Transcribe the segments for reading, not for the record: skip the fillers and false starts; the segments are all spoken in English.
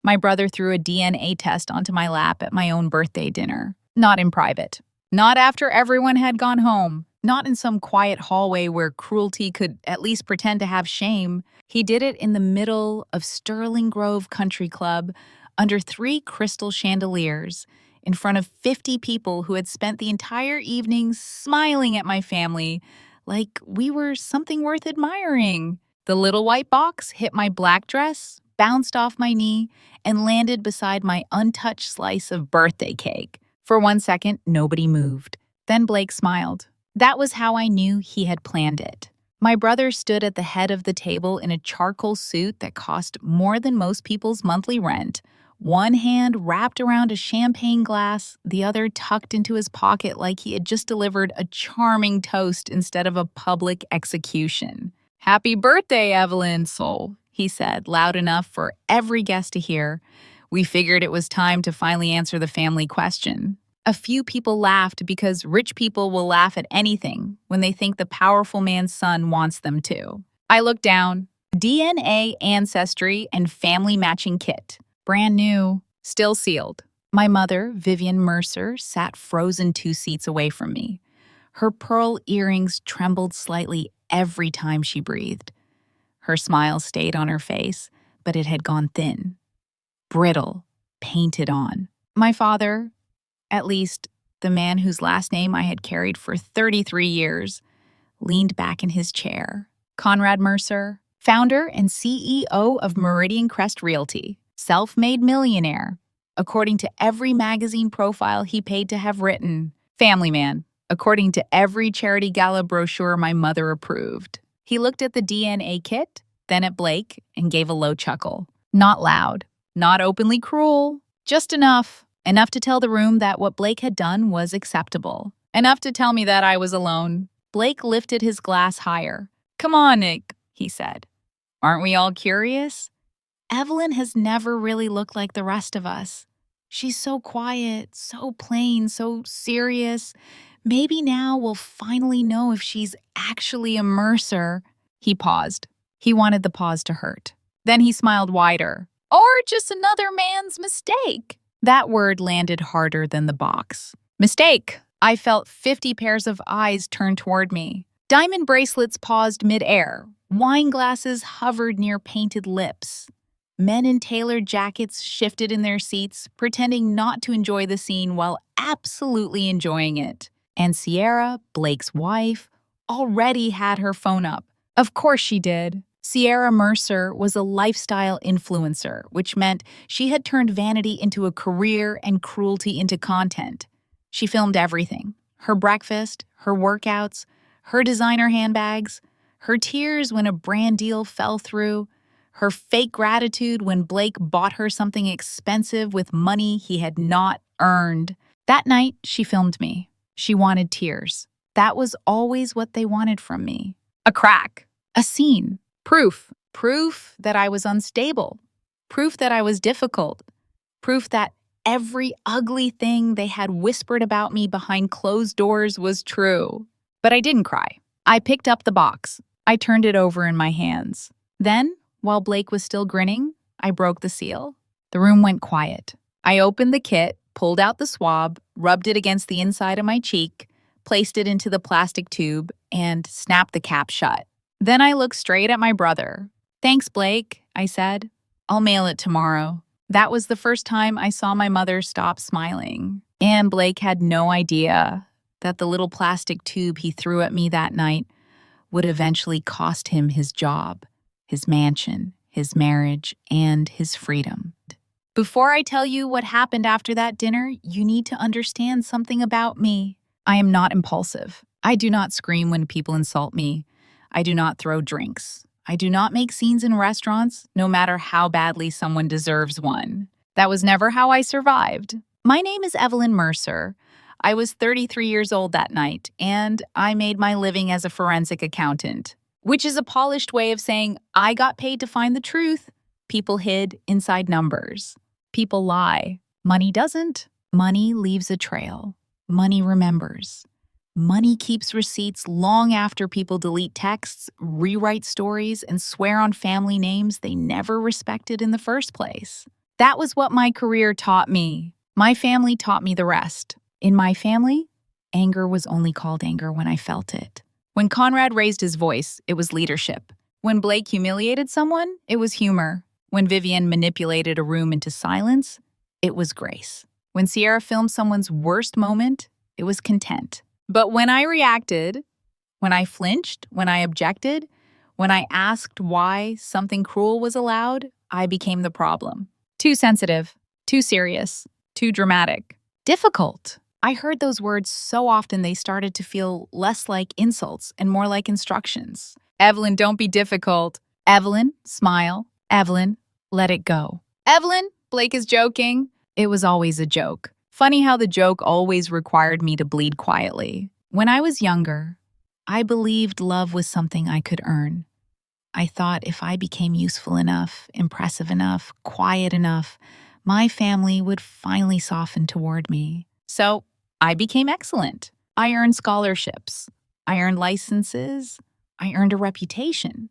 My brother threw a DNA test onto my lap at my own birthday dinner. Not in private. Not after everyone had gone home. Not in some quiet hallway where cruelty could at least pretend to have shame. He did it in the middle of Sterling Grove Country Club, under 3 crystal chandeliers, in front of 50 people who had spent the entire evening smiling at my family like we were something worth admiring. The little white box hit my black dress, bounced off my knee, and landed beside my untouched slice of birthday cake. For 1 second, nobody moved. Then Blake smiled. That was how I knew he had planned it. My brother stood at the head of the table in a charcoal suit that cost more than most people's monthly rent, one hand wrapped around a champagne glass, the other tucked into his pocket like he had just delivered a charming toast instead of a public execution. "Happy birthday, Evelyn, soul," he said, loud enough for every guest to hear. We figured it was time to finally answer the family question. A few people laughed because rich people will laugh at anything when they think the powerful man's son wants them to. I looked down. DNA ancestry and family matching kit. Brand new, still sealed. My mother, Vivienne Mercer, sat frozen 2 seats away from me. Her pearl earrings trembled slightly every time she breathed. Her smile stayed on her face, but it had gone thin, brittle, painted on. My father, at least the man whose last name I had carried for 33 years, leaned back in his chair. Conrad Mercer, founder and CEO of Meridian Crest Realty, self-made millionaire, according to every magazine profile he paid to have written. Family man, according to every charity gala brochure my mother approved. He looked at the DNA kit, then at Blake, and gave a low chuckle. Not loud, not openly cruel, just enough to tell the room that what Blake had done was acceptable. Enough to tell me that I was alone. Blake lifted his glass higher. "Come on, Nick," he said. "Aren't we all curious? Evelyn has never really looked like the rest of us. She's so quiet, so plain, so serious. Maybe now we'll finally know if she's actually a Mercer." He paused. He wanted the pause to hurt. Then he smiled wider. "Or just another man's mistake." That word landed harder than the box. Mistake. I felt 50 pairs of eyes turn toward me. Diamond bracelets paused mid-air. Wine glasses hovered near painted lips. Men in tailored jackets shifted in their seats, pretending not to enjoy the scene while absolutely enjoying it. And Sierra, Blake's wife, already had her phone up. Of course she did. Sierra Mercer was a lifestyle influencer, which meant she had turned vanity into a career and cruelty into content. She filmed everything. Her breakfast, her workouts, her designer handbags, her tears when a brand deal fell through, her fake gratitude when Blake bought her something expensive with money he had not earned. That night, she filmed me. She wanted tears. That was always what they wanted from me. A crack. A scene. Proof. Proof that I was unstable. Proof that I was difficult. Proof that every ugly thing they had whispered about me behind closed doors was true. But I didn't cry. I picked up the box. I turned it over in my hands. Then, while Blake was still grinning, I broke the seal. The room went quiet. I opened the kit, pulled out the swab, rubbed it against the inside of my cheek, placed it into the plastic tube, and snapped the cap shut. Then I looked straight at my brother. "Thanks, Blake," I said. "I'll mail it tomorrow." That was the first time I saw my mother stop smiling. And Blake had no idea that the little plastic tube he threw at me that night would eventually cost him his job, his mansion, his marriage, and his freedom. Before I tell you what happened after that dinner, you need to understand something about me. I am not impulsive. I do not scream when people insult me. I do not throw drinks. I do not make scenes in restaurants, no matter how badly someone deserves one. That was never how I survived. My name is Evelyn Mercer. I was 33 years old that night, and I made my living as a forensic accountant, which is a polished way of saying I got paid to find the truth. People hid inside numbers. People lie. Money doesn't. Money leaves a trail. Money remembers. Money keeps receipts long after people delete texts, rewrite stories, and swear on family names they never respected in the first place. That was what my career taught me. My family taught me the rest. In my family, anger was only called anger when I felt it. When Conrad raised his voice, it was leadership. When Blake humiliated someone, it was humor. When Vivienne manipulated a room into silence, it was grace. When Sierra filmed someone's worst moment, it was content. But when I reacted, when I flinched, when I objected, when I asked why something cruel was allowed, I became the problem. Too sensitive, too serious, too dramatic. Difficult. I heard those words so often they started to feel less like insults and more like instructions. Evelyn, don't be difficult. Evelyn, smile. Evelyn, let it go. Evelyn, Blake is joking. It was always a joke. Funny how the joke always required me to bleed quietly. When I was younger, I believed love was something I could earn. I thought if I became useful enough, impressive enough, quiet enough, my family would finally soften toward me. So I became excellent. I earned scholarships. I earned licenses. I earned a reputation.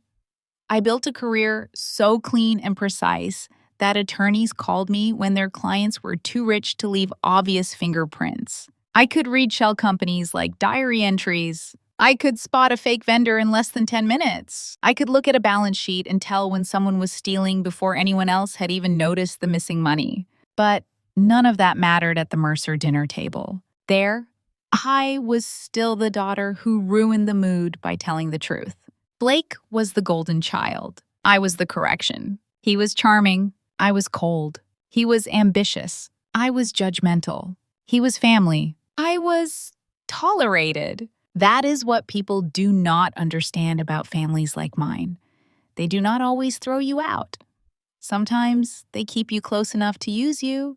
I built a career so clean and precise that attorneys called me when their clients were too rich to leave obvious fingerprints. I could read shell companies like diary entries. I could spot a fake vendor in less than 10 minutes. I could look at a balance sheet and tell when someone was stealing before anyone else had even noticed the missing money. But none of that mattered at the Mercer dinner table. There, I was still the daughter who ruined the mood by telling the truth. Blake was the golden child. I was the correction. He was charming. I was cold. He was ambitious. I was judgmental. He was family. I was tolerated. That is what people do not understand about families like mine. They do not always throw you out. Sometimes they keep you close enough to use you,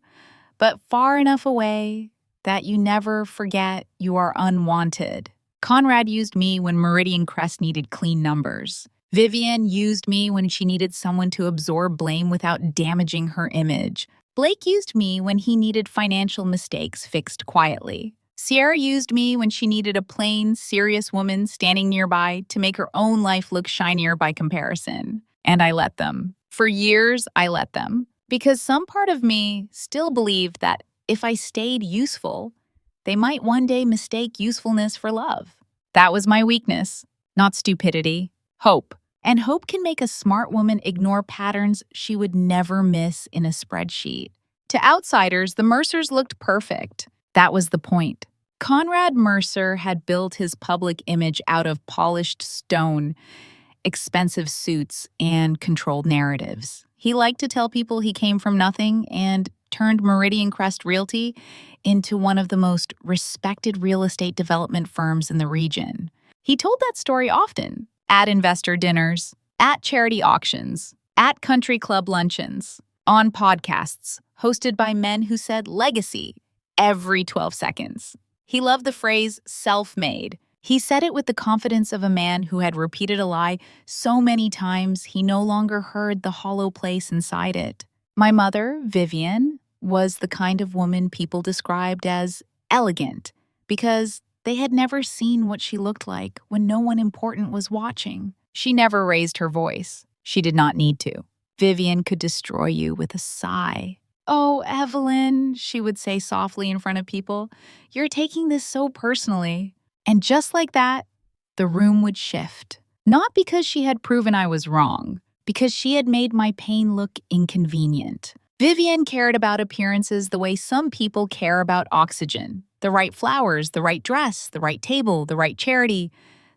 but far enough away that you never forget you are unwanted. Conrad used me when Meridian Crest needed clean numbers. Vivienne used me when she needed someone to absorb blame without damaging her image. Blake used me when he needed financial mistakes fixed quietly. Sierra used me when she needed a plain, serious woman standing nearby to make her own life look shinier by comparison. And I let them. For years, I let them. Because some part of me still believed that if I stayed useful, they might one day mistake usefulness for love. That was my weakness, not stupidity. Hope. And hope can make a smart woman ignore patterns she would never miss in a spreadsheet. To outsiders, the Mercers looked perfect. That was the point. Conrad Mercer had built his public image out of polished stone, expensive suits, and controlled narratives. He liked to tell people he came from nothing and turned Meridian Crest Realty into one of the most respected real estate development firms in the region. He told that story often, at investor dinners, at charity auctions, at country club luncheons, on podcasts hosted by men who said legacy every 12 seconds. He loved the phrase self-made. He said it with the confidence of a man who had repeated a lie so many times he no longer heard the hollow place inside it. My mother, Vivienne, was the kind of woman people described as elegant because they had never seen what she looked like when no one important was watching. She never raised her voice. She did not need to. Vivienne could destroy you with a sigh. "Oh, Evelyn," she would say softly in front of people, "you're taking this so personally." And just like that, the room would shift. Not because she had proven I was wrong, because she had made my pain look inconvenient. Vivienne cared about appearances the way some people care about oxygen. The right flowers, the right dress, the right table, the right charity,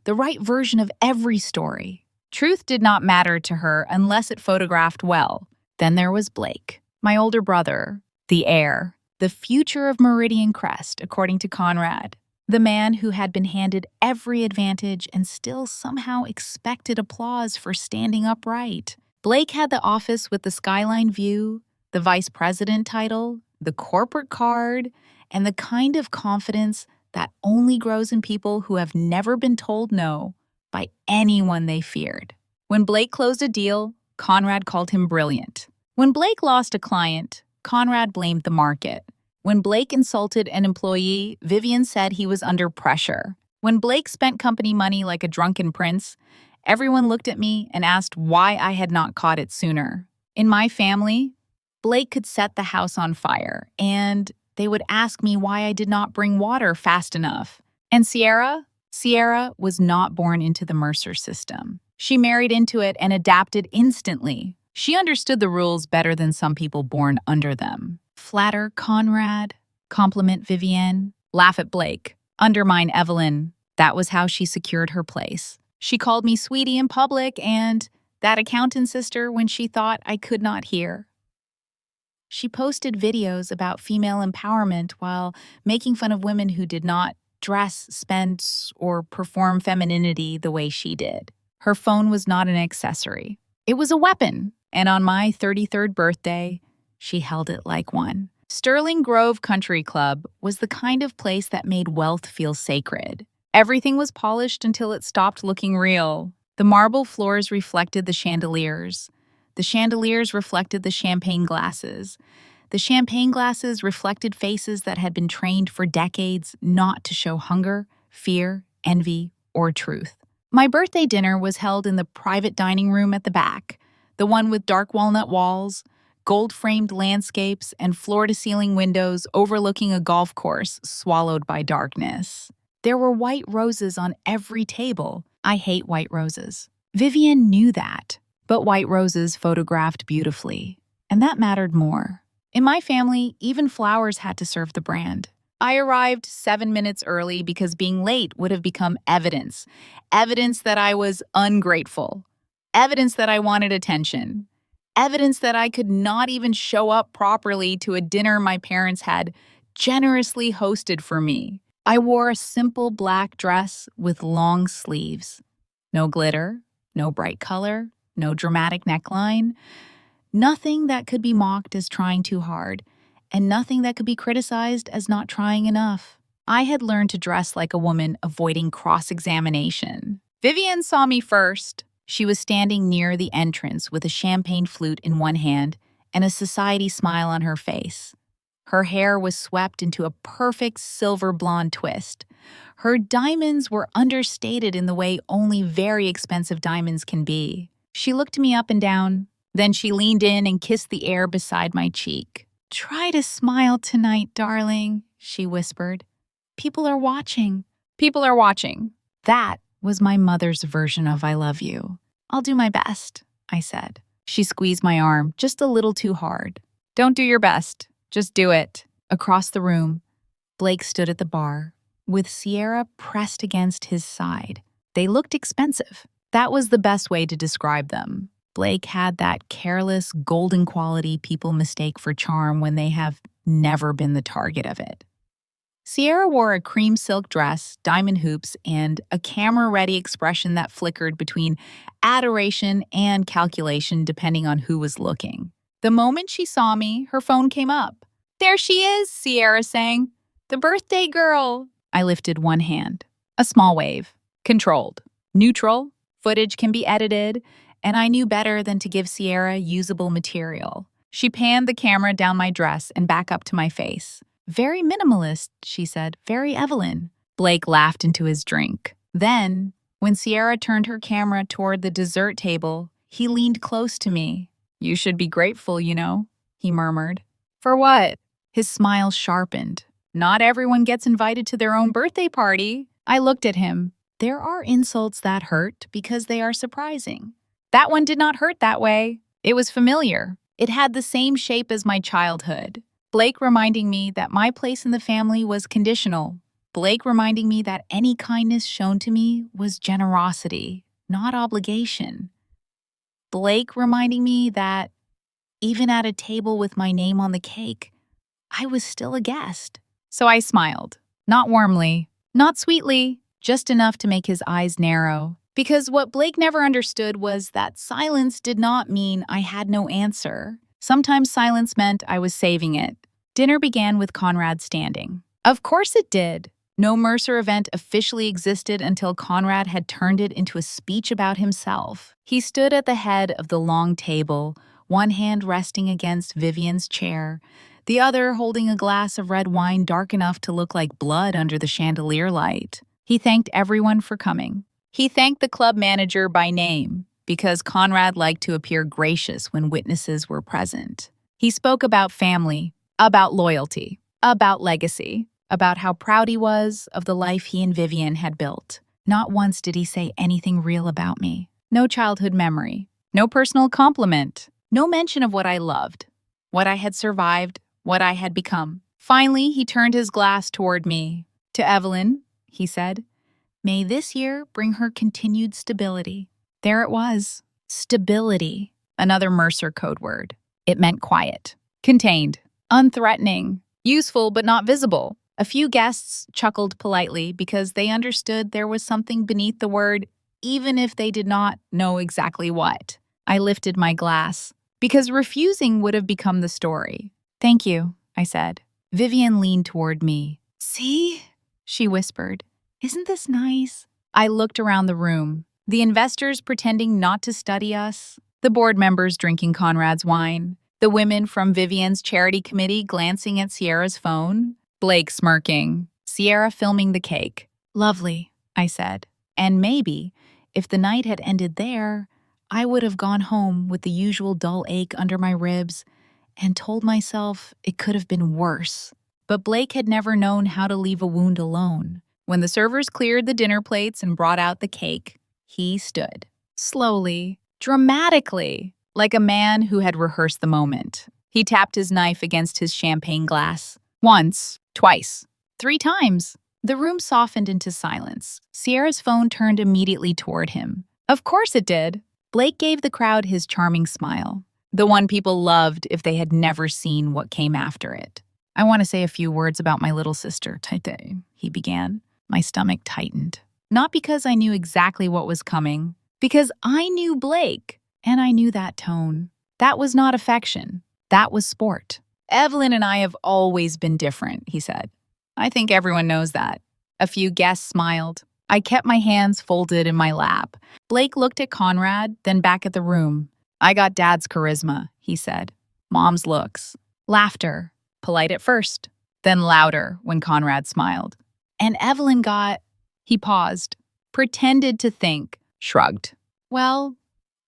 the right version of every story. Truth did not matter to her unless it photographed well. Then there was Blake, my older brother, the heir, the future of Meridian Crest, according to Conrad. The man who had been handed every advantage and still somehow expected applause for standing upright. Blake had the office with the skyline view, the vice president title, the corporate card, and the kind of confidence that only grows in people who have never been told no by anyone they feared. When Blake closed a deal, Conrad called him brilliant. When Blake lost a client, Conrad blamed the market. When Blake insulted an employee, Vivienne said he was under pressure. When Blake spent company money like a drunken prince, everyone looked at me and asked why I had not caught it sooner. In my family, Blake could set the house on fire, and they would ask me why I did not bring water fast enough. And Sierra? Sierra was not born into the Mercer system. She married into it and adapted instantly. She understood the rules better than some people born under them. Flatter Conrad, compliment Vivienne, laugh at Blake, undermine Evelyn. That was how she secured her place. She called me sweetie in public and that accountant sister when she thought I could not hear. She posted videos about female empowerment while making fun of women who did not dress, spend, or perform femininity the way she did. Her phone was not an accessory. It was a weapon, and on my 33rd birthday, she held it like one. Sterling Grove Country Club was the kind of place that made wealth feel sacred. Everything was polished until it stopped looking real. The marble floors reflected the chandeliers. The chandeliers reflected the champagne glasses. The champagne glasses reflected faces that had been trained for decades not to show hunger, fear, envy, or truth. My birthday dinner was held in the private dining room at the back, the one with dark walnut walls, gold-framed landscapes, and floor-to-ceiling windows overlooking a golf course swallowed by darkness. There were white roses on every table. I hate white roses. Vivienne knew that. But white roses photographed beautifully, and that mattered more. In my family, even flowers had to serve the brand. I arrived 7 minutes early because being late would have become evidence. Evidence that I was ungrateful. Evidence that I wanted attention. Evidence that I could not even show up properly to a dinner my parents had generously hosted for me. I wore a simple black dress with long sleeves. No glitter, no bright color, no dramatic neckline, nothing that could be mocked as trying too hard, and nothing that could be criticized as not trying enough. I had learned to dress like a woman avoiding cross-examination. Vivienne saw me first. She was standing near the entrance with a champagne flute in one hand and a society smile on her face. Her hair was swept into a perfect silver blonde twist. Her diamonds were understated in the way only very expensive diamonds can be. She looked me up and down, then she leaned in and kissed the air beside my cheek. "Try to smile tonight, darling," she whispered. "People are watching." People are watching. That was my mother's version of "I love you." "I'll do my best," I said. She squeezed my arm just a little too hard. "Don't do your best. Just do it." Across the room, Blake stood at the bar, with Sierra pressed against his side. They looked expensive. That was the best way to describe them. Blake had that careless, golden quality people mistake for charm when they have never been the target of it. Sierra wore a cream silk dress, diamond hoops, and a camera-ready expression that flickered between adoration and calculation depending on who was looking. The moment she saw me, her phone came up. "There she is," Sierra sang. "The birthday girl." I lifted one hand. A small wave. Controlled. Neutral. Footage can be edited, and I knew better than to give Sierra usable material. She panned the camera down my dress and back up to my face. "Very minimalist," she said. "Very Evelyn." Blake laughed into his drink. Then, when Sierra turned her camera toward the dessert table, he leaned close to me. "You should be grateful, you know," he murmured. "For what?" His smile sharpened. "Not everyone gets invited to their own birthday party." I looked at him. There are insults that hurt because they are surprising. That one did not hurt that way. It was familiar. It had the same shape as my childhood. Blake reminding me that my place in the family was conditional. Blake reminding me that any kindness shown to me was generosity, not obligation. Blake reminding me that even at a table with my name on the cake, I was still a guest. So I smiled. Not warmly, not sweetly, just enough to make his eyes narrow. Because what Blake never understood was that silence did not mean I had no answer. Sometimes silence meant I was saving it. Dinner began with Conrad standing. Of course it did. No Mercer event officially existed until Conrad had turned it into a speech about himself. He stood at the head of the long table, one hand resting against Vivienne's chair, the other holding a glass of red wine dark enough to look like blood under the chandelier light. He thanked everyone for coming. He thanked the club manager by name, because Conrad liked to appear gracious when witnesses were present. He spoke about family, about loyalty, about legacy, about how proud he was of the life he and Vivienne had built. Not once did he say anything real about me. No childhood memory, no personal compliment, no mention of what I loved, what I had survived, what I had become. Finally, he turned his glass toward me. To Evelyn, he said, may this year bring her continued stability. There it was. Stability. Another Mercer code word. It meant quiet, contained, unthreatening, useful but not visible. A few guests chuckled politely because they understood there was something beneath the word, even if they did not know exactly what. I lifted my glass, because refusing would have become the story. Thank you, I said. Vivienne leaned toward me. See? She whispered. Isn't this nice? I looked around the room. The investors pretending not to study us, the board members drinking Conrad's wine, the women from Vivienne's charity committee glancing at Sierra's phone, Blake smirking, Sierra filming the cake. Lovely, I said. And maybe, if the night had ended there, I would have gone home with the usual dull ache under my ribs and told myself it could have been worse. But Blake had never known how to leave a wound alone. When the servers cleared the dinner plates and brought out the cake, he stood, slowly, dramatically, like a man who had rehearsed the moment. He tapped his knife against his champagne glass. Once, twice, 3 times. The room softened into silence. Sierra's phone turned immediately toward him. Of course it did. Blake gave the crowd his charming smile, the one people loved if they had never seen what came after it. I want to say a few words about my little sister, Tete, he began. My stomach tightened. Not because I knew exactly what was coming, because I knew Blake, and I knew that tone. That was not affection. That was sport. Evelyn and I have always been different, he said. I think everyone knows that. A few guests smiled. I kept my hands folded in my lap. Blake looked at Conrad, then back at the room. I got Dad's charisma, he said. Mom's looks. Laughter. Polite at first, then louder when Conrad smiled. And Evelyn got... He paused, pretended to think, shrugged. Well,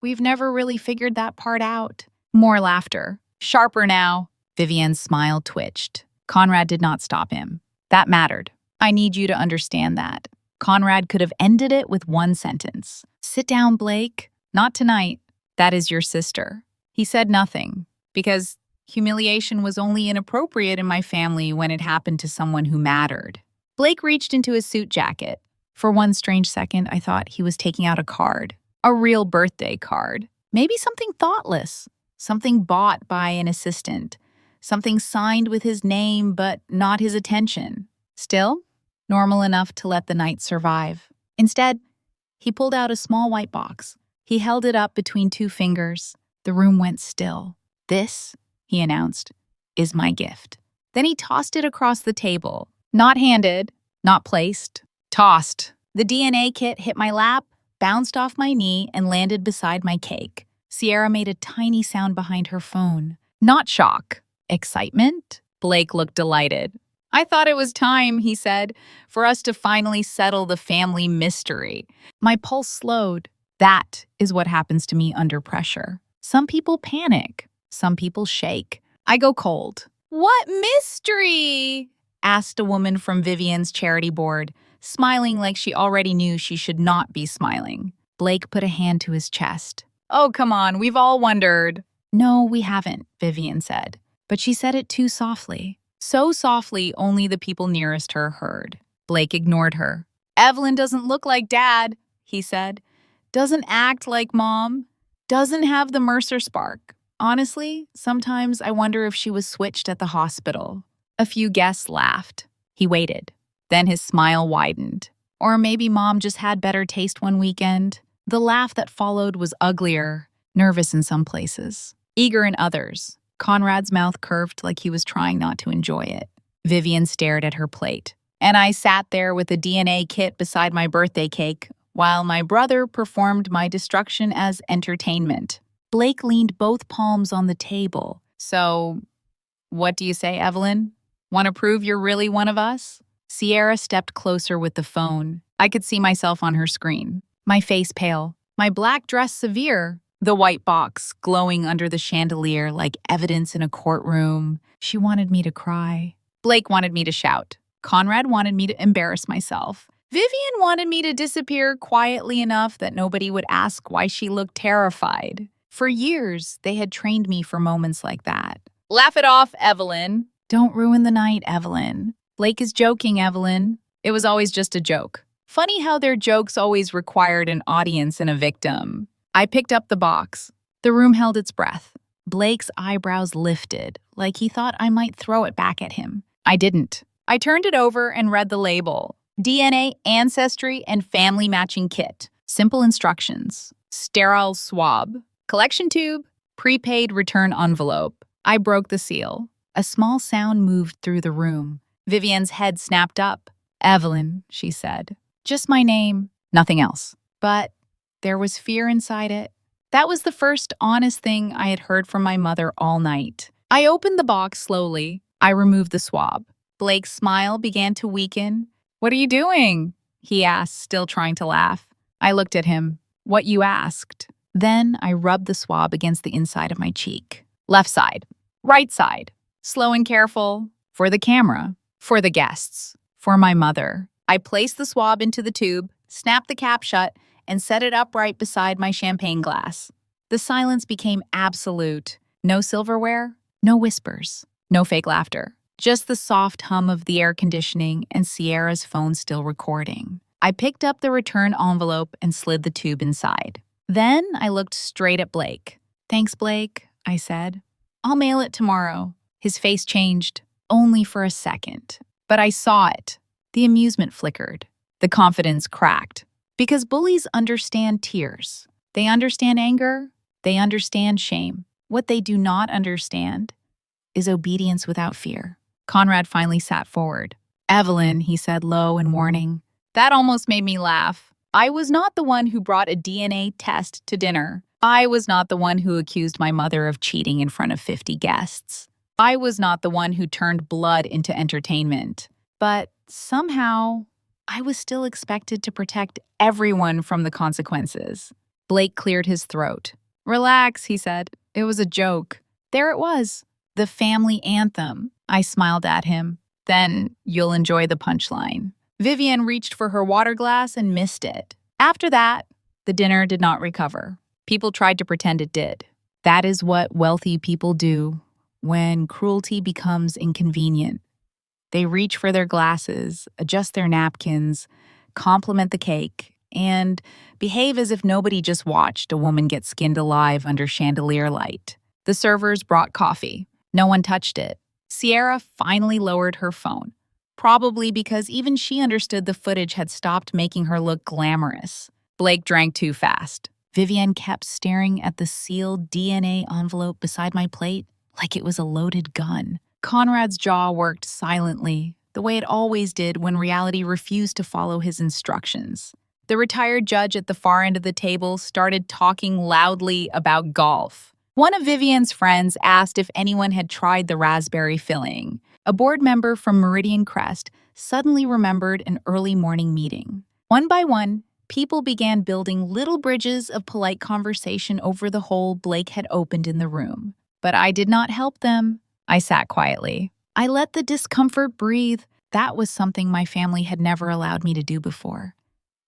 we've never really figured that part out. More laughter. Sharper now. Vivienne's smile twitched. Conrad did not stop him. That mattered. I need you to understand that. Conrad could have ended it with one sentence. Sit down, Blake. Not tonight. That is your sister. He said nothing, because humiliation was only inappropriate in my family when it happened to someone who mattered. Blake reached into his suit jacket. For one strange second, I thought he was taking out a card. A real birthday card. Maybe something thoughtless. Something bought by an assistant. Something signed with his name but not his attention. Still, normal enough to let the night survive. Instead, he pulled out a small white box. He held it up between 2 fingers. The room went still. This, he announced, is my gift. Then he tossed it across the table. Not handed, not placed, tossed. The DNA kit hit my lap, bounced off my knee, and landed beside my cake. Sierra made a tiny sound behind her phone. Not shock. Excitement? Blake looked delighted. I thought it was time, he said, for us to finally settle the family mystery. My pulse slowed. That is what happens to me under pressure. Some people panic. Some people shake. I go cold. What mystery? Asked a woman from Vivienne's charity board, smiling like she already knew she should not be smiling. Blake put a hand to his chest. Oh, come on, we've all wondered. No, we haven't, Vivienne said. But she said it too softly. So softly only the people nearest her heard. Blake ignored her. Evelyn doesn't look like Dad, he said. Doesn't act like Mom. Doesn't have the Mercer spark. Honestly, sometimes I wonder if she was switched at the hospital. A few guests laughed. He waited. Then his smile widened. Or maybe Mom just had better taste one weekend. The laugh that followed was uglier, nervous in some places, eager in others. Conrad's mouth curved like he was trying not to enjoy it. Vivienne stared at her plate. And I sat there with a DNA kit beside my birthday cake, while my brother performed my destruction as entertainment. Blake leaned both palms on the table. So, what do you say, Evelyn? Want to prove you're really one of us? Sierra stepped closer with the phone. I could see myself on her screen. My face pale, my black dress severe, The white box glowing under the chandelier like evidence in a courtroom. She wanted me to cry. Blake wanted me to shout. Conrad wanted me to embarrass myself. Vivienne wanted me to disappear quietly enough that nobody would ask why she looked terrified. For years, they had trained me for moments like that. Laugh it off, Evelyn. Don't ruin the night, Evelyn. Blake is joking, Evelyn. It was always just a joke. Funny how their jokes always required an audience and a victim. I picked up the box. The room held its breath. Blake's eyebrows lifted, like he thought I might throw it back at him. I didn't. I turned it over and read the label. DNA, ancestry, and family matching kit. Simple instructions. Sterile swab. Collection tube. Prepaid return envelope. I broke the seal. A small sound moved through the room. Vivienne's head snapped up. Evelyn, she said. Just my name. Nothing else. But there was fear inside it. That was the first honest thing I had heard from my mother all night. I opened the box slowly. I removed the swab. Blake's smile began to weaken. What are you doing? He asked, still trying to laugh. I looked at him. What you asked. Then I rubbed the swab against the inside of my cheek. Left side. Right side. Slow and careful. For the camera. For the guests. For my mother. I placed the swab into the tube, snapped the cap shut, and set it upright beside my champagne glass. The silence became absolute. No silverware, no whispers, no fake laughter. Just the soft hum of the air conditioning and Sierra's phone still recording. I picked up the return envelope and slid the tube inside. Then I looked straight at Blake. Thanks, Blake, I said. I'll mail it tomorrow. His face changed, only for a second. But I saw it. The amusement flickered. The confidence cracked. Because bullies understand tears. They understand anger. They understand shame. What they do not understand is obedience without fear. Conrad finally sat forward. Evelyn, he said low and warning. That almost made me laugh. I was not the one who brought a DNA test to dinner. I was not the one who accused my mother of cheating in front of 50 guests. I was not the one who turned blood into entertainment. But somehow, I was still expected to protect everyone from the consequences. Blake cleared his throat. Relax, he said. It was a joke. There it was. The family anthem. I smiled at him. Then you'll enjoy the punchline. Vivienne reached for her water glass and missed it. After that, the dinner did not recover. People tried to pretend it did. That is what wealthy people do when cruelty becomes inconvenient. They reach for their glasses, adjust their napkins, compliment the cake, and behave as if nobody just watched a woman get skinned alive under chandelier light. The servers brought coffee. No one touched it. Sierra finally lowered her phone, probably because even she understood the footage had stopped making her look glamorous. Blake drank too fast. Vivienne kept staring at the sealed DNA envelope beside my plate like it was a loaded gun. Conrad's jaw worked silently, the way it always did when reality refused to follow his instructions. The retired judge at the far end of the table started talking loudly about golf. One of Vivienne's friends asked if anyone had tried the raspberry filling. A board member from Meridian Crest suddenly remembered an early morning meeting. One by one, people began building little bridges of polite conversation over the hole Blake had opened in the room. But I did not help them. I sat quietly. I let the discomfort breathe. That was something my family had never allowed me to do before.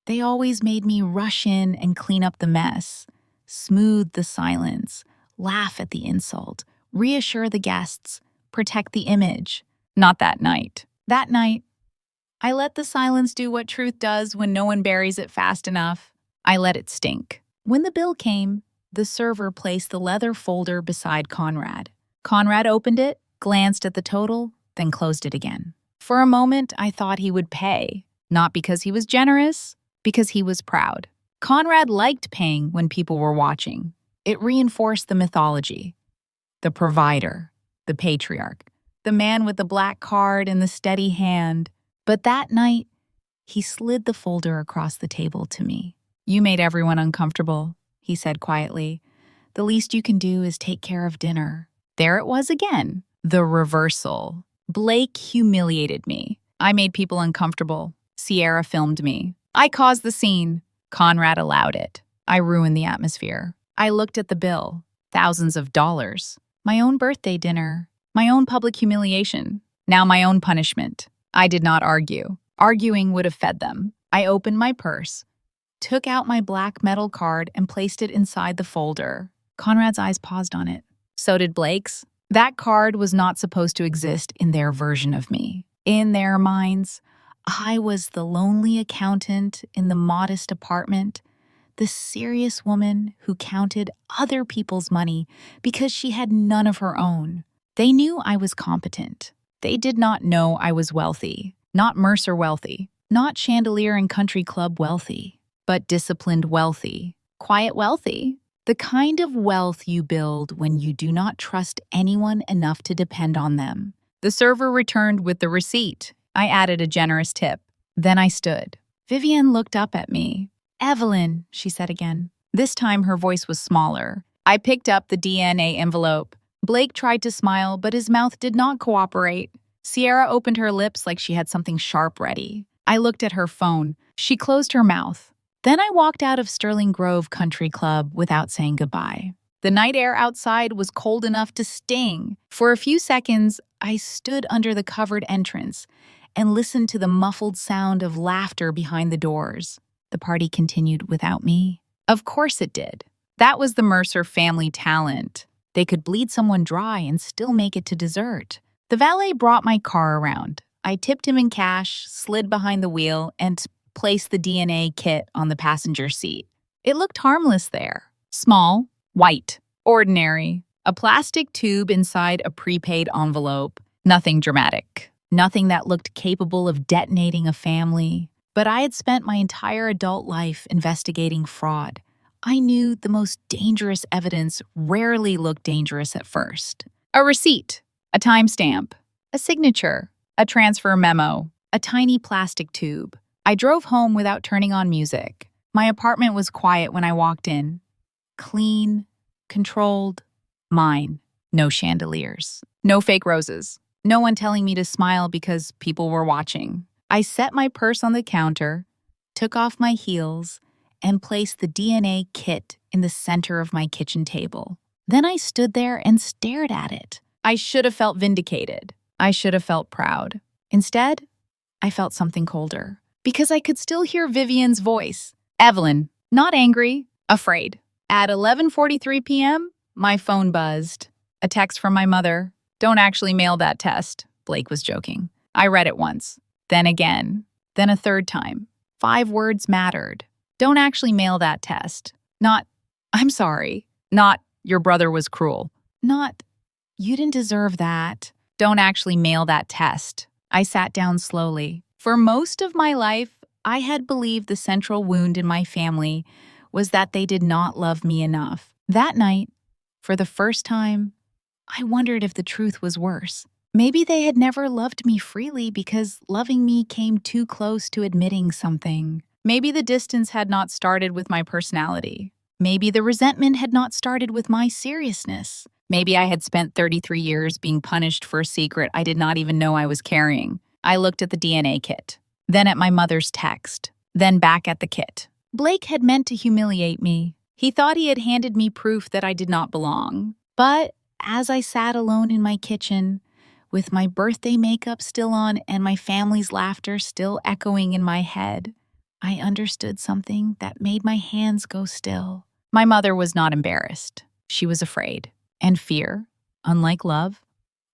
They always made me rush in and clean up the mess, smooth the silence, laugh at the insult, reassure the guests, protect the image. Not that night. That night, I let the silence do what truth does when no one buries it fast enough. I let it stink. When the bill came, the server placed the leather folder beside Conrad. Conrad opened it, glanced at the total, then closed it again. For a moment, I thought he would pay, not because he was generous, because he was proud. Conrad liked paying when people were watching. It reinforced the mythology. The provider, the patriarch, the man with the black card and the steady hand. But that night, he slid the folder across the table to me. You made everyone uncomfortable, he said quietly. The least you can do is take care of dinner. There it was again. The reversal. Blake humiliated me. I made people uncomfortable. Sierra filmed me. I caused the scene. Conrad allowed it. I ruined the atmosphere. I looked at the bill. Thousands of dollars. My own birthday dinner. My own public humiliation. Now my own punishment. I did not argue. Arguing would have fed them. I opened my purse, took out my black metal card, and placed it inside the folder. Conrad's eyes paused on it. So did Blake's. That card was not supposed to exist in their version of me. In their minds, I was the lonely accountant in the modest apartment, the serious woman who counted other people's money because she had none of her own. They knew I was competent. They did not know I was wealthy. Not Mercer wealthy. Not Chandelier and Country Club wealthy. But disciplined wealthy. Quiet wealthy. The kind of wealth you build when you do not trust anyone enough to depend on them. The server returned with the receipt. I added a generous tip. Then I stood. Vivienne looked up at me. "Evelyn," she said again. This time her voice was smaller. I picked up the DNA envelope. Blake tried to smile, but his mouth did not cooperate. Sierra opened her lips like she had something sharp ready. I looked at her phone. She closed her mouth. Then I walked out of Sterling Grove Country Club without saying goodbye. The night air outside was cold enough to sting. For a few seconds, I stood under the covered entrance and listened to the muffled sound of laughter behind the doors. The party continued without me. Of course it did. That was the Mercer family talent. They could bleed someone dry and still make it to dessert. The valet brought my car around. I tipped him in cash, slid behind the wheel, and placed the DNA kit on the passenger seat. It looked harmless there. Small, white, ordinary. A plastic tube inside a prepaid envelope. Nothing dramatic. Nothing that looked capable of detonating a family. But I had spent my entire adult life investigating fraud. I knew the most dangerous evidence rarely looked dangerous at first. A receipt, a timestamp, a signature, a transfer memo, a tiny plastic tube. I drove home without turning on music. My apartment was quiet when I walked in. Clean, controlled, mine. No chandeliers. No fake roses. No one telling me to smile because people were watching. I set my purse on the counter, took off my heels, and placed the DNA kit in the center of my kitchen table. Then I stood there and stared at it. I should have felt vindicated. I should have felt proud. Instead, I felt something colder. Because I could still hear Vivienne's voice. Evelyn, not angry, afraid. At 11:43 p.m., my phone buzzed. A text from my mother. "Don't actually mail that test," Blake was joking. I read it once, then again, then a third time. 5 words mattered. "Don't actually mail that test." Not, "I'm sorry." Not, "Your brother was cruel." Not, "You didn't deserve that." Don't actually mail that test. I sat down slowly. For most of my life, I had believed the central wound in my family was that they did not love me enough. That night, for the first time, I wondered if the truth was worse. Maybe they had never loved me freely because loving me came too close to admitting something. Maybe the distance had not started with my personality. Maybe the resentment had not started with my seriousness. Maybe I had spent 33 years being punished for a secret I did not even know I was carrying. I looked at the DNA kit, then at my mother's text, then back at the kit. Blake had meant to humiliate me. He thought he had handed me proof that I did not belong. But as I sat alone in my kitchen, with my birthday makeup still on and my family's laughter still echoing in my head, I understood something that made my hands go still. My mother was not embarrassed. She was afraid. And fear, unlike love,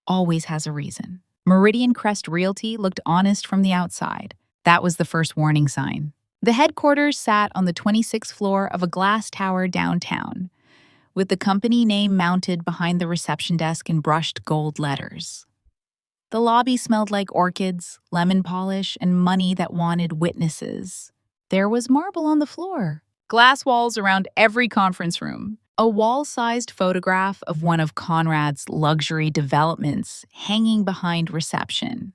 always has a reason. Meridian Crest Realty looked honest from the outside. That was the first warning sign. The headquarters sat on the 26th floor of a glass tower downtown, with the company name mounted behind the reception desk in brushed gold letters. The lobby smelled like orchids, lemon polish, and money that wanted witnesses. There was marble on the floor, glass walls around every conference room, a wall-sized photograph of one of Conrad's luxury developments hanging behind reception.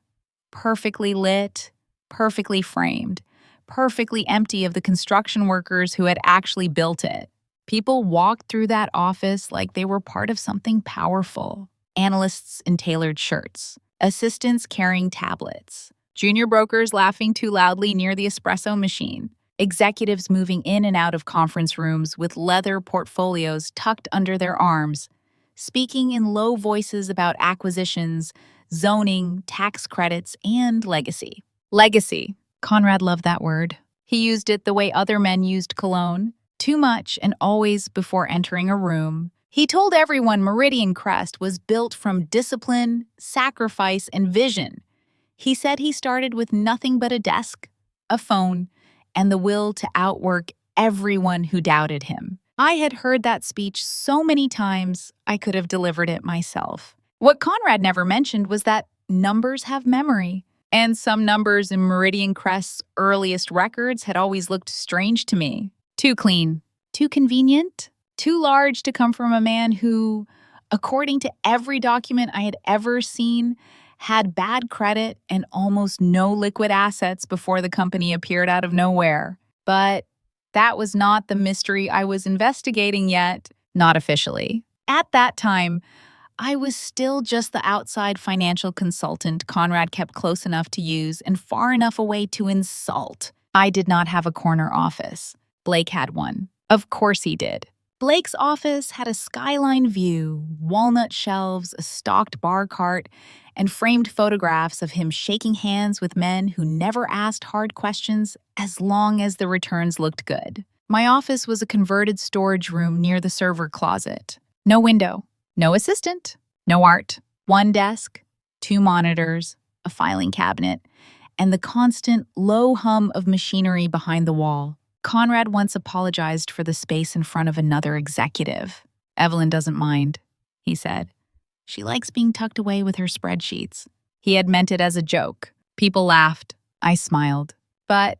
Perfectly lit, perfectly framed, perfectly empty of the construction workers who had actually built it. People walked through that office like they were part of something powerful. Analysts in tailored shirts, assistants carrying tablets, junior brokers laughing too loudly near the espresso machine. executives moving in and out of conference rooms with leather portfolios tucked under their arms, speaking in low voices about acquisitions, zoning, tax credits, and legacy. Legacy. Conrad loved that word. He used it the way other men used cologne, too much and always before entering a room. He told everyone Meridian Crest was built from discipline, sacrifice, and vision. He said he started with nothing but a desk, a phone, and the will to outwork everyone who doubted him. I had heard that speech so many times I could have delivered it myself. What Conrad never mentioned was that numbers have memory, and some numbers in Meridian Crest's earliest records had always looked strange to me. Too clean, too convenient, too large to come from a man who, according to every document I had ever seen, had bad credit and almost no liquid assets before the company appeared out of nowhere. But that was not the mystery I was investigating yet, not officially. At that time, I was still just the outside financial consultant Conrad kept close enough to use and far enough away to insult. I did not have a corner office. Blake had one. Of course he did. Blake's office had a skyline view, walnut shelves, a stocked bar cart, and framed photographs of him shaking hands with men who never asked hard questions as long as the returns looked good. My office was a converted storage room near the server closet. No window, no assistant, no art, one desk, two monitors, a filing cabinet, and the constant low hum of machinery behind the wall. Conrad once apologized for the space in front of another executive. "Evelyn doesn't mind," he said. "She likes being tucked away with her spreadsheets." He had meant it as a joke. People laughed. I smiled. But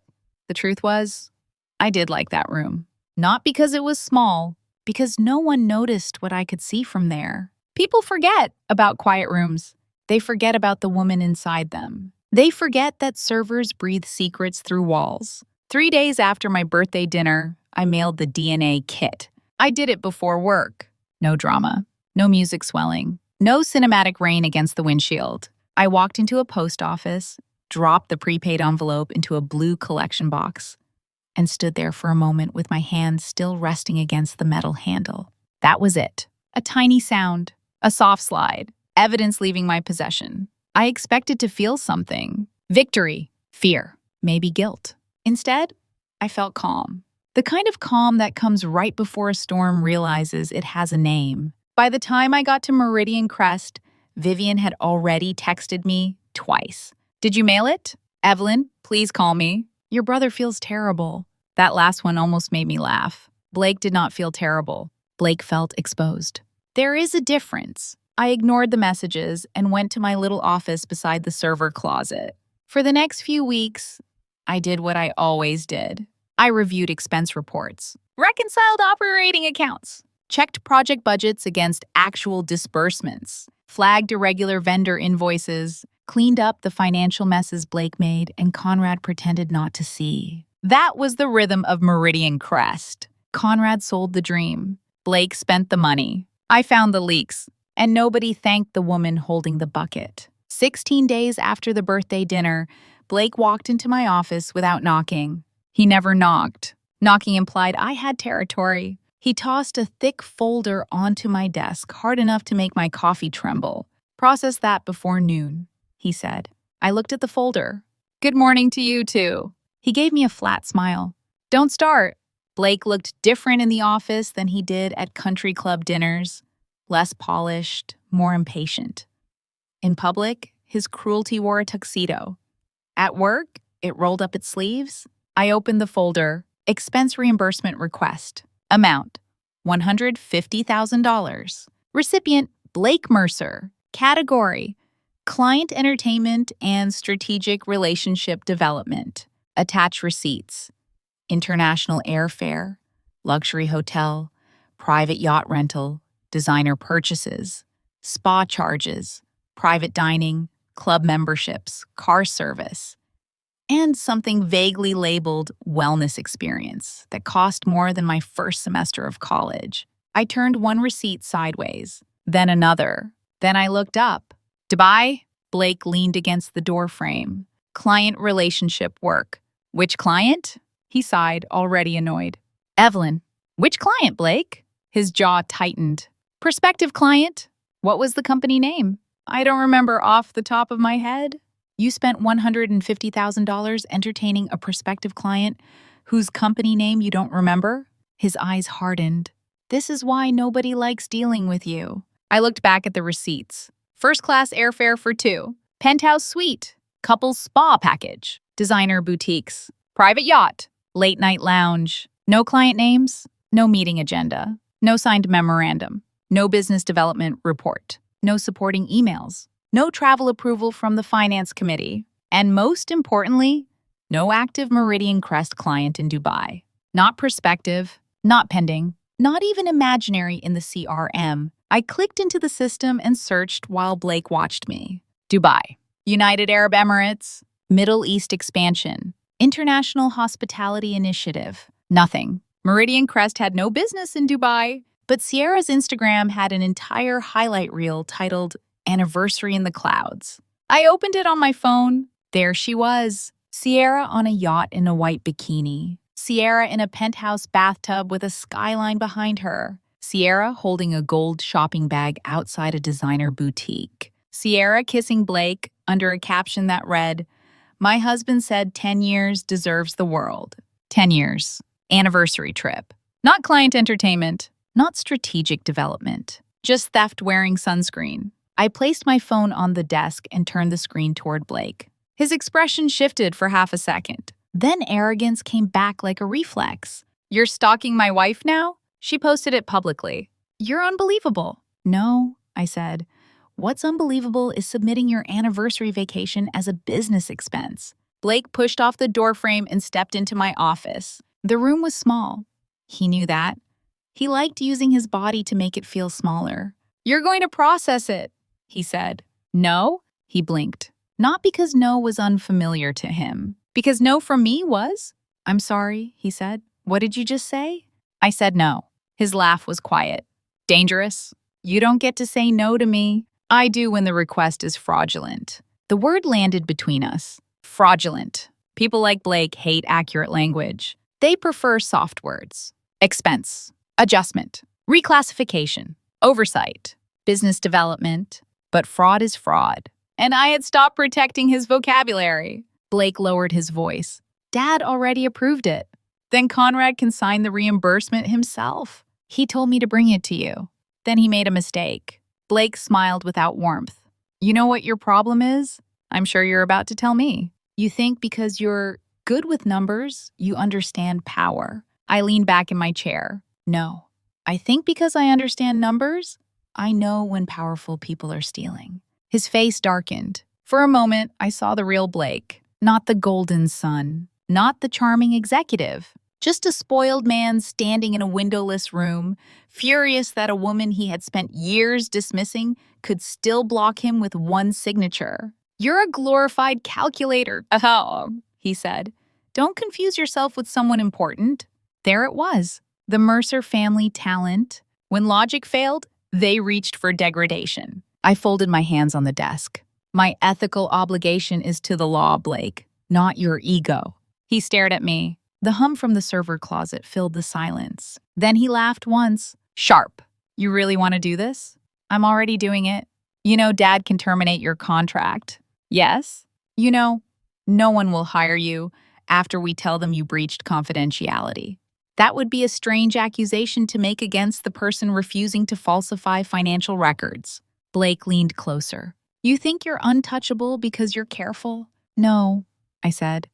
the truth was, I did like that room. Not because it was small, because no one noticed what I could see from there. People forget about quiet rooms. They forget about the woman inside them. They forget that servers breathe secrets through walls. 3 days after my birthday dinner, I mailed the DNA kit. I did it before work. No drama, no music swelling, no cinematic rain against the windshield. I walked into a post office, dropped the prepaid envelope into a blue collection box, and stood there for a moment with my hand still resting against the metal handle. That was it. A tiny sound, a soft slide, evidence leaving my possession. I expected to feel something. Victory, fear, maybe guilt. Instead, I felt calm. The kind of calm that comes right before a storm realizes it has a name. By the time I got to Meridian Crest, Vivienne had already texted me twice. "Did you mail it? Evelyn, please call me. Your brother feels terrible." That last one almost made me laugh. Blake did not feel terrible. Blake felt exposed. There is a difference. I ignored the messages and went to my little office beside the server closet. For the next few weeks, I did what I always did. I reviewed expense reports, reconciled operating accounts, checked project budgets against actual disbursements, flagged irregular vendor invoices, cleaned up the financial messes Blake made and Conrad pretended not to see. That was the rhythm of Meridian Crest. Conrad sold the dream. Blake spent the money. I found the leaks, and nobody thanked the woman holding the bucket. 16 days after the birthday dinner, Blake walked into my office without knocking. He never knocked. Knocking implied I had territory. He tossed a thick folder onto my desk, hard enough to make my coffee tremble. "Process that before noon," he said. I looked at the folder. "Good morning to you, too." He gave me a flat smile. "Don't start." Blake looked different in the office than he did at country club dinners. Less polished, more impatient. In public, his cruelty wore a tuxedo. At work, it rolled up its sleeves. I opened the folder. Expense reimbursement request. Amount, $150,000. Recipient, Blake Mercer. Category, client entertainment and strategic relationship development. Attach receipts. International airfare, luxury hotel, private yacht rental, designer purchases, spa charges, private dining, club memberships, car service, and something vaguely labeled wellness experience that cost more than my first semester of college. I turned one receipt sideways, then another. Then I looked up. "Dubai?" Blake leaned against the doorframe. "Client relationship work." "Which client?" He sighed, already annoyed. Evelyn, which client, Blake? His jaw tightened. Prospective client? What was the company name? I don't remember off the top of my head. You spent $150,000 entertaining a prospective client whose company name you don't remember? His eyes hardened. This is why nobody likes dealing with you. I looked back at the receipts. First-class airfare for two. Penthouse suite. Couples spa package. Designer boutiques. Private yacht. Late-night lounge. No client names. No meeting agenda. No signed memorandum. No business development report. No supporting emails. No travel approval from the finance committee. And most importantly, no active Meridian Crest client in Dubai. Not prospective, not pending, not even imaginary in the CRM. I clicked into the system and searched while Blake watched me. Dubai, United Arab Emirates, Middle East expansion, International Hospitality Initiative. Nothing. Meridian Crest had no business in Dubai, but Sierra's Instagram had an entire highlight reel titled Anniversary in the Clouds. I opened it on my phone. There she was. Sierra on a yacht in a white bikini. Sierra in a penthouse bathtub with a skyline behind her. Sierra holding a gold shopping bag outside a designer boutique. Sierra kissing Blake under a caption that read, "My husband said 10 years deserves the world." 10 years. Anniversary trip. Not client entertainment. Not strategic development. Just theft wearing sunscreen. I placed my phone on the desk and turned the screen toward Blake. His expression shifted for half a second. Then arrogance came back like a reflex. "You're stalking my wife now?" She posted it publicly. "You're unbelievable." "No," I said. "What's unbelievable is submitting your anniversary vacation as a business expense." Blake pushed off the doorframe and stepped into my office. The room was small. He knew that. He liked using his body to make it feel smaller. "You're going to process it," he said. "No?" He blinked. Not because no was unfamiliar to him. Because no from me was? "I'm sorry," he said. "What did you just say?" I said no. His laugh was quiet. "Dangerous? You don't get to say no to me. I do when the request is fraudulent." The word landed between us. Fraudulent. People like Blake hate accurate language. They prefer soft words. Expense. Adjustment. Reclassification. Oversight. Business development. But fraud is fraud. And I had stopped protecting his vocabulary. Blake lowered his voice. "Dad already approved it." "Then Conrad can sign the reimbursement himself." "He told me to bring it to you." Then he made a mistake. Blake smiled without warmth. "You know what your problem is? I'm sure you're about to tell me. You think because you're good with numbers, you understand power." I leaned back in my chair. "No. I think because I understand numbers, I know when powerful people are stealing." His face darkened. For a moment, I saw the real Blake. Not the golden son. Not the charming executive. Just a spoiled man standing in a windowless room, furious that a woman he had spent years dismissing could still block him with one signature. "You're a glorified calculator." "Oh," he said. "Don't confuse yourself with someone important." There it was. The Mercer family talent. When logic failed, they reached for degradation. I folded my hands on the desk. "My ethical obligation is to the law, Blake, not your ego." He stared at me. The hum from the server closet filled the silence. Then he laughed once. Sharp. "You really want to do this?" "I'm already doing it." "You know Dad can terminate your contract." "Yes." "You know, no one will hire you after we tell them you breached confidentiality." That would be a strange accusation to make against the person refusing to falsify financial records. Blake leaned closer. "You think you're untouchable because you're careful?" "No," I said.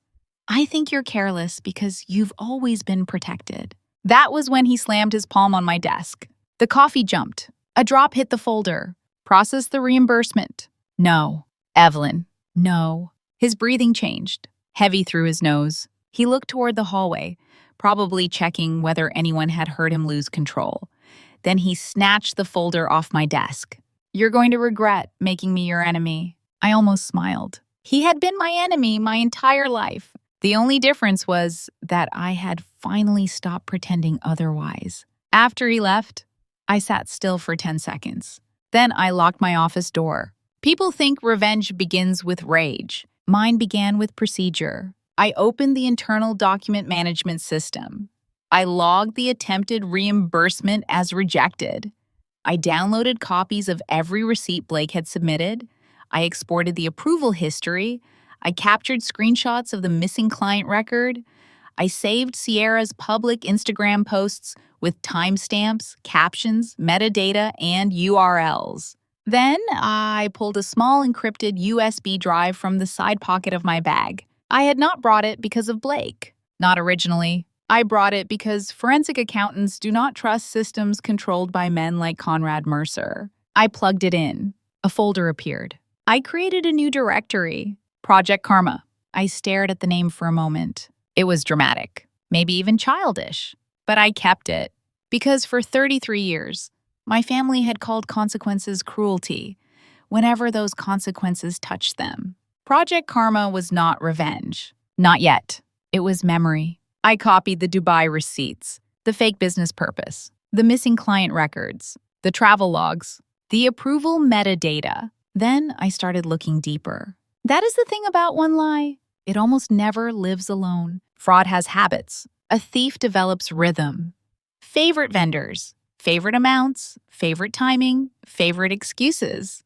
"I think you're careless because you've always been protected." That was when he slammed his palm on my desk. The coffee jumped. A drop hit the folder. "Process the reimbursement." "No." "Evelyn." "No." His breathing changed, heavy through his nose. He looked toward the hallway, probably checking whether anyone had heard him lose control. Then he snatched the folder off my desk. "You're going to regret making me your enemy." I almost smiled. He had been my enemy my entire life. The only difference was that I had finally stopped pretending otherwise. After he left, I sat still for 10 seconds. Then I locked my office door. People think revenge begins with rage. Mine began with procedure. I opened the internal document management system. I logged the attempted reimbursement as rejected. I downloaded copies of every receipt Blake had submitted. I exported the approval history. I captured screenshots of the missing client record. I saved Sierra's public Instagram posts with timestamps, captions, metadata, and URLs. Then I pulled a small encrypted USB drive from the side pocket of my bag. I had not brought it because of Blake. Not originally. I brought it because forensic accountants do not trust systems controlled by men like Conrad Mercer. I plugged it in. A folder appeared. I created a new directory, Project Karma. I stared at the name for a moment. It was dramatic, maybe even childish, but I kept it because for 33 years, my family had called consequences cruelty whenever those consequences touched them. Project Karma was not revenge. Not yet. It was memory. I copied the Dubai receipts, the fake business purpose, the missing client records, the travel logs, the approval metadata. Then I started looking deeper. That is the thing about one lie. It almost never lives alone. Fraud has habits. A thief develops rhythm. Favorite vendors, favorite amounts, favorite timing, favorite excuses.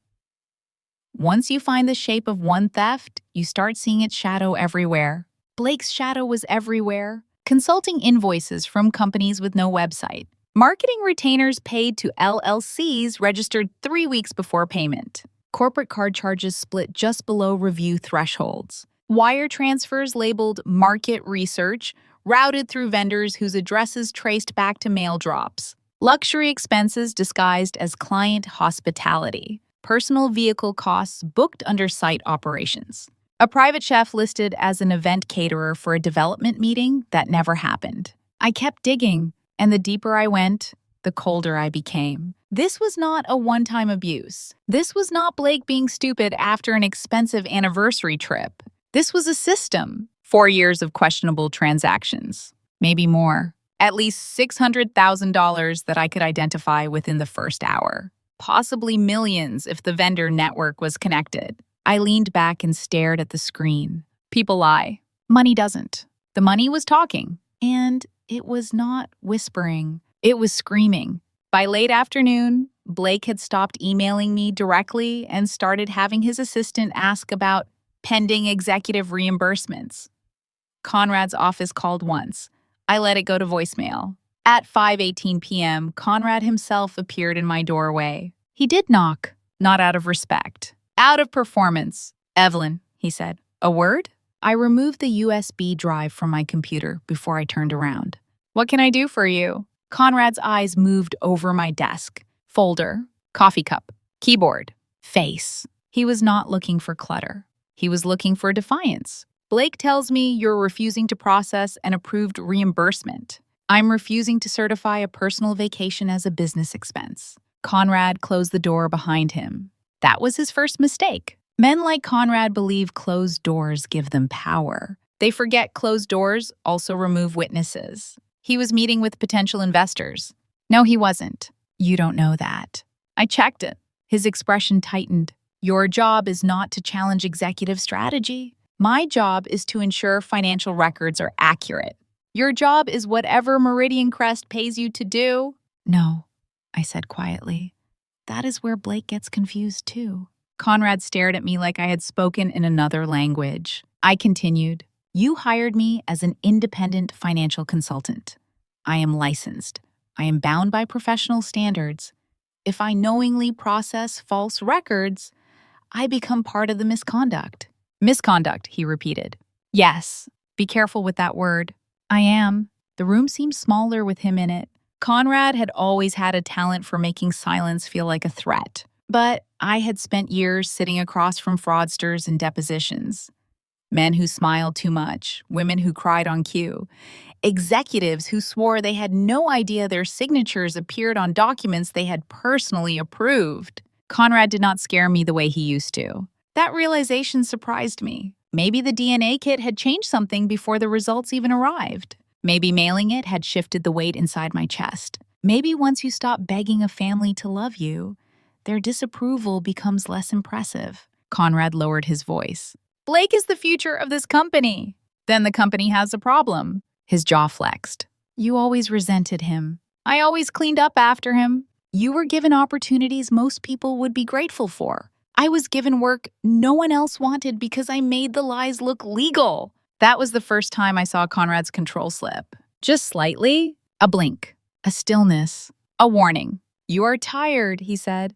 Once you find the shape of one theft, you start seeing its shadow everywhere. Blake's shadow was everywhere. Consulting invoices from companies with no website. Marketing retainers paid to LLCs registered 3 weeks before payment. Corporate card charges split just below review thresholds. Wire transfers labeled market research routed through vendors whose addresses traced back to mail drops. Luxury expenses disguised as client hospitality. Personal vehicle costs booked under site operations. A private chef listed as an event caterer for a development meeting that never happened. I kept digging, and the deeper I went, the colder I became. This was not a one-time abuse. This was not Blake being stupid after an expensive anniversary trip. This was a system. 4 years of questionable transactions. Maybe more. At least $600,000 that I could identify within the first hour. Possibly millions if the vendor network was connected. I leaned back and stared at the screen. People lie. Money doesn't. The money was talking. And it was not whispering. It was screaming. By late afternoon, Blake had stopped emailing me directly and started having his assistant ask about pending executive reimbursements. Conrad's office called once. I let it go to voicemail. At 5:18 p.m., Conrad himself appeared in my doorway. He did knock, not out of respect. Out of performance. Evelyn, he said. A word? I removed the USB drive from my computer before I turned around. What can I do for you? Conrad's eyes moved over my desk. Folder, coffee cup, keyboard, face. He was not looking for clutter. He was looking for defiance. Blake tells me you're refusing to process an approved reimbursement. I'm refusing to certify a personal vacation as a business expense. Conrad closed the door behind him. That was his first mistake. Men like Conrad believe closed doors give them power. They forget closed doors also remove witnesses. He was meeting with potential investors. No, he wasn't. You don't know that. I checked it. His expression tightened. Your job is not to challenge executive strategy. My job is to ensure financial records are accurate. Your job is whatever Meridian Crest pays you to do. No, I said quietly. That is where Blake gets confused too. Conrad stared at me like I had spoken in another language. I continued. You hired me as an independent financial consultant. I am licensed. I am bound by professional standards. If I knowingly process false records, I become part of the misconduct. Misconduct, he repeated. Yes, be careful with that word. I am. The room seemed smaller with him in it. Conrad had always had a talent for making silence feel like a threat. But I had spent years sitting across from fraudsters and depositions. Men who smiled too much, women who cried on cue, executives who swore they had no idea their signatures appeared on documents they had personally approved. Conrad did not scare me the way he used to. That realization surprised me. Maybe the DNA kit had changed something before the results even arrived. Maybe mailing it had shifted the weight inside my chest. Maybe once you stop begging a family to love you, their disapproval becomes less impressive. Conrad lowered his voice. Blake is the future of this company. Then the company has a problem. His jaw flexed. You always resented him. I always cleaned up after him. You were given opportunities most people would be grateful for. I was given work no one else wanted because I made the lies look legal. That was the first time I saw Conrad's control slip. Just slightly. A blink. A stillness. A warning. You are tired, he said.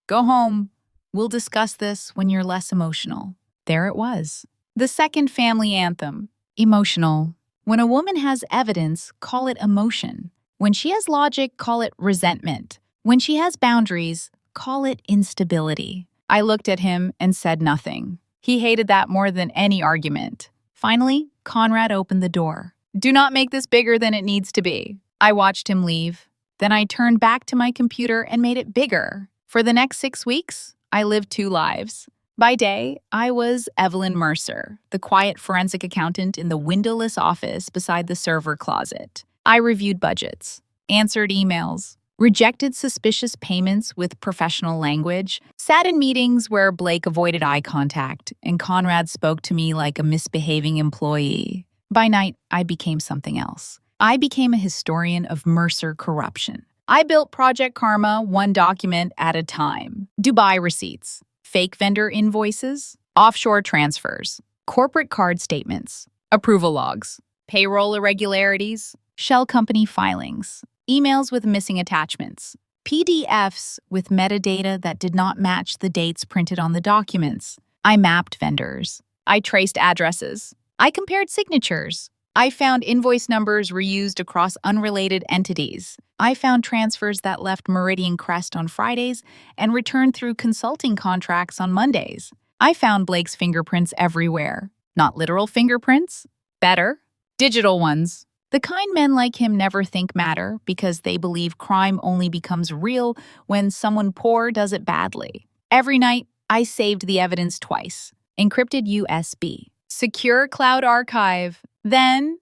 Go home. We'll discuss this when you're less emotional. There it was. The second family anthem. Emotional. When a woman has evidence, call it emotion. When she has logic, call it resentment. When she has boundaries, call it instability. I looked at him and said nothing. He hated that more than any argument. Finally, Conrad opened the door. Do not make this bigger than it needs to be. I watched him leave. Then I turned back to my computer and made it bigger. For the next 6 weeks, I lived 2 lives. By day, I was Evelyn Mercer, the quiet forensic accountant in the windowless office beside the server closet. I reviewed budgets, answered emails, rejected suspicious payments with professional language, sat in meetings where Blake avoided eye contact, and Conrad spoke to me like a misbehaving employee. By night, I became something else. I became a historian of Mercer corruption. I built Project Karma one document at a time. Dubai receipts, fake vendor invoices, offshore transfers, corporate card statements, approval logs, payroll irregularities, shell company filings, emails with missing attachments, PDFs with metadata that did not match the dates printed on the documents. I mapped vendors. I traced addresses. I compared signatures. I found invoice numbers reused across unrelated entities. I found transfers that left Meridian Crest on Fridays and returned through consulting contracts on Mondays. I found Blake's fingerprints everywhere. Not literal fingerprints. Better. Digital ones. The kind men like him never think matter because they believe crime only becomes real when someone poor does it badly. Every night, I saved the evidence twice. Encrypted USB. Secure cloud archive. Then,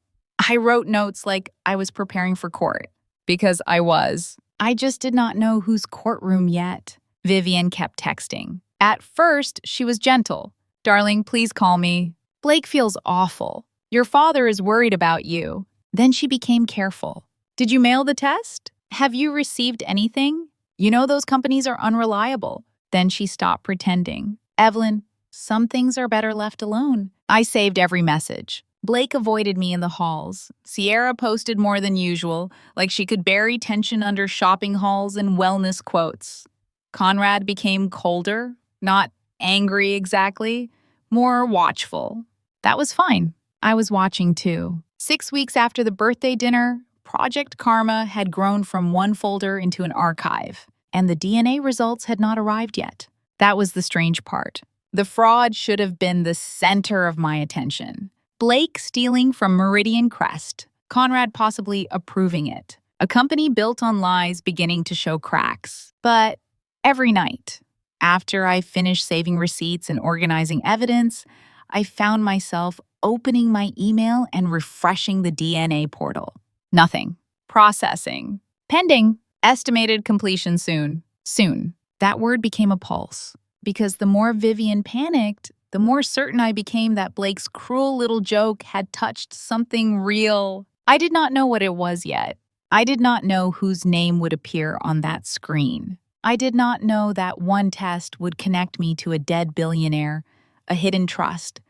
I wrote notes like I was preparing for court. Because I was. I just did not know whose courtroom yet. Vivienne kept texting. At first, she was gentle. Darling, please call me. Blake feels awful. Your father is worried about you. Then she became careful. Did you mail the test? Have you received anything? You know those companies are unreliable. Then she stopped pretending. Evelyn, some things are better left alone. I saved every message. Blake avoided me in the halls. Sierra posted more than usual, like she could bury tension under shopping hauls and wellness quotes. Conrad became colder, not angry exactly, more watchful. That was fine. I was watching too. 6 weeks after the birthday dinner, Project Karma had grown from one folder into an archive, and the DNA results had not arrived yet. That was the strange part. The fraud should have been the center of my attention. Blake stealing from Meridian Crest, Conrad possibly approving it. A company built on lies beginning to show cracks. But every night, after I finished saving receipts and organizing evidence, I found myself opening my email and refreshing the DNA portal. Nothing. Processing. Pending. Estimated completion soon. Soon. That word became a pulse. Because the more Vivienne panicked, the more certain I became that Blake's cruel little joke had touched something real. I did not know what it was yet. I did not know whose name would appear on that screen. I did not know that one test would connect me to a dead billionaire, a hidden trust,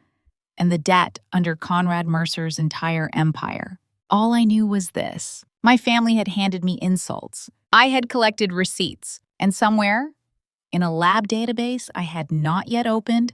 and the debt under Conrad Mercer's entire empire. All I knew was this. My family had handed me insults. I had collected receipts, and somewhere, in a lab database I had not yet opened,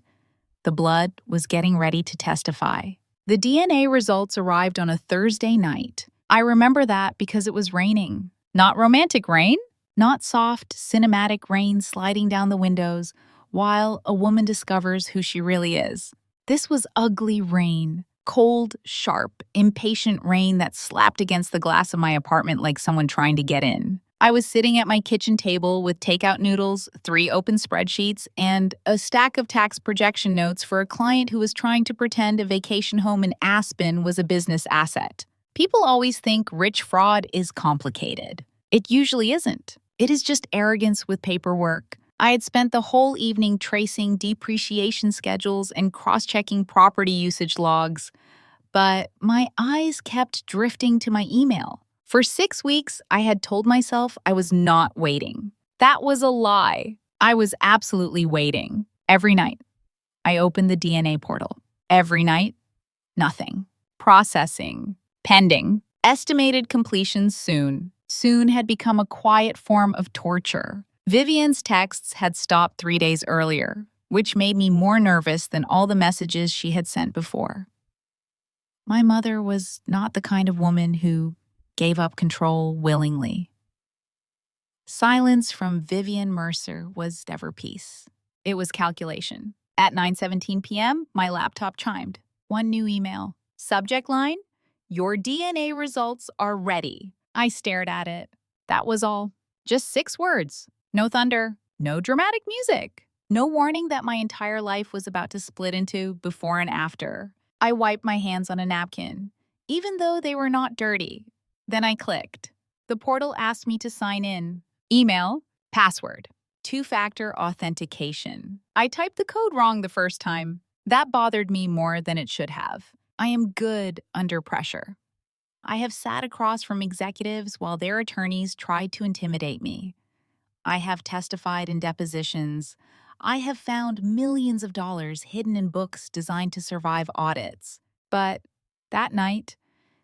the blood was getting ready to testify. The DNA results arrived on a Thursday night. I remember that because it was raining. Not romantic rain, not soft, cinematic rain sliding down the windows while a woman discovers who she really is. This was ugly rain, cold, sharp, impatient rain that slapped against the glass of my apartment like someone trying to get in. I was sitting at my kitchen table with takeout noodles, 3 open spreadsheets, and a stack of tax projection notes for a client who was trying to pretend a vacation home in Aspen was a business asset. People always think rich fraud is complicated. It usually isn't. It is just arrogance with paperwork. I had spent the whole evening tracing depreciation schedules and cross-checking property usage logs, but my eyes kept drifting to my email. For 6 weeks, I had told myself I was not waiting. That was a lie. I was absolutely waiting. Every night, I opened the DNA portal. Every night, nothing. Processing. Pending. Estimated completion soon. Soon had become a quiet form of torture. Vivienne's texts had stopped 3 days earlier, which made me more nervous than all the messages she had sent before. My mother was not the kind of woman who gave up control willingly. Silence from Vivienne Mercer was never peace. It was calculation. At 9:17 p.m., my laptop chimed. One new email. Subject line, "Your DNA results are ready." I stared at it. That was all. Just 6 words. No thunder, no dramatic music, no warning that my entire life was about to split into before and after. I wiped my hands on a napkin, even though they were not dirty. Then I clicked. The portal asked me to sign in. Email, password, 2-factor authentication. I typed the code wrong the first time. That bothered me more than it should have. I am good under pressure. I have sat across from executives while their attorneys tried to intimidate me. I have testified in depositions. I have found millions of dollars hidden in books designed to survive audits. But that night,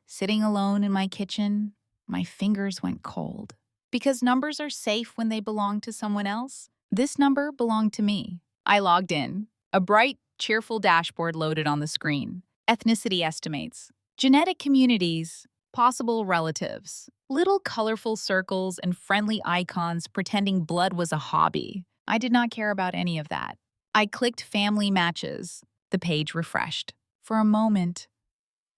sitting alone in my kitchen, my fingers went cold. Because numbers are safe when they belong to someone else, this number belonged to me. I logged in. A bright, cheerful dashboard loaded on the screen. Ethnicity estimates, genetic communities, possible relatives, little colorful circles and friendly icons pretending blood was a hobby. I did not care about any of that. I clicked family matches. The page refreshed. For a moment,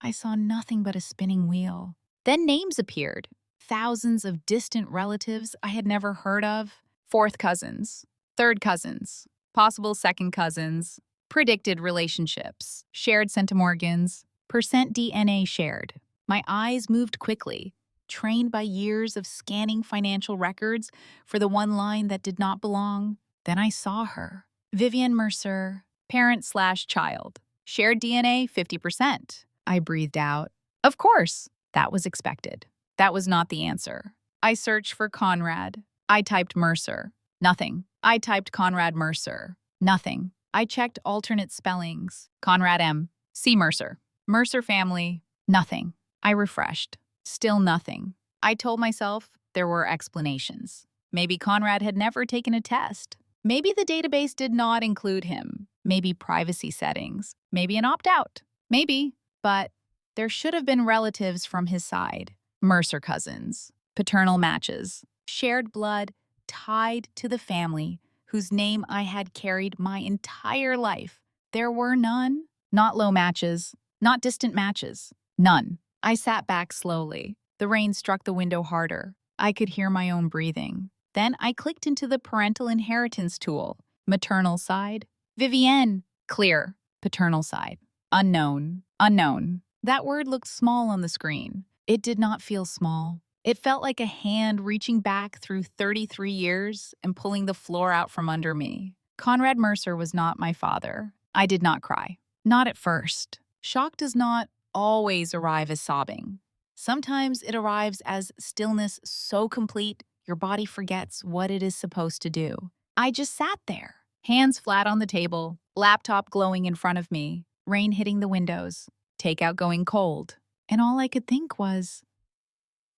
I saw nothing but a spinning wheel. Then names appeared. Thousands of distant relatives I had never heard of. 4th cousins, 3rd cousins, possible 2nd cousins, predicted relationships, shared centimorgans, percent DNA shared. My eyes moved quickly, trained by years of scanning financial records for the one line that did not belong. Then I saw her. Vivienne Mercer, parent/child. Shared DNA 50%. I breathed out. Of course, that was expected. That was not the answer. I searched for Conrad. I typed Mercer. Nothing. I typed Conrad Mercer. Nothing. I checked alternate spellings. Conrad M. C. Mercer. Mercer family. Nothing. I refreshed. Still nothing. I told myself there were explanations. Maybe Conrad had never taken a test. Maybe the database did not include him. Maybe privacy settings. Maybe an opt-out. Maybe. But there should have been relatives from his side. Mercer cousins. Paternal matches. Shared blood tied to the family whose name I had carried my entire life. There were none. Not low matches. Not distant matches. None. I sat back slowly. The rain struck the window harder. I could hear my own breathing. Then I clicked into the parental inheritance tool. Maternal side. Vivienne. Clear. Paternal side. Unknown. Unknown. That word looked small on the screen. It did not feel small. It felt like a hand reaching back through 33 years and pulling the floor out from under me. Conrad Mercer was not my father. I did not cry. Not at first. Shock does not always arrive as sobbing. Sometimes it arrives as stillness so complete your body forgets what it is supposed to do. I just sat there, hands flat on the table, laptop glowing in front of me, rain hitting the windows, takeout going cold. And all I could think was,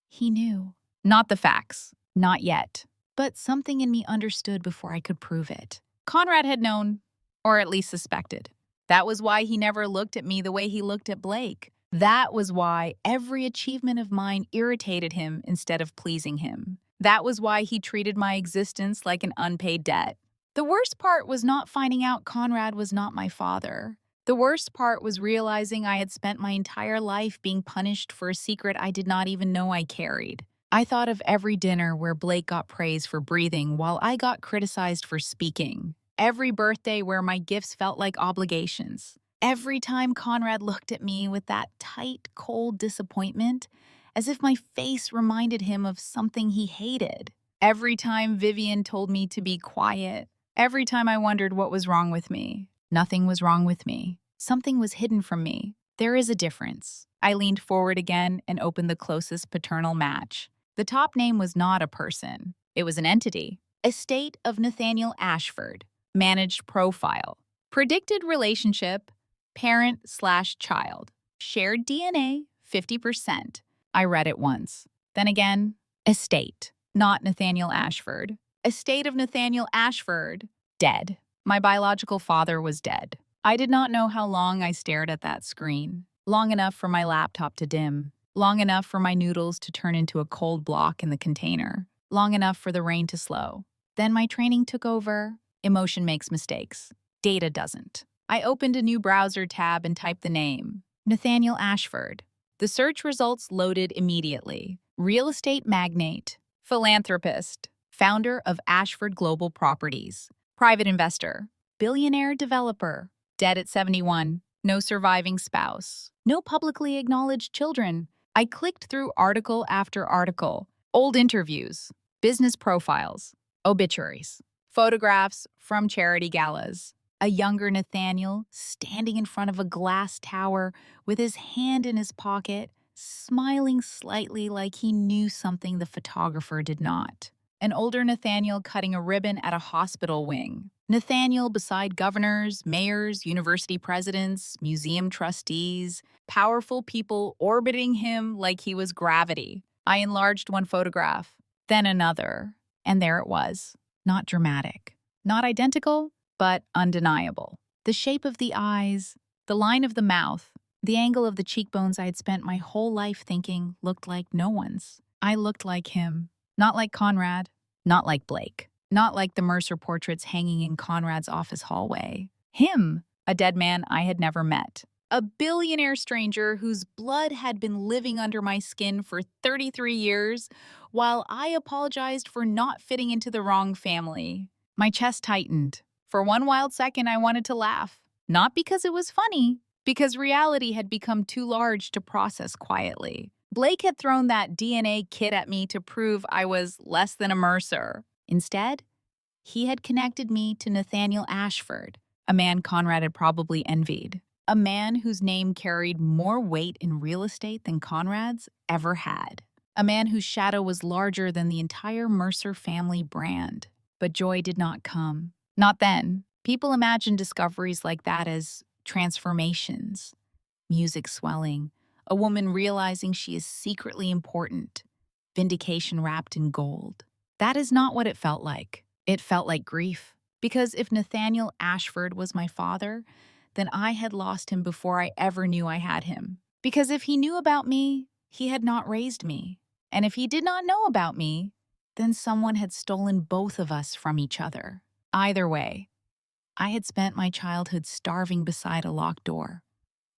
he knew. Not the facts, not yet, but something in me understood before I could prove it. Conrad had known, or at least suspected. That was why he never looked at me the way he looked at Blake. That was why every achievement of mine irritated him instead of pleasing him. That was why he treated my existence like an unpaid debt. The worst part was not finding out Conrad was not my father. The worst part was realizing I had spent my entire life being punished for a secret I did not even know I carried. I thought of every dinner where Blake got praise for breathing while I got criticized for speaking. Every birthday where my gifts felt like obligations. Every time Conrad looked at me with that tight, cold disappointment, as if my face reminded him of something he hated. Every time Vivienne told me to be quiet. Every time I wondered what was wrong with me. Nothing was wrong with me. Something was hidden from me. There is a difference. I leaned forward again and opened the closest paternal match. The top name was not a person. It was an entity. Estate of Nathaniel Ashford. Managed profile. Predicted relationship. Parent/child. Shared DNA, 50%. I read it once. Then again, estate. Not Nathaniel Ashford. Estate of Nathaniel Ashford. Dead. My biological father was dead. I did not know how long I stared at that screen. Long enough for my laptop to dim. Long enough for my noodles to turn into a cold block in the container. Long enough for the rain to slow. Then my training took over. Emotion makes mistakes. Data doesn't. I opened a new browser tab and typed the name. Nathaniel Ashford. The search results loaded immediately. Real estate magnate. Philanthropist. Founder of Ashford Global Properties. Private investor. Billionaire developer. Dead at 71. No surviving spouse. No publicly acknowledged children. I clicked through article after article. Old interviews. Business profiles. Obituaries. Photographs from charity galas. A younger Nathaniel standing in front of a glass tower with his hand in his pocket, smiling slightly like he knew something the photographer did not. An older Nathaniel cutting a ribbon at a hospital wing. Nathaniel beside governors, mayors, university presidents, museum trustees, powerful people orbiting him like he was gravity. I enlarged one photograph, then another, and there it was. Not dramatic, not identical, but undeniable. The shape of the eyes, the line of the mouth, the angle of the cheekbones I had spent my whole life thinking looked like no one's. I looked like him. Not like Conrad, not like Blake, not like the Mercer portraits hanging in Conrad's office hallway. Him, a dead man I had never met. A billionaire stranger whose blood had been living under my skin for 33 years, while I apologized for not fitting into the wrong family. My chest tightened. For one wild second, I wanted to laugh. Not because it was funny, because reality had become too large to process quietly. Blake had thrown that DNA kit at me to prove I was less than a Mercer. Instead, he had connected me to Nathaniel Ashford, a man Conrad had probably envied. A man whose name carried more weight in real estate than Conrad's ever had. A man whose shadow was larger than the entire Mercer family brand. But joy did not come. Not then. People imagined discoveries like that as transformations. Music swelling. A woman realizing she is secretly important. Vindication wrapped in gold. That is not what it felt like. It felt like grief. Because if Nathaniel Ashford was my father, then I had lost him before I ever knew I had him. Because if he knew about me, he had not raised me. And if he did not know about me, then someone had stolen both of us from each other. Either way, I had spent my childhood starving beside a locked door,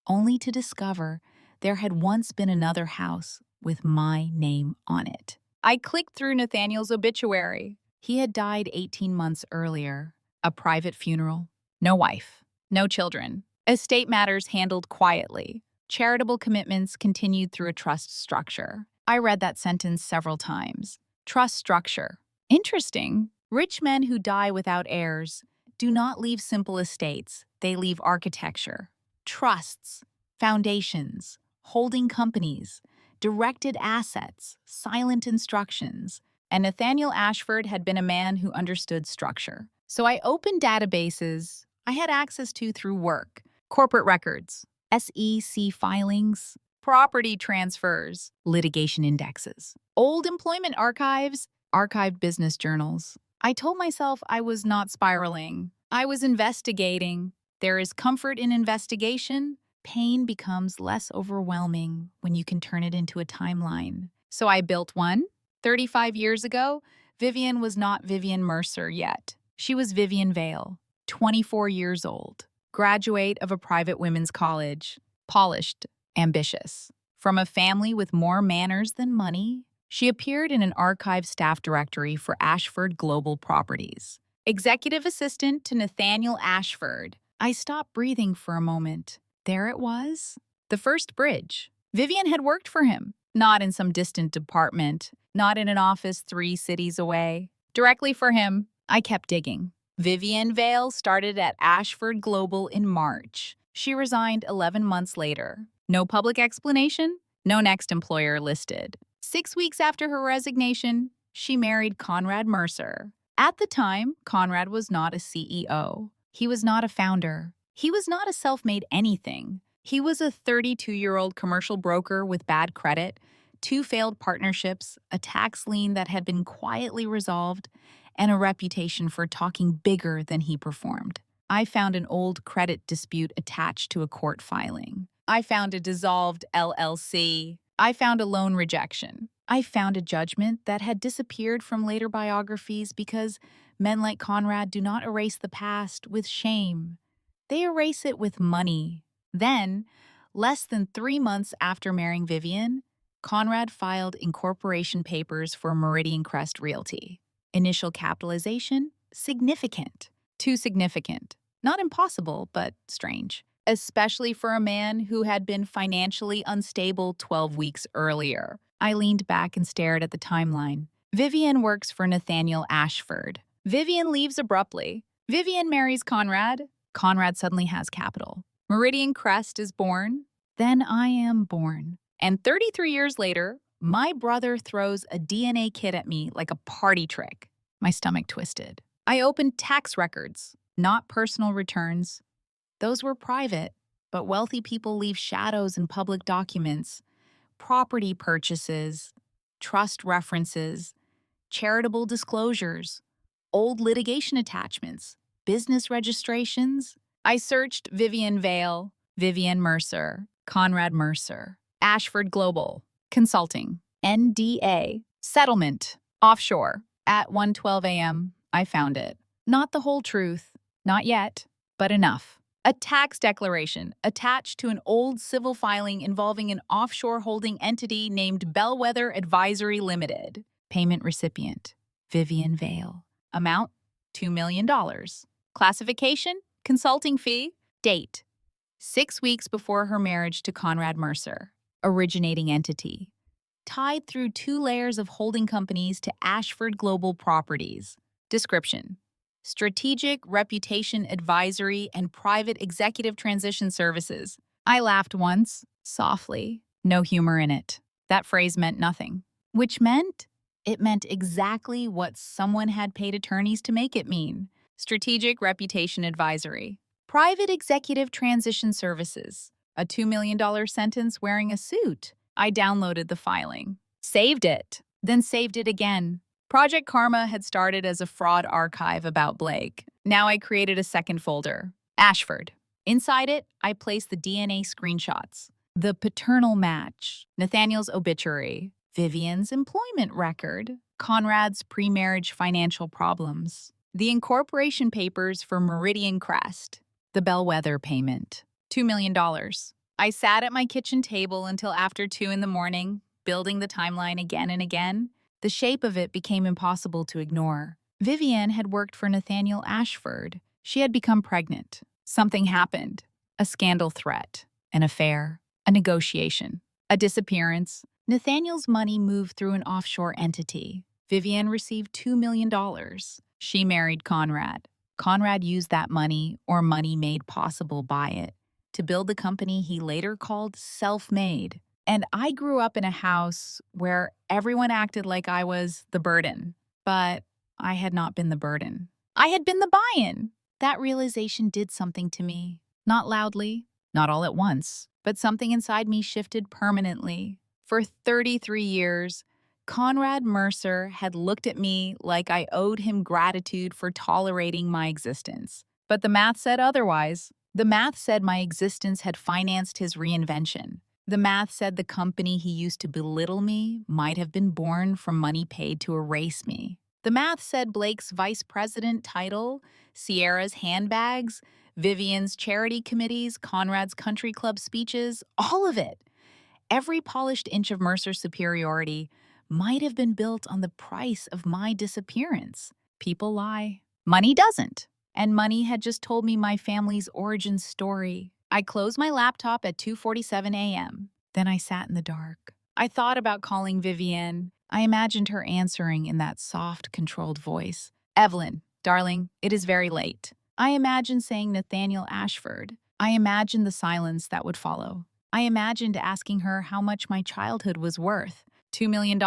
only to discover there had once been another house with my name on it. I clicked through Nathaniel's obituary. He had died 18 months earlier. A private funeral. No wife. No children. Estate matters handled quietly. Charitable commitments continued through a trust structure. I read that sentence several times. Trust structure. Interesting. Rich men who die without heirs do not leave simple estates. They leave architecture, trusts, foundations, holding companies, directed assets, silent instructions. And Nathaniel Ashford had been a man who understood structure. So I opened databases I had access to through work, corporate records, SEC filings, property transfers, litigation indexes, old employment archives, archived business journals. I told myself I was not spiraling. I was investigating. There is comfort in investigation. Pain becomes less overwhelming when you can turn it into a timeline. So I built one. 35 years ago, Vivienne was not Evelyn Mercer yet. She was Vivienne Vale, 24 years old, graduate of a private women's college, polished, ambitious. From a family with more manners than money, she appeared in an archive staff directory for Ashford Global Properties. Executive assistant to Nathaniel Ashford. I stopped breathing for a moment. There it was. The first bridge. Vivienne had worked for him, not in some distant department, not in an office 3 cities away. Directly for him. I kept digging. Vivienne Vale started at Ashford Global in March. She resigned 11 months later. No public explanation, no next employer listed. 6 weeks after her resignation, she married Conrad Mercer. At the time, Conrad was not a CEO. He was not a founder. He was not a self-made anything. He was a 32-year-old commercial broker with bad credit, 2 failed partnerships, a tax lien that had been quietly resolved, and a reputation for talking bigger than he performed. I found an old credit dispute attached to a court filing. I found a dissolved LLC. I found a loan rejection. I found a judgment that had disappeared from later biographies because men like Conrad do not erase the past with shame. They erase it with money. Then, less than 3 months after marrying Vivienne, Conrad filed incorporation papers for Meridian Crest Realty. Initial capitalization? Significant. Too significant. Not impossible, but strange. Especially for a man who had been financially unstable 12 weeks earlier. I leaned back and stared at the timeline. Vivienne works for Nathaniel Ashford. Vivienne leaves abruptly. Vivienne marries Conrad. Conrad suddenly has capital. Meridian Crest is born. Then I am born. And 33 years later, my brother throws a DNA kit at me like a party trick. My stomach twisted. I opened tax records, not personal returns. Those were private, but wealthy people leave shadows in public documents. Property purchases, trust references, charitable disclosures, old litigation attachments, business registrations. I searched Vivienne Vale, Evelyn Mercer, Conrad Mercer, Ashford Global, Consulting, NDA, Settlement, Offshore. At 1:12 a.m., I found it. Not the whole truth, not yet, but enough. A tax declaration attached to an old civil filing involving an offshore holding entity named Bellwether Advisory Limited. Payment recipient, Vivienne Vale. Amount, $2 million. Classification, consulting fee. Date, 6 weeks before her marriage to Conrad Mercer. Originating entity, tied through 2 layers of holding companies to Ashford Global Properties. Description, strategic, reputation, advisory, and private executive transition services. I laughed once, softly, no humor in it. That phrase meant nothing. Which meant? It meant exactly what someone had paid attorneys to make it mean. Strategic, reputation, advisory. Private executive transition services. A $2 million sentence wearing a suit. I downloaded the filing. Saved it. Then saved it again. Project Karma had started as a fraud archive about Blake. Now I created a second folder, Ashford. Inside it, I placed the DNA screenshots, the paternal match, Nathaniel's obituary, Vivienne's employment record, Conrad's pre-marriage financial problems, the incorporation papers for Meridian Crest, the Bellwether payment, $2 million. I sat at my kitchen table until after 2 in the morning, building the timeline again and again. The shape of it became impossible to ignore. Vivienne had worked for Nathaniel Ashford. She had become pregnant. Something happened. A scandal threat, an affair, a negotiation, a disappearance. Nathaniel's money moved through an offshore entity. Vivienne received $2 million. She married Conrad. Conrad used that money, or money made possible by it, to build the company he later called Self-Made. And I grew up in a house where everyone acted like I was the burden. But I had not been the burden. I had been the buy-in. That realization did something to me. Not loudly, not all at once, but something inside me shifted permanently. For 33 years, Conrad Mercer had looked at me like I owed him gratitude for tolerating my existence. But the math said otherwise. The math said my existence had financed his reinvention. The math said the company he used to belittle me might have been born from money paid to erase me. The math said Blake's vice president title, Sierra's handbags, Vivienne's charity committees, Conrad's country club speeches, all of it, every polished inch of Mercer's superiority, might have been built on the price of my disappearance. People lie. Money doesn't. And money had just told me my family's origin story. I closed my laptop at 2:47 a.m. Then I sat in the dark. I thought about calling Vivienne. I imagined her answering in that soft, controlled voice. Evelyn, darling, it is very late. I imagined saying Nathaniel Ashford. I imagined the silence that would follow. I imagined asking her how much my childhood was worth. $2 million?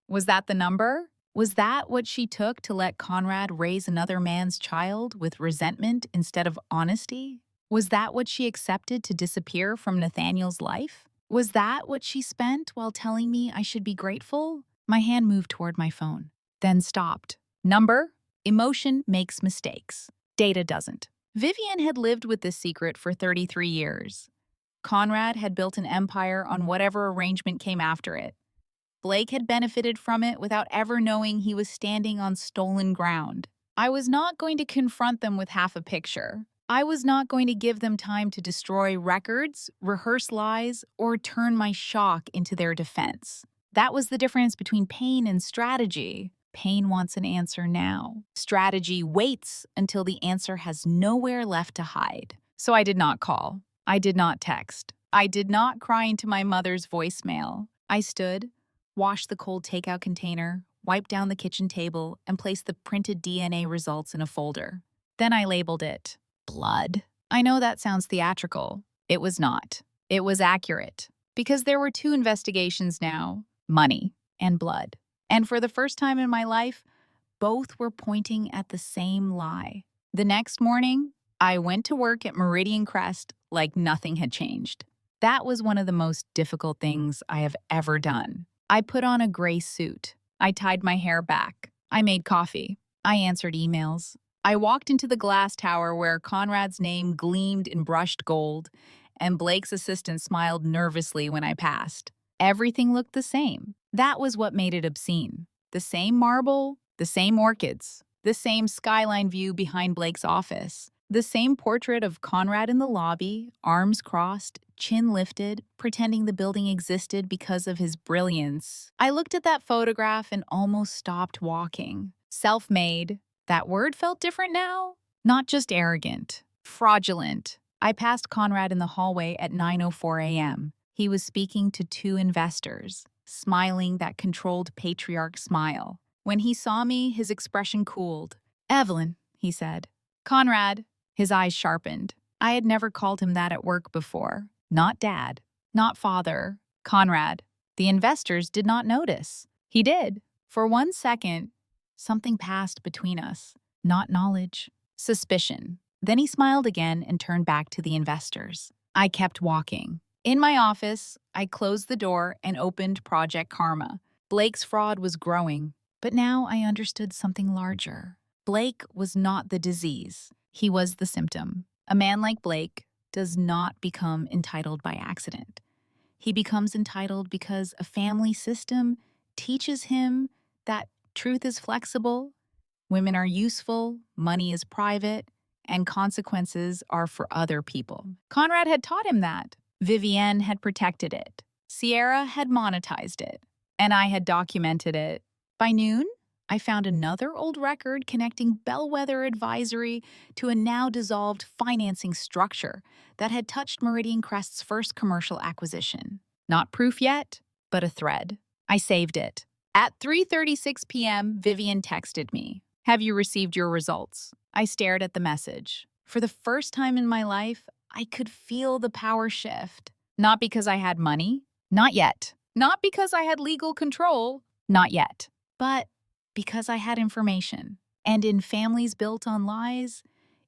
Was that the number? Was that what she took to let Conrad raise another man's child with resentment instead of honesty? Was that what she accepted to disappear from Nathaniel's life? Was that what she spent while telling me I should be grateful? My hand moved toward my phone, then stopped. Number? Emotion makes mistakes. Data doesn't. Vivienne had lived with this secret for 33 years. Conrad had built an empire on whatever arrangement came after it. Blake had benefited from it without ever knowing he was standing on stolen ground. I was not going to confront them with half a picture. I was not going to give them time to destroy records, rehearse lies, or turn my shock into their defense. That was the difference between pain and strategy. Pain wants an answer now. Strategy waits until the answer has nowhere left to hide. So I did not call. I did not text. I did not cry into my mother's voicemail. I stood, washed the cold takeout container, wiped down the kitchen table, and placed the printed DNA results in a folder. Then I labeled it blood. I know that sounds theatrical. It was not. It was accurate. Because there were two investigations now: money and blood. And for the first time in my life, both were pointing at the same lie. The next morning, I went to work at Meridian Crest like nothing had changed. That was one of the most difficult things I have ever done. I put on a gray suit. I tied my hair back. I made coffee. I answered emails. I walked into the glass tower where Conrad's name gleamed in brushed gold, and Blake's assistant smiled nervously when I passed. Everything looked the same. That was what made it obscene. The same marble, the same orchids, the same skyline view behind Blake's office, the same portrait of Conrad in the lobby, arms crossed, chin lifted, pretending the building existed because of his brilliance. I looked at that photograph and almost stopped walking. Self-made. That word felt different now. Not just arrogant, fraudulent. I passed Conrad in the hallway at 9:04 a.m. He was speaking to two investors, smiling that controlled patriarch smile. When he saw me, his expression cooled. "Evelyn," he said. "Conrad." His eyes sharpened. I had never called him that at work before. Not dad. Not father. Conrad. The investors did not notice. He did. For 1 second, something passed between us. Not knowledge. Suspicion. Then he smiled again and turned back to the investors. I kept walking. In my office, I closed the door and opened Project Karma. Blake's fraud was growing, but now I understood something larger. Blake was not the disease. He was the symptom. A man like Blake does not become entitled by accident. He becomes entitled because a family system teaches him that truth is flexible, women are useful, money is private, and consequences are for other people. Conrad had taught him that. Vivienne had protected it. Sierra had monetized it. And I had documented it. By noon, I found another old record connecting Bellwether Advisory to a now-dissolved financing structure that had touched Meridian Crest's first commercial acquisition. Not proof yet, but a thread. I saved it. At 3:36 p.m., Vivienne texted me. "Have you received your results?" I stared at the message. For the first time in my life, I could feel the power shift. Not because I had money. Not yet. Not because I had legal control. Not yet. But because I had information. And in families built on lies,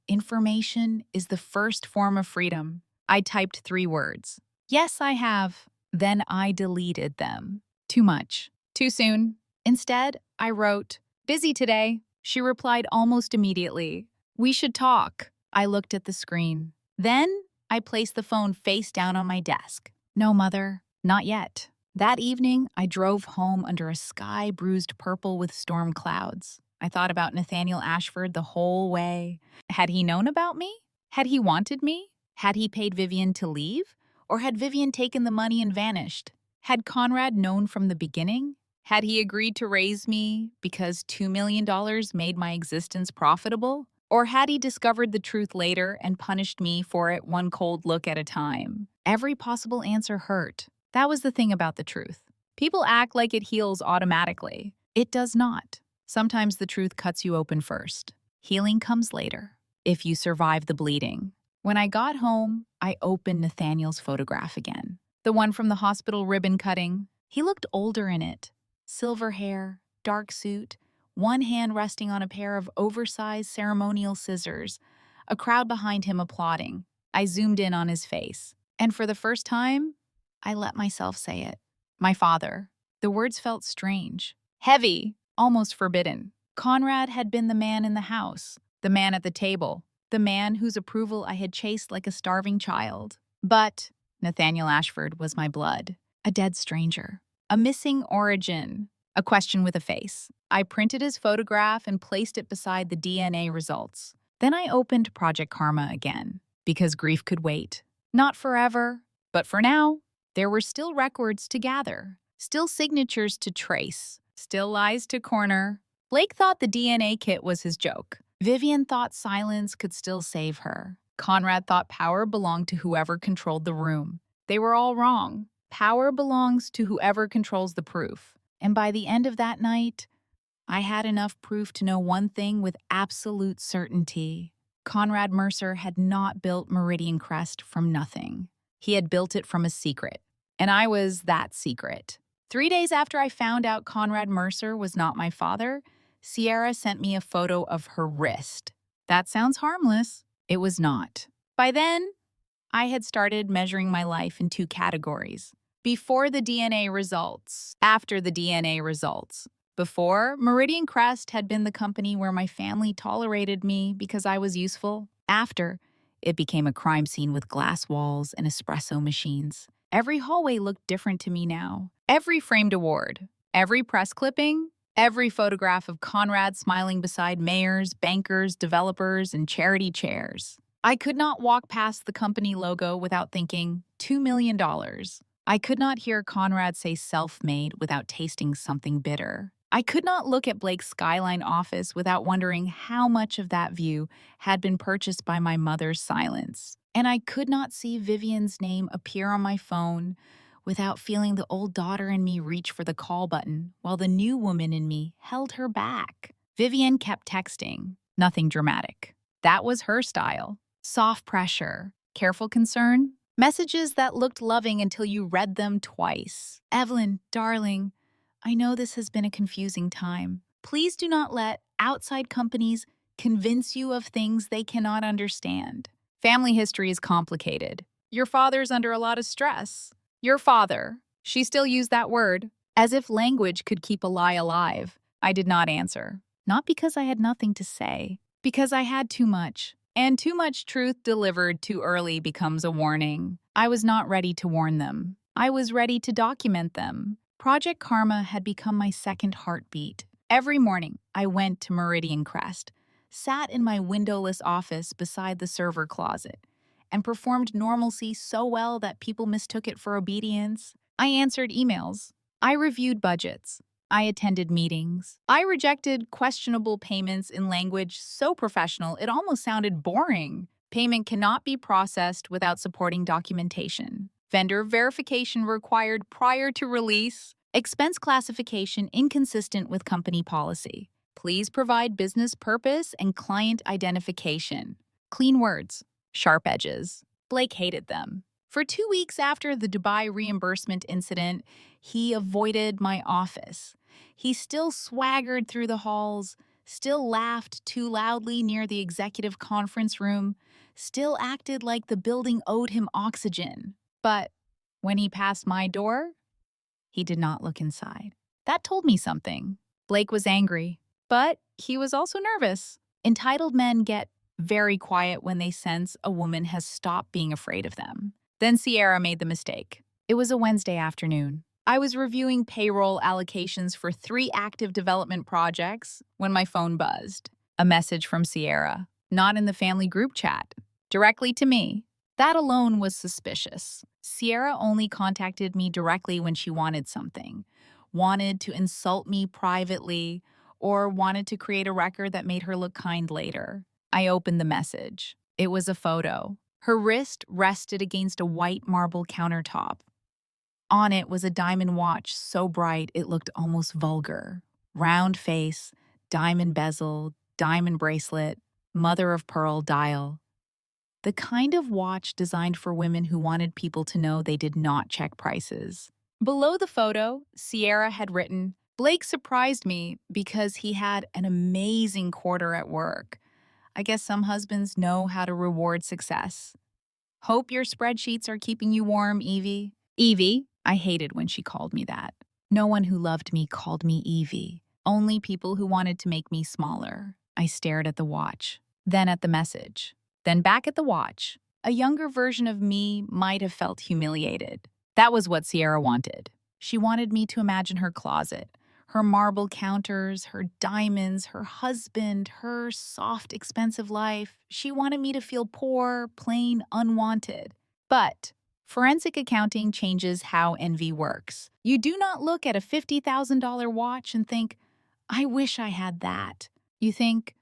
information is the first form of freedom. I typed 3 words. "Yes, I have." Then I deleted them. Too much. Too soon. Instead, I wrote, "Busy today." She replied almost immediately. "We should talk." I looked at the screen. Then I placed the phone face down on my desk. "No, Mother, not yet." That evening, I drove home under a sky bruised purple with storm clouds. I thought about Nathaniel Ashford the whole way. Had he known about me? Had he wanted me? Had he paid Vivienne to leave? Or had Vivienne taken the money and vanished? Had Conrad known from the beginning? Had he agreed to raise me because $2 million made my existence profitable? Or had he discovered the truth later and punished me for it one cold look at a time? Every possible answer hurt. That was the thing about the truth. People act like it heals automatically. It does not. Sometimes the truth cuts you open first. Healing comes later, if you survive the bleeding. When I got home, I opened Nathaniel's photograph again. The one from the hospital ribbon cutting. He looked older in it. Silver hair, dark suit, one hand resting on a pair of oversized ceremonial scissors, a crowd behind him applauding. I zoomed in on his face, and for the first time, I let myself say it. My father. The words felt strange, heavy, almost forbidden. Conrad had been the man in the house, the man at the table, the man whose approval I had chased like a starving child. But Nathaniel Ashford was my blood, a dead stranger, a missing origin, a question with a face. I printed his photograph and placed it beside the DNA results. Then I opened Project Karma again, because grief could wait. Not forever, but for now. There were still records to gather, still signatures to trace, still lies to corner. Blake thought the DNA kit was his joke. Vivienne thought silence could still save her. Conrad thought power belonged to whoever controlled the room. They were all wrong. Power belongs to whoever controls the proof. And by the end of that night, I had enough proof to know one thing with absolute certainty. Conrad Mercer had not built Meridian Crest from nothing. He had built it from a secret. And I was that secret. 3 days after I found out Conrad Mercer was not my father, Sierra sent me a photo of her wrist. That sounds harmless. It was not. By then, I had started measuring my life in 2 categories. Before the DNA results, after the DNA results. Before, Meridian Crest had been the company where my family tolerated me because I was useful. After, it became a crime scene with glass walls and espresso machines. Every hallway looked different to me now. Every framed award, every press clipping, every photograph of Conrad smiling beside mayors, bankers, developers, and charity chairs. I could not walk past the company logo without thinking, $2 million. I could not hear Conrad say self-made without tasting something bitter. I could not look at Blake's skyline office without wondering how much of that view had been purchased by my mother's silence. And I could not see Vivienne's name appear on my phone without feeling the old daughter in me reach for the call button while the new woman in me held her back. Vivienne kept texting. Nothing dramatic. That was her style. Soft pressure. Careful concern. Messages that looked loving until you read them twice. Evelyn, darling, I know this has been a confusing time. Please do not let outside companies convince you of things they cannot understand. Family history is complicated. Your father's under a lot of stress. Your father. She still used that word, as if language could keep a lie alive. I did not answer. Not because I had nothing to say, because I had too much. And too much truth delivered too early becomes a warning. I was not ready to warn them. I was ready to document them. Project Karma had become my second heartbeat. Every morning, I went to Meridian Crest, sat in my windowless office beside the server closet, and performed normalcy so well that people mistook it for obedience. I answered emails. I reviewed budgets. I attended meetings. I rejected questionable payments in language so professional it almost sounded boring. Payment cannot be processed without supporting documentation. Vendor verification required prior to release. Expense classification inconsistent with company policy. Please provide business purpose and client identification. Clean words, sharp edges. Blake hated them. For 2 weeks after the Dubai reimbursement incident, he avoided my office. He still swaggered through the halls, still laughed too loudly near the executive conference room, still acted like the building owed him oxygen. But when he passed my door, he did not look inside. That told me something. Blake was angry, but he was also nervous. Entitled men get very quiet when they sense a woman has stopped being afraid of them. Then Sierra made the mistake. It was a Wednesday afternoon. I was reviewing payroll allocations for 3 active development projects when my phone buzzed. A message from Sierra, not in the family group chat, directly to me. That alone was suspicious. Sierra only contacted me directly when she wanted something, wanted to insult me privately, or wanted to create a record that made her look kind later. I opened the message. It was a photo. Her wrist rested against a white marble countertop. On it was a diamond watch so bright it looked almost vulgar. Round face, diamond bezel, diamond bracelet, mother of pearl dial. the kind of watch designed for women who wanted people to know they did not check prices. Below the photo, Sierra had written, "Blake surprised me because he had an amazing quarter at work. I guess some husbands know how to reward success. Hope your spreadsheets are keeping you warm, Evie." Evie? I hated when she called me that. No one who loved me called me Evie. Only people who wanted to make me smaller. I stared at the watch, then at the message, then back at the watch. A younger version of me might have felt humiliated. That was what Sierra wanted. She wanted me to imagine her closet, her marble counters, her diamonds, her husband, her soft, expensive life. She wanted me to feel poor, plain, unwanted. But forensic accounting changes how envy works. You do not look at a $50,000 watch and think, "I wish I had that." You think,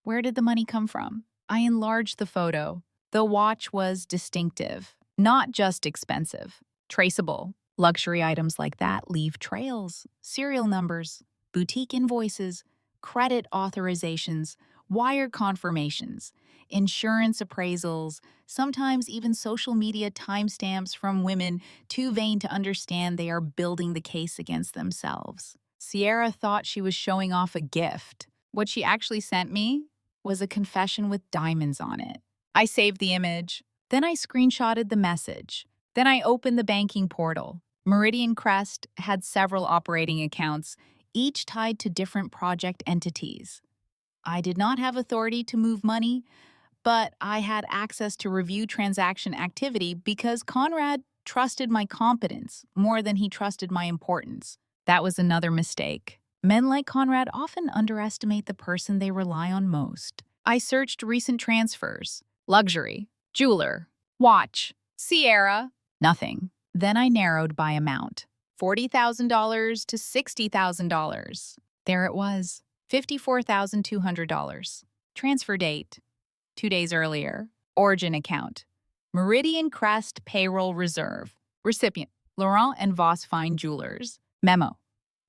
"Where did the money come from?" I enlarged the photo. The watch was distinctive, not just expensive. Traceable. Luxury items like that leave trails, serial numbers, boutique invoices, credit authorizations, wire confirmations, insurance appraisals, sometimes even social media timestamps from women too vain to understand they are building the case against themselves. Sierra thought she was showing off a gift. What she actually sent me was a confession with diamonds on it. I saved the image. Then I screenshotted the message. Then I opened the banking portal. Meridian Crest had several operating accounts, each tied to different project entities. I did not have authority to move money, but I had access to review transaction activity because Conrad trusted my competence more than he trusted my importance. That was another mistake. Men like Conrad often underestimate the person they rely on most. I searched recent transfers. Luxury. Jeweler. Watch. Sierra. Nothing. Then I narrowed by amount. $40,000 to $60,000. There it was. $54,200. Transfer date. 2 days earlier. Origin account. Meridian Crest Payroll Reserve. Recipient. Laurent and Voss Fine Jewelers. Memo.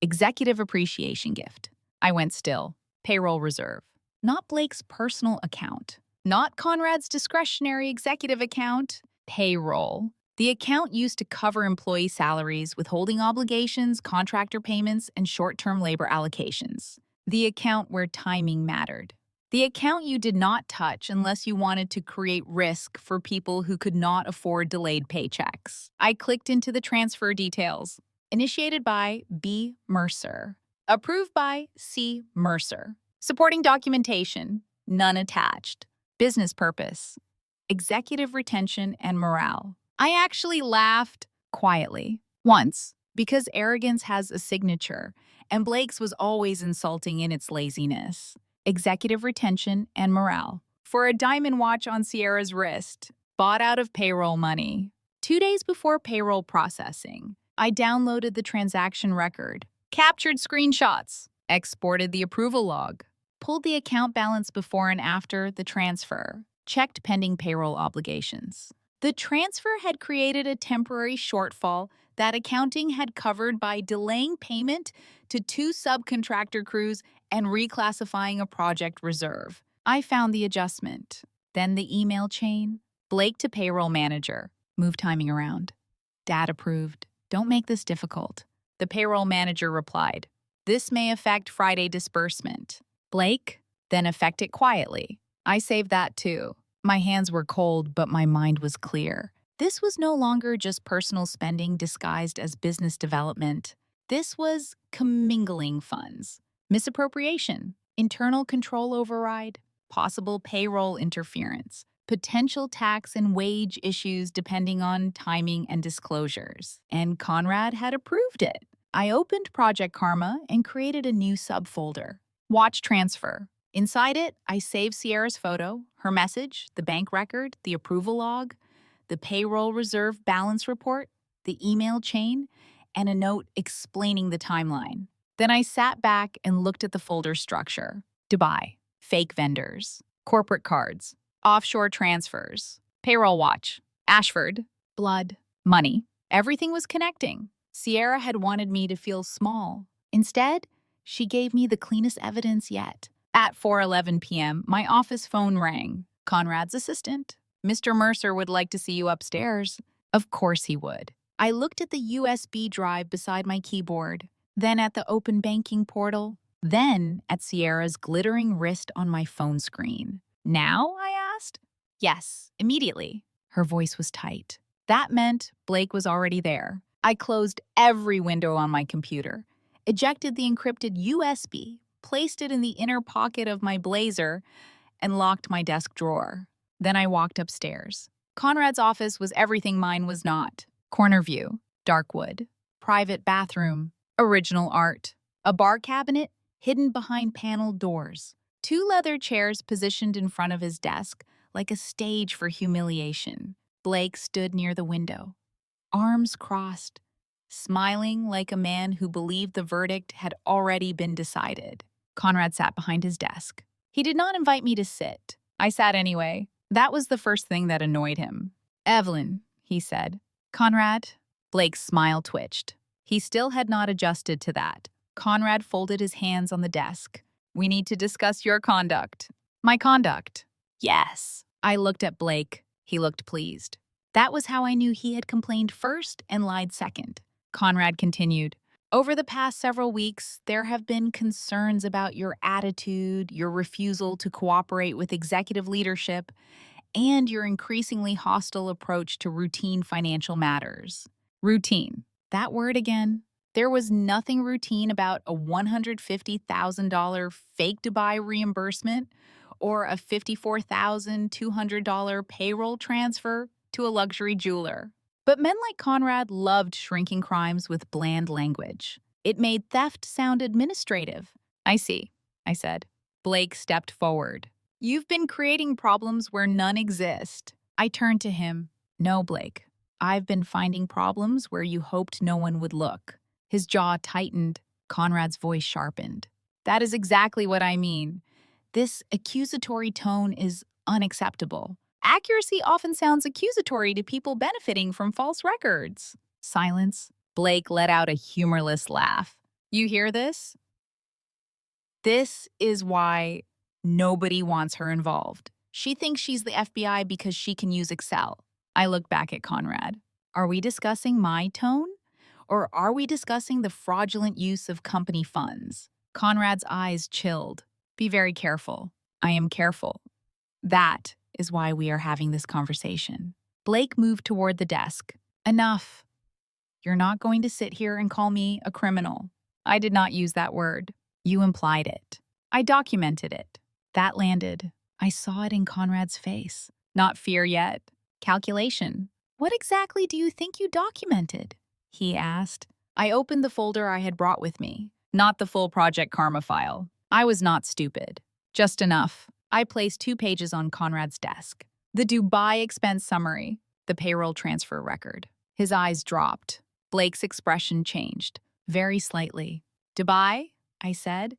Executive appreciation gift. I went still. Payroll reserve. Not Blake's personal account. Not Conrad's discretionary executive account. Payroll. The account used to cover employee salaries, withholding obligations, contractor payments, and short-term labor allocations. The account where timing mattered. The account you did not touch unless you wanted to create risk for people who could not afford delayed paychecks. I clicked into the transfer details. Initiated by B. Mercer. Approved by C. Mercer. Supporting documentation. None attached. Business purpose. Executive retention and morale. I actually laughed quietly once because arrogance has a signature, and Blake's was always insulting in its laziness. Executive retention and morale. For a diamond watch on Sierra's wrist, bought out of payroll money. 2 days before payroll processing, I downloaded the transaction record, captured screenshots, exported the approval log, pulled the account balance before and after the transfer, checked pending payroll obligations. The transfer had created a temporary shortfall that accounting had covered by delaying payment to 2 subcontractor crews and reclassifying a project reserve. I found the adjustment. Then the email chain. Blake to payroll manager. Move timing around. Dad approved. Don't make this difficult. The payroll manager replied, "This may affect Friday disbursement." Blake, then affect it quietly. I saved that too. My hands were cold, but my mind was clear. This was no longer just personal spending disguised as business development. This was commingling funds, misappropriation, internal control override, possible payroll interference, potential tax and wage issues depending on timing and disclosures. And Conrad had approved it. I opened Project Karma and created a new subfolder. Watch transfer. Inside it, I saved Sierra's photo, her message, the bank record, the approval log, the payroll reserve balance report, the email chain, and a note explaining the timeline. Then I sat back and looked at the folder structure. Dubai, fake vendors, corporate cards, offshore transfers, payroll watch, Ashford, blood, money. Everything was connecting. Sierra had wanted me to feel small. Instead, she gave me the cleanest evidence yet. At 4:11 p.m., my office phone rang. Conrad's assistant. Mr. Mercer would like to see you upstairs. Of course he would. I looked at the USB drive beside my keyboard, then at the open banking portal, then at Sierra's glittering wrist on my phone screen. Now? I asked. Yes, immediately. Her voice was tight. That meant Blake was already there. I closed every window on my computer, ejected the encrypted USB, placed it in the inner pocket of my blazer, and locked my desk drawer. Then I walked upstairs. Conrad's office was everything mine was not. Corner view, dark wood, private bathroom, original art, a bar cabinet hidden behind paneled doors, two leather chairs positioned in front of his desk like a stage for humiliation. Blake stood near the window, arms crossed, smiling like a man who believed the verdict had already been decided. Conrad sat behind his desk. He did not invite me to sit. I sat anyway. That was the first thing that annoyed him. Evelyn, he said. Conrad? Blake's smile twitched. He still had not adjusted to that. Conrad folded his hands on the desk. We need to discuss your conduct. My conduct? Yes. I looked at Blake. He looked pleased. That was how I knew he had complained first and lied second. Conrad continued. Over the past several weeks, there have been concerns about your attitude, your refusal to cooperate with executive leadership, and your increasingly hostile approach to routine financial matters. Routine. That word again. There was nothing routine about a $150,000 fake Dubai reimbursement or a $54,200 payroll transfer to a luxury jeweler. But men like Conrad loved shrinking crimes with bland language. It made theft sound administrative. I see, I said. Blake stepped forward. You've been creating problems where none exist. I turned to him. No, Blake. I've been finding problems where you hoped no one would look. His jaw tightened. Conrad's voice sharpened. That is exactly what I mean. This accusatory tone is unacceptable. Accuracy often sounds accusatory to people benefiting from false records. Silence. Blake let out a humorless laugh. You hear this? This is why nobody wants her involved. She thinks she's the FBI because she can use Excel. I looked back at Conrad. Are we discussing my tone? Or are we discussing the fraudulent use of company funds? Conrad's eyes chilled. Be very careful. I am careful. That is why we are having this conversation. Blake moved toward the desk. Enough. You're not going to sit here and call me a criminal. I did not use that word. You implied it. I documented it. That landed. I saw it in Conrad's face. Not fear yet. Calculation. What exactly do you think you documented? He asked. I opened the folder I had brought with me. Not the full Project Karma file. I was not stupid. Just enough. I placed 2 pages on Conrad's desk. The Dubai expense summary, the payroll transfer record. His eyes dropped. Blake's expression changed, very slightly. Dubai, I said,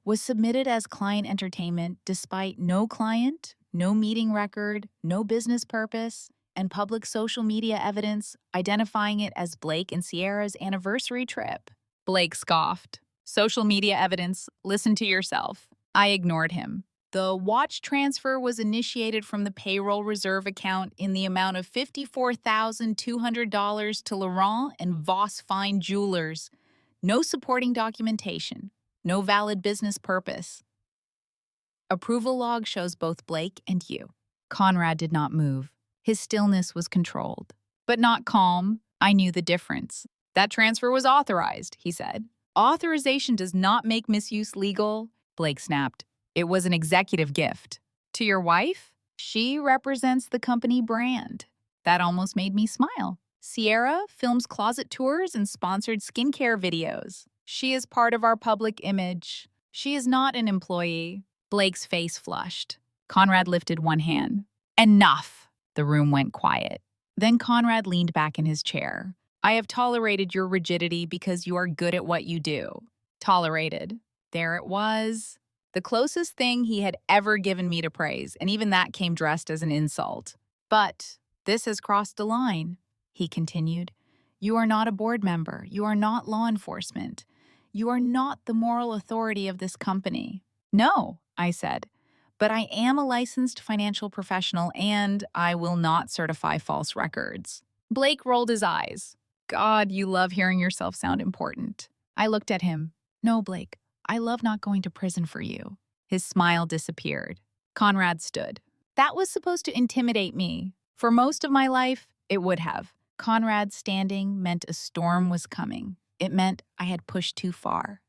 was submitted as client entertainment despite no client, no meeting record, no business purpose, and public social media evidence identifying it as Blake and Sierra's anniversary trip. Blake scoffed. Social media evidence, listen to yourself. I ignored him. The watch transfer was initiated from the payroll reserve account in the amount of $54,200 to Laurent and Voss Fine Jewelers. No supporting documentation. No valid business purpose. Approval log shows both Blake and you. Conrad did not move. His stillness was controlled, but not calm. I knew the difference. That transfer was authorized, he said. Authorization does not make misuse legal, Blake snapped. It was an executive gift. To your wife? She represents the company brand. That almost made me smile. Sierra films closet tours and sponsored skincare videos. She is part of our public image. She is not an employee. Blake's face flushed. Conrad lifted one hand. Enough! The room went quiet. Then Conrad leaned back in his chair. I have tolerated your rigidity because you are good at what you do. Tolerated. There it was. The closest thing he had ever given me to praise, and even that came dressed as an insult. But this has crossed a line, he continued. You are not a board member. You are not law enforcement. You are not the moral authority of this company. No, I said. but I am a licensed financial professional and I will not certify false records. Blake rolled his eyes. God, you love hearing yourself sound important. I looked at him. No, Blake, I love not going to prison for you. His smile disappeared. Conrad stood. That was supposed to intimidate me. For most of my life, it would have. Conrad standing meant a storm was coming. It meant I had pushed too far.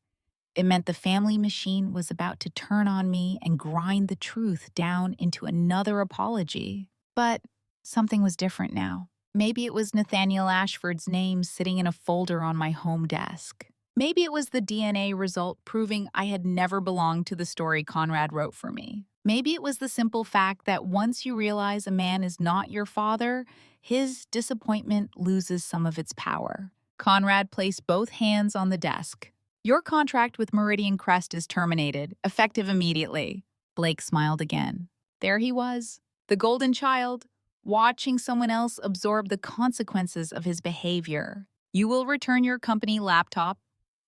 It meant the family machine was about to turn on me and grind the truth down into another apology. But something was different now. Maybe it was Nathaniel Ashford's name sitting in a folder on my home desk. Maybe it was the DNA result proving I had never belonged to the story Conrad wrote for me. Maybe it was the simple fact that once you realize a man is not your father, his disappointment loses some of its power. Conrad placed both hands on the desk. Your contract with Meridian Crest is terminated, effective immediately. Blake smiled again. There he was, the golden child, watching someone else absorb the consequences of his behavior. You will return your company laptop,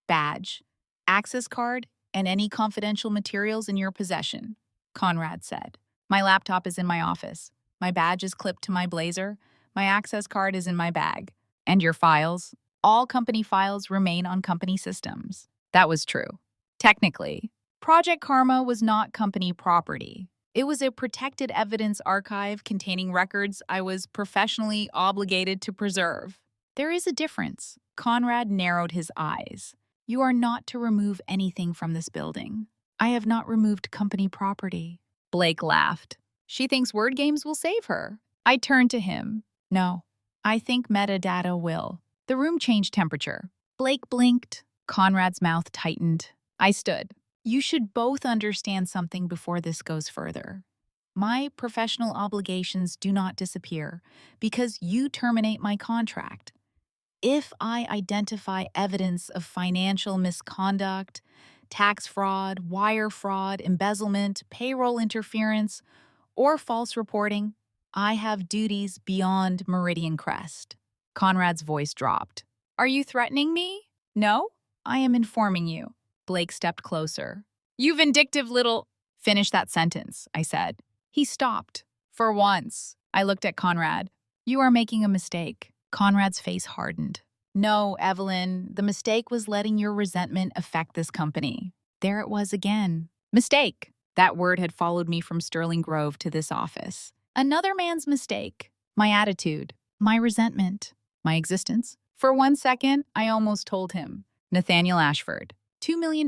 badge, access card, and any confidential materials in your possession, Conrad said. My laptop is in my office. My badge is clipped to my blazer. My access card is in my bag. And your files? All company files remain on company systems. That was true. Technically, Project Karma was not company property. It was a protected evidence archive containing records I was professionally obligated to preserve. There is a difference. Conrad narrowed his eyes. You are not to remove anything from this building. I have not removed company property. Blake laughed. She thinks word games will save her. I turned to him. No, I think metadata will. The room changed temperature. Blake blinked. Conrad's mouth tightened. I stood. You should both understand something before this goes further. My professional obligations do not disappear because you terminate my contract. If I identify evidence of financial misconduct, tax fraud, wire fraud, embezzlement, payroll interference, or false reporting, I have duties beyond Meridian Crest. Conrad's voice dropped. Are you threatening me? No? I am informing you. Blake stepped closer. You vindictive little... Finish that sentence, I said. He stopped. For once, I looked at Conrad. You are making a mistake. Conrad's face hardened. No, Evelyn, the mistake was letting your resentment affect this company. There it was again. Mistake. That word had followed me from Sterling Grove to this office. Another man's mistake. My attitude. My resentment. My existence. For 1 second, I almost told him. Nathaniel Ashford. $2 million.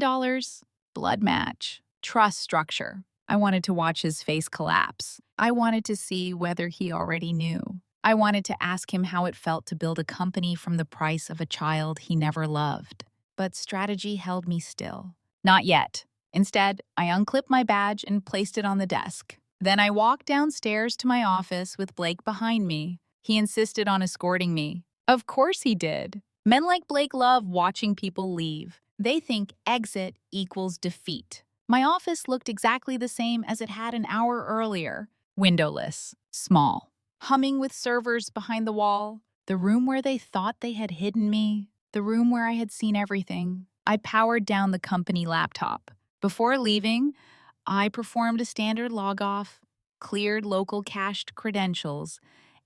Blood match. Trust structure. I wanted to watch his face collapse. I wanted to see whether he already knew. I wanted to ask him how it felt to build a company from the price of a child he never loved. But strategy held me still. Not yet. Instead, I unclipped my badge and placed it on the desk. Then I walked downstairs to my office with Blake behind me. He insisted on escorting me. Of course he did. Men like Blake love watching people leave. They think exit equals defeat. My office looked exactly the same as it had an hour earlier. Windowless, small, humming with servers behind the wall. The room where they thought they had hidden me. The room where I had seen everything. I powered down the company laptop. Before leaving, I performed a standard log-off, cleared local cached credentials,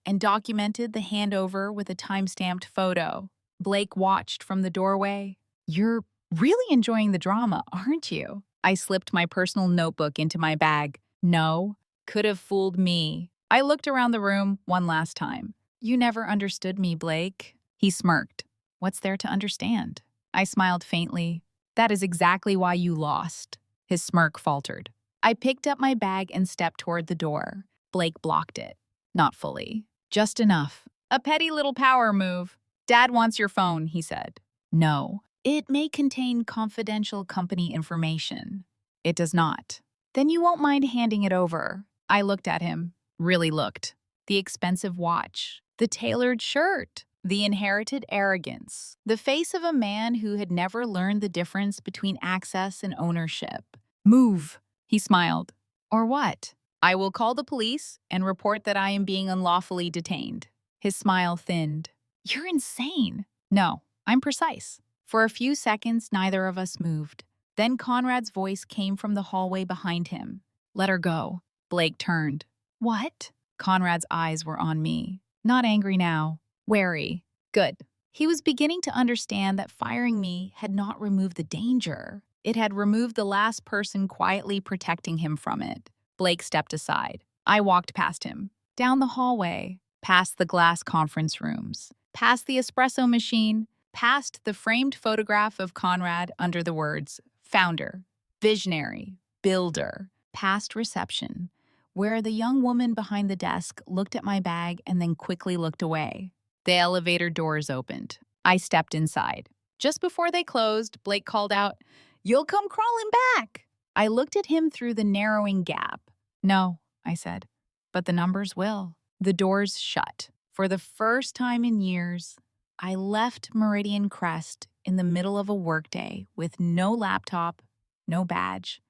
and documented the handover with a time-stamped photo. Blake watched from the doorway. You're really enjoying the drama, aren't you? I slipped my personal notebook into my bag. No, could have fooled me. I looked around the room one last time. You never understood me, Blake. He smirked. What's there to understand? I smiled faintly. That is exactly why you lost. His smirk faltered. I picked up my bag and stepped toward the door. Blake blocked it. Not fully. Just enough. A petty little power move. Dad wants your phone, he said. No. It may contain confidential company information. It does not. Then you won't mind handing it over. I looked at him. Really looked. The expensive watch. The tailored shirt. The inherited arrogance. The face of a man who had never learned the difference between access and ownership. Move, he smiled. Or what? I will call the police and report that I am being unlawfully detained. His smile thinned. You're insane. No, I'm precise. For a few seconds, neither of us moved. Then Conrad's voice came from the hallway behind him. Let her go. Blake turned. What? Conrad's eyes were on me. Not angry now. Wary. Good. He was beginning to understand that firing me had not removed the danger. It had removed the last person quietly protecting him from it. Blake stepped aside. I walked past him. Down the hallway. Past the glass conference rooms. Past the espresso machine. Past the framed photograph of Conrad under the words founder, visionary, builder. Past reception, where the young woman behind the desk looked at my bag and then quickly looked away. The elevator doors opened. I stepped inside. Just before they closed, Blake called out, "You'll come crawling back." I looked at him through the narrowing gap. No, I said, but the numbers will. The doors shut. For the first time in years, I left Meridian Crest in the middle of a workday with no laptop, no badge,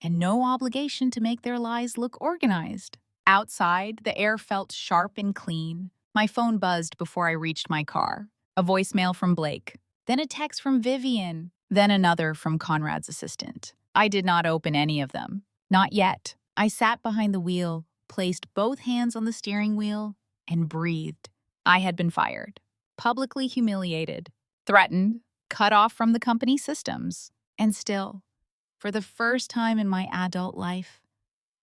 and no obligation to make their lives look organized. Outside, the air felt sharp and clean. My phone buzzed before I reached my car. A voicemail from Blake, then a text from Vivienne, then another from Conrad's assistant. I did not open any of them. Not yet. I sat behind the wheel, placed both hands on the steering wheel, and breathed. I had been fired, publicly humiliated, threatened, cut off from the company systems. And still, for the first time in my adult life,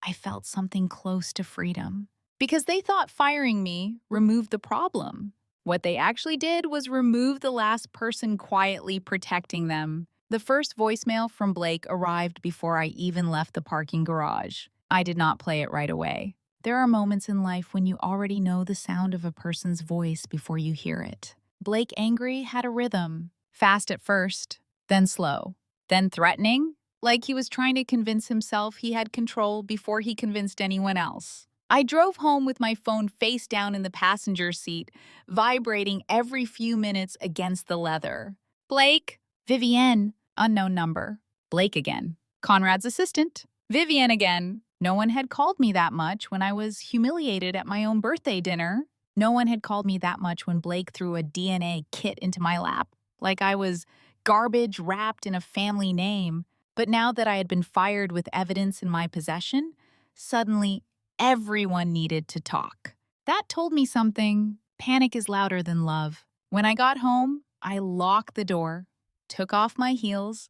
I felt something close to freedom. Because they thought firing me removed the problem. What they actually did was remove the last person quietly protecting them. The first voicemail from Blake arrived before I even left the parking garage. I did not play it right away. There are moments in life when you already know the sound of a person's voice before you hear it. Blake Angry had a rhythm. Fast at first, then slow, then threatening, like he was trying to convince himself he had control before he convinced anyone else. I drove home with my phone face down in the passenger seat, vibrating every few minutes against the leather. Blake, Vivienne, unknown number. Blake again. Conrad's assistant. Vivienne again. No one had called me that much when I was humiliated at my own birthday dinner. No one had called me that much when Blake threw a DNA kit into my lap, like I was garbage wrapped in a family name. But now that I had been fired with evidence in my possession, suddenly everyone needed to talk. That told me something. Panic is louder than love. When I got home, I locked the door, took off my heels,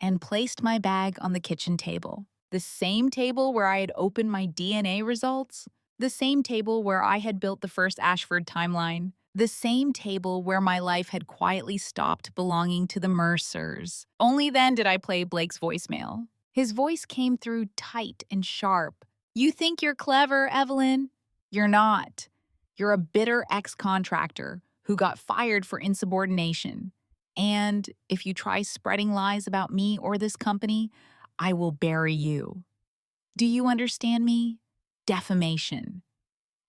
and placed my bag on the kitchen table. The same table where I had opened my DNA results. The same table where I had built the first Ashford timeline. The same table where my life had quietly stopped belonging to the Mercers. Only then did I play Blake's voicemail. His voice came through tight and sharp. You think you're clever, Evelyn? You're not. You're a bitter ex-contractor who got fired for insubordination. And if you try spreading lies about me or this company, I will bury you. Do you understand me? Defamation,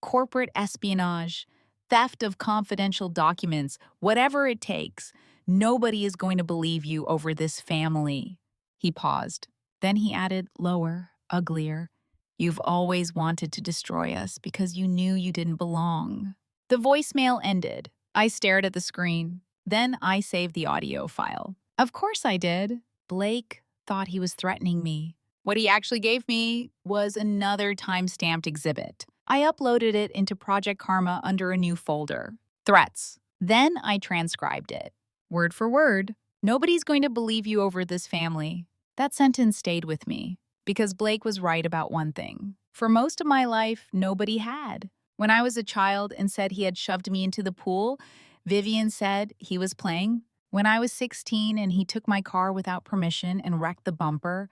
corporate espionage, theft of confidential documents, whatever it takes, nobody is going to believe you over this family. He paused. Then he added, lower, uglier. You've always wanted to destroy us because you knew you didn't belong. The voicemail ended. I stared at the screen. Then I saved the audio file. Of course I did. Blake thought he was threatening me. What he actually gave me was another time-stamped exhibit. I uploaded it into Project Karma under a new folder. Threats. Then I transcribed it. Word for word. Nobody's going to believe you over this family. That sentence stayed with me because Blake was right about one thing. For most of my life, nobody had. When I was a child and said he had shoved me into the pool, Vivienne said he was playing. When I was 16 and he took my car without permission and wrecked the bumper,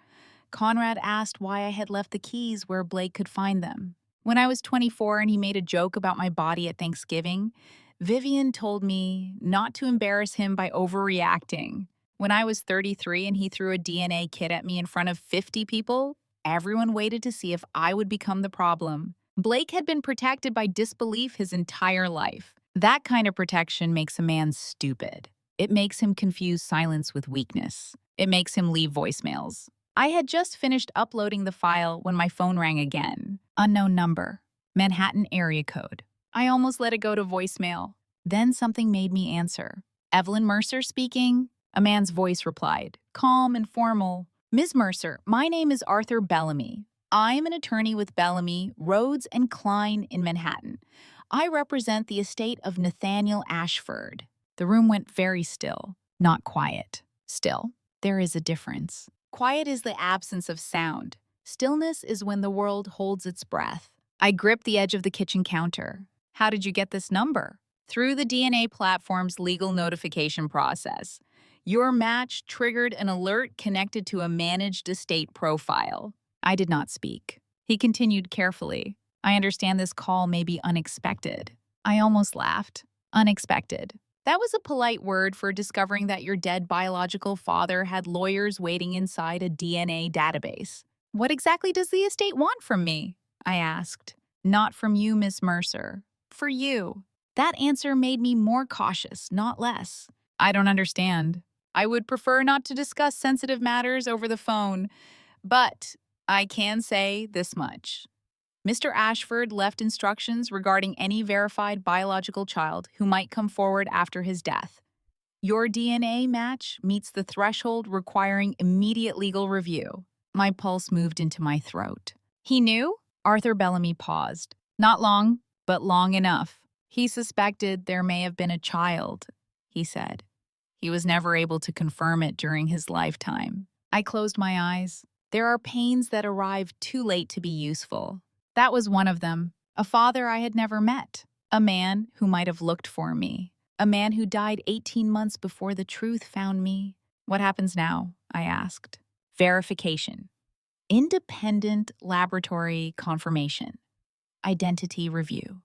Conrad asked why I had left the keys where Blake could find them. When I was 24 and he made a joke about my body at Thanksgiving, Vivienne told me not to embarrass him by overreacting. When I was 33 and he threw a DNA kit at me in front of 50 people, everyone waited to see if I would become the problem. Blake had been protected by disbelief his entire life. That kind of protection makes a man stupid. It makes him confuse silence with weakness. It makes him leave voicemails. I had just finished uploading the file when my phone rang again. Unknown number. Manhattan area code. I almost let it go to voicemail. Then something made me answer. Evelyn Mercer speaking. A man's voice replied, calm and formal. Ms. Mercer, my name is Arthur Bellamy. I'm an attorney with Bellamy, Rhodes, and Klein in Manhattan. I represent the estate of Nathaniel Ashford. The room went very still, not quiet. Still, there is a difference. Quiet is the absence of sound. Stillness is when the world holds its breath. I gripped the edge of the kitchen counter. How did you get this number? Through the DNA platform's legal notification process. Your match triggered an alert connected to a managed estate profile. I did not speak. He continued carefully. I understand this call may be unexpected. I almost laughed. Unexpected. That was a polite word for discovering that your dead biological father had lawyers waiting inside a DNA database. What exactly does the estate want from me? I asked. Not from you, Miss Mercer. For you. That answer made me more cautious, not less. I don't understand. I would prefer not to discuss sensitive matters over the phone, but I can say this much. Mr. Ashford left instructions regarding any verified biological child who might come forward after his death. Your DNA match meets the threshold requiring immediate legal review. My pulse moved into my throat. He knew? Arthur Bellamy paused. Not long, but long enough. He suspected there may have been a child, he said. He was never able to confirm it during his lifetime. I closed my eyes. There are pains that arrive too late to be useful. That was one of them. A father I had never met. A man who might have looked for me. A man who died 18 months before the truth found me. What happens now? I asked. Verification. Independent laboratory confirmation. Identity review.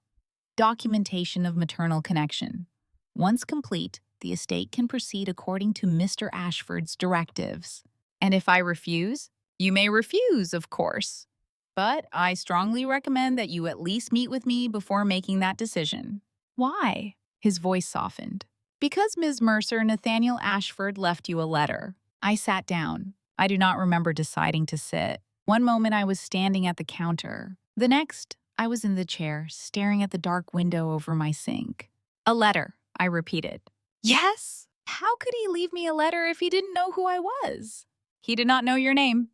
Documentation of maternal connection. Once complete, the estate can proceed according to Mr. Ashford's directives. And if I refuse? You may refuse, of course. But I strongly recommend that you at least meet with me before making that decision. Why? His voice softened. Because Ms. Mercer, Nathaniel Ashford left you a letter. I sat down. I do not remember deciding to sit. One moment I was standing at the counter. The next, I was in the chair, staring at the dark window over my sink. A letter, I repeated. Yes? How could he leave me a letter if he didn't know who I was? He did not know your name,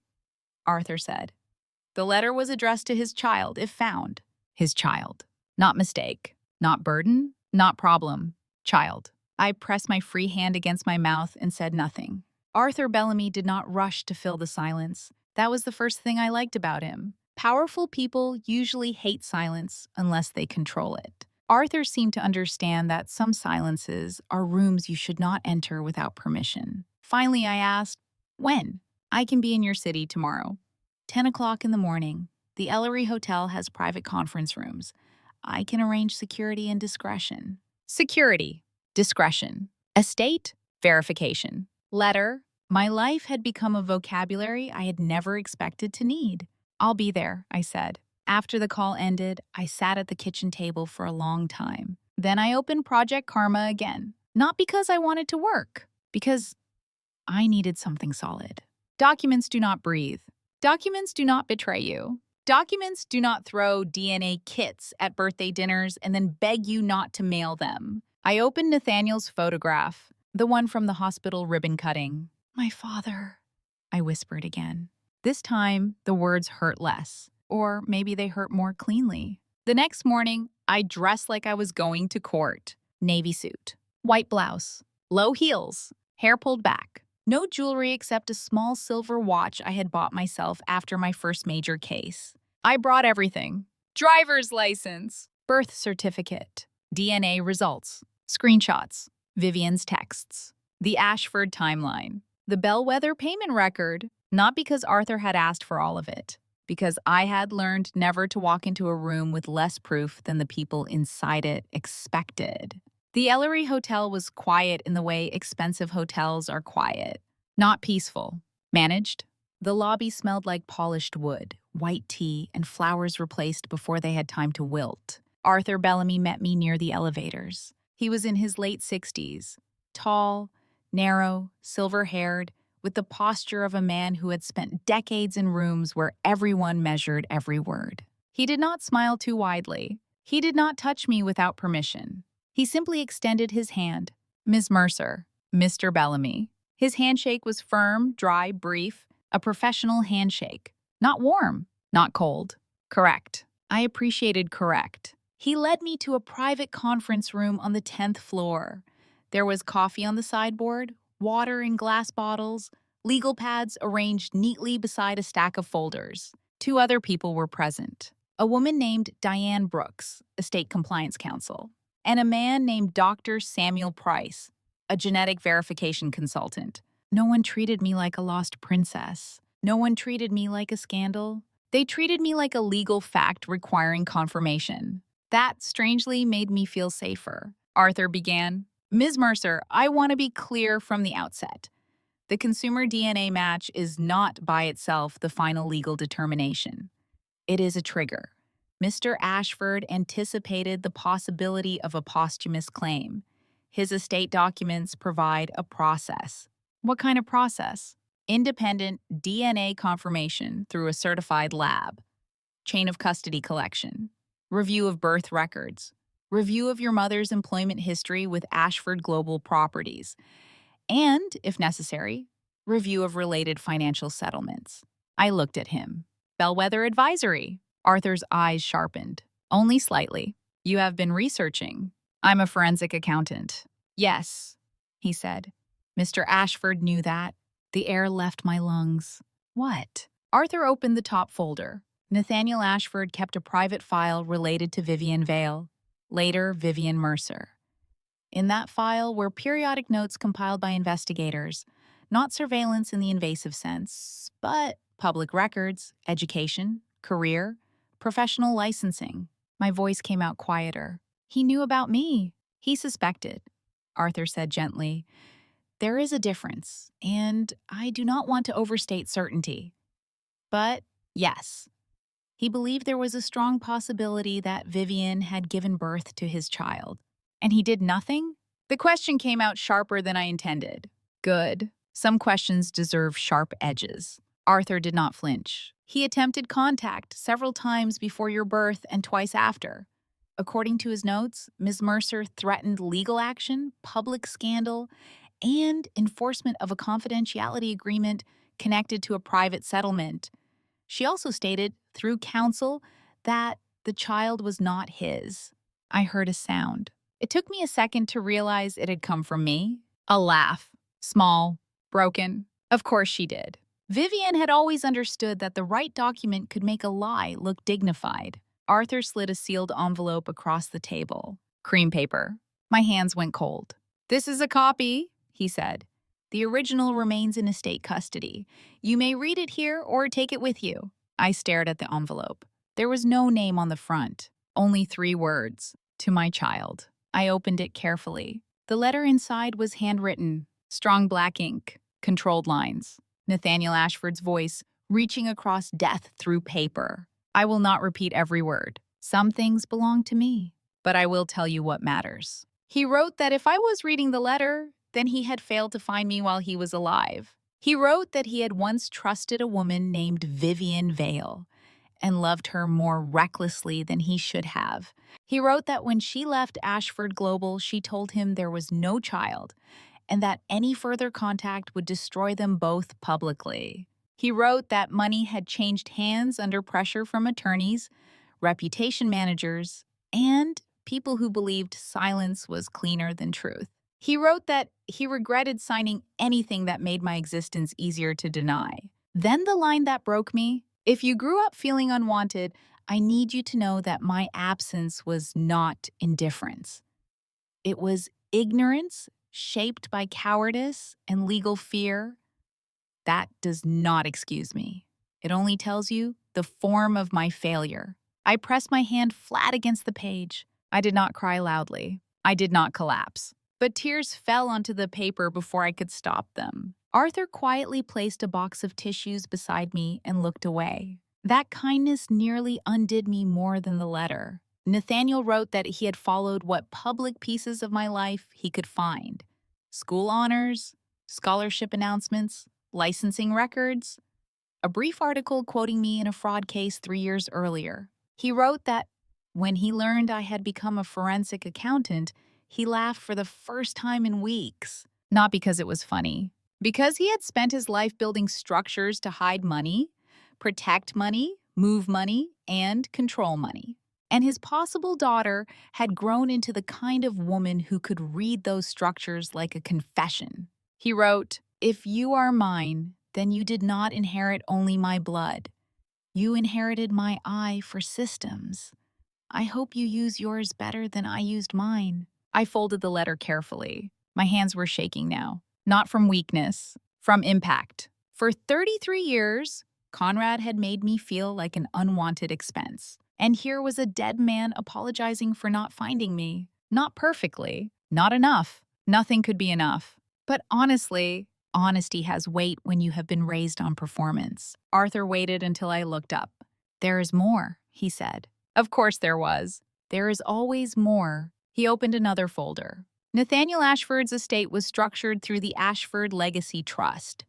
Arthur said. The letter was addressed to his child, if found. His child. Not mistake. Not burden. Not problem. Child. I pressed my free hand against my mouth and said nothing. Arthur Bellamy did not rush to fill the silence. That was the first thing I liked about him. Powerful people usually hate silence unless they control it. Arthur seemed to understand that some silences are rooms you should not enter without permission. Finally, I asked, when? I can be in your city tomorrow. 10 o'clock in the morning. The Ellery Hotel has private conference rooms. I can arrange security and discretion. Security. Discretion. Estate. Verification. Letter. My life had become a vocabulary I had never expected to need. I'll be there, I said. After the call ended, I sat at the kitchen table for a long time. Then I opened Project Karma again. Not because I wanted to work, because I needed something solid. Documents do not breathe. Documents do not betray you. Documents do not throw DNA kits at birthday dinners and then beg you not to mail them. I opened Nathaniel's photograph, the one from the hospital ribbon cutting. My father, I whispered again. This time, the words hurt less. Or maybe they hurt more cleanly. The next morning, I dressed like I was going to court. Navy suit, white blouse, low heels, hair pulled back. No jewelry except a small silver watch I had bought myself after my first major case. I brought everything. Driver's license, birth certificate, DNA results, screenshots, Vivienne's texts, the Ashford timeline, the bellwether payment record, not because Arthur had asked for all of it, because I had learned never to walk into a room with less proof than the people inside it expected. The Ellery Hotel was quiet in the way expensive hotels are quiet. Not peaceful. Managed. The lobby smelled like polished wood, white tea, and flowers replaced before they had time to wilt. Arthur Bellamy met me near the elevators. He was in his late 60s. Tall, narrow, silver-haired, with the posture of a man who had spent decades in rooms where everyone measured every word. He did not smile too widely. He did not touch me without permission. He simply extended his hand. Ms. Mercer, Mr. Bellamy. His handshake was firm, dry, brief, a professional handshake. Not warm, Not cold. Correct. I appreciated correct. He led me to a private conference room on the 10th floor. There was coffee on the sideboard, water in glass bottles, legal pads arranged neatly beside a stack of folders. Two other people were present. A woman named Diane Brooks, a state compliance counsel, and a man named Dr. Samuel Price, a genetic verification consultant. No one treated me like a lost princess. No one treated me like a scandal. They treated me like a legal fact requiring confirmation. That strangely made me feel safer. Arthur began, Ms. Mercer, I want to be clear from the outset. The consumer DNA match is not by itself the final legal determination. It is a trigger. Mr. Ashford anticipated the possibility of a posthumous claim. His estate documents provide a process. What kind of process? Independent DNA confirmation through a certified lab. Chain of custody collection. Review of birth records. Review of your mother's employment history with Ashford Global Properties. And, if necessary, review of related financial settlements. I looked at him. Bellwether advisory. Arthur's eyes sharpened. Only slightly. You have been researching. I'm a forensic accountant. Yes, he said. Mr. Ashford knew that. The air left my lungs. What? Arthur opened the top folder. Nathaniel Ashford kept a private file related to Vivienne Vale, later Evelyn Mercer. In that file were periodic notes compiled by investigators, not surveillance in the invasive sense, but public records, education, career, professional licensing. My voice came out quieter. He knew about me. He suspected, Arthur said gently. There is a difference, and I do not want to overstate certainty. But yes, he believed there was a strong possibility that Vivienne had given birth to his child. And he did nothing? The question came out sharper than I intended. Good. Some questions deserve sharp edges. Arthur did not flinch. He attempted contact several times before your birth and twice after. According to his notes, Ms. Mercer threatened legal action, public scandal, and enforcement of a confidentiality agreement connected to a private settlement. She also stated, through counsel, that the child was not his. I heard a sound. It took me a second to realize it had come from me. A laugh. Small. Broken. Of course she did. Vivienne had always understood that the right document could make a lie look dignified. Arthur slid a sealed envelope across the table. Cream paper. My hands went cold. This is a copy, he said. The original remains in estate custody. You may read it here or take it with you. I stared at the envelope. There was no name on the front, only 3 words. To my child. I opened it carefully. The letter inside was handwritten, strong black ink, controlled lines. Nathaniel Ashford's voice, reaching across death through paper. I will not repeat every word. Some things belong to me, but I will tell you what matters. He wrote that if I was reading the letter, then he had failed to find me while he was alive. He wrote that he had once trusted a woman named Vivienne Vale and loved her more recklessly than he should have. He wrote that when she left Ashford Global, she told him there was no child and that any further contact would destroy them both publicly. He wrote that money had changed hands under pressure from attorneys, reputation managers, and people who believed silence was cleaner than truth. He wrote that he regretted signing anything that made my existence easier to deny. Then the line that broke me, if you grew up feeling unwanted, I need you to know that my absence was not indifference. It was ignorance shaped by cowardice and legal fear. That does not excuse me. It only tells you the form of my failure. I pressed my hand flat against the page. I did not cry loudly. I did not collapse. But tears fell onto the paper before I could stop them. Arthur quietly placed a box of tissues beside me and looked away. That kindness nearly undid me more than the letter. Nathaniel wrote that he had followed what public pieces of my life he could find. School honors, scholarship announcements, licensing records, a brief article quoting me in a fraud case 3 years earlier. He wrote that when he learned I had become a forensic accountant, he laughed for the first time in weeks. Not because it was funny. Because he had spent his life building structures to hide money, protect money, move money, and control money. And his possible daughter had grown into the kind of woman who could read those structures like a confession. He wrote, "If you are mine, then you did not inherit only my blood. You inherited my eye for systems. I hope you use yours better than I used mine." I folded the letter carefully. My hands were shaking now, not from weakness, from impact. For 33 years, Conrad had made me feel like an unwanted expense. And here was a dead man apologizing for not finding me. Not perfectly, not enough. Nothing could be enough. But honestly, honesty has weight when you have been raised on performance. Arthur waited until I looked up. "There is more," he said. Of course there was. There is always more. He opened another folder. Nathaniel Ashford's estate was structured through the Ashford Legacy Trust.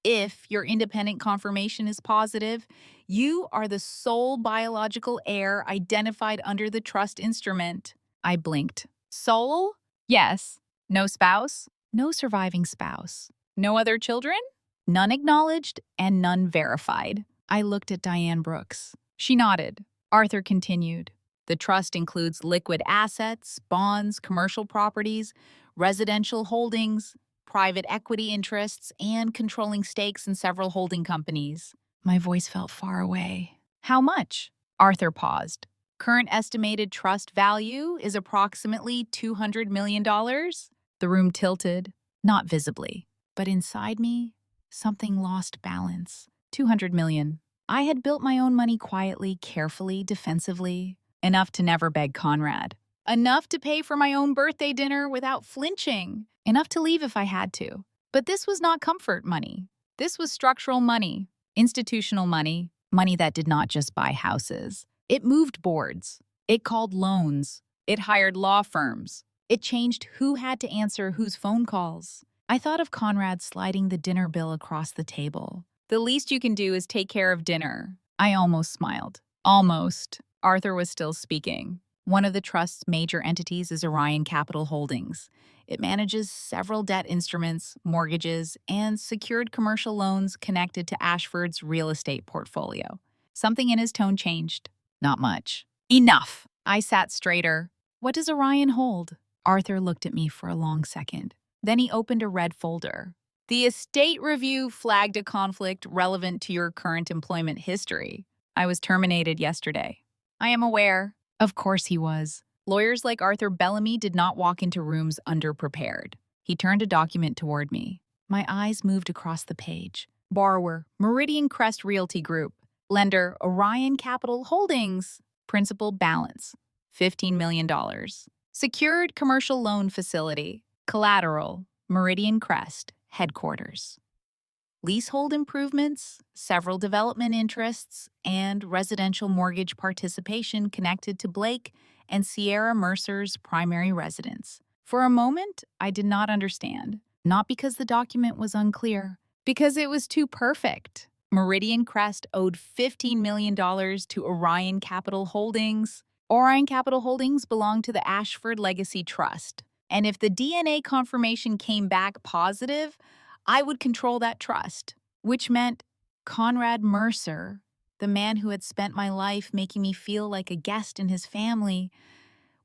If your independent confirmation is positive, you are the sole biological heir identified under the trust instrument. I blinked. Sole? Yes. No spouse? No surviving spouse. No other children? None acknowledged and none verified. I looked at Diane Brooks. She nodded. Arthur continued. The trust includes liquid assets, bonds, commercial properties, residential holdings, private equity interests, and controlling stakes in several holding companies. My voice felt far away. How much? Arthur paused. Current estimated trust value is approximately $200 million. The room tilted, not visibly, but inside me, something lost balance. 200 million. I had built my own money quietly, carefully, defensively, enough to never beg Conrad. Enough to pay for my own birthday dinner without flinching. Enough to leave if I had to. But this was not comfort money. This was structural money, institutional money, money that did not just buy houses. It moved boards. It called loans. It hired law firms. It changed who had to answer whose phone calls. I thought of Conrad sliding the dinner bill across the table. The least you can do is take care of dinner. I almost smiled. Almost. Arthur was still speaking. One of the trust's major entities is Orion Capital Holdings. It manages several debt instruments, mortgages, and secured commercial loans connected to Ashford's real estate portfolio. Something in his tone changed. Not much. Enough! I sat straighter. What does Orion hold? Arthur looked at me for a long second. Then he opened a red folder. The estate review flagged a conflict relevant to your current employment history. I was terminated yesterday. I am aware. Of course he was. Lawyers like Arthur Bellamy did not walk into rooms underprepared. He turned a document toward me. My eyes moved across the page. Borrower, Meridian Crest Realty Group. Lender, Orion Capital Holdings. Principal balance, $15 million. Secured commercial loan facility. Collateral, Meridian Crest, headquarters. Leasehold improvements, several development interests, and residential mortgage participation connected to Blake and Sierra Mercer's primary residence. For a moment, I did not understand. Not because the document was unclear, because it was too perfect. Meridian Crest owed $15 million to Orion Capital Holdings. Orion Capital Holdings belonged to the Ashford Legacy Trust. And if the DNA confirmation came back positive, I would control that trust, which meant Conrad Mercer, the man who had spent my life making me feel like a guest in his family,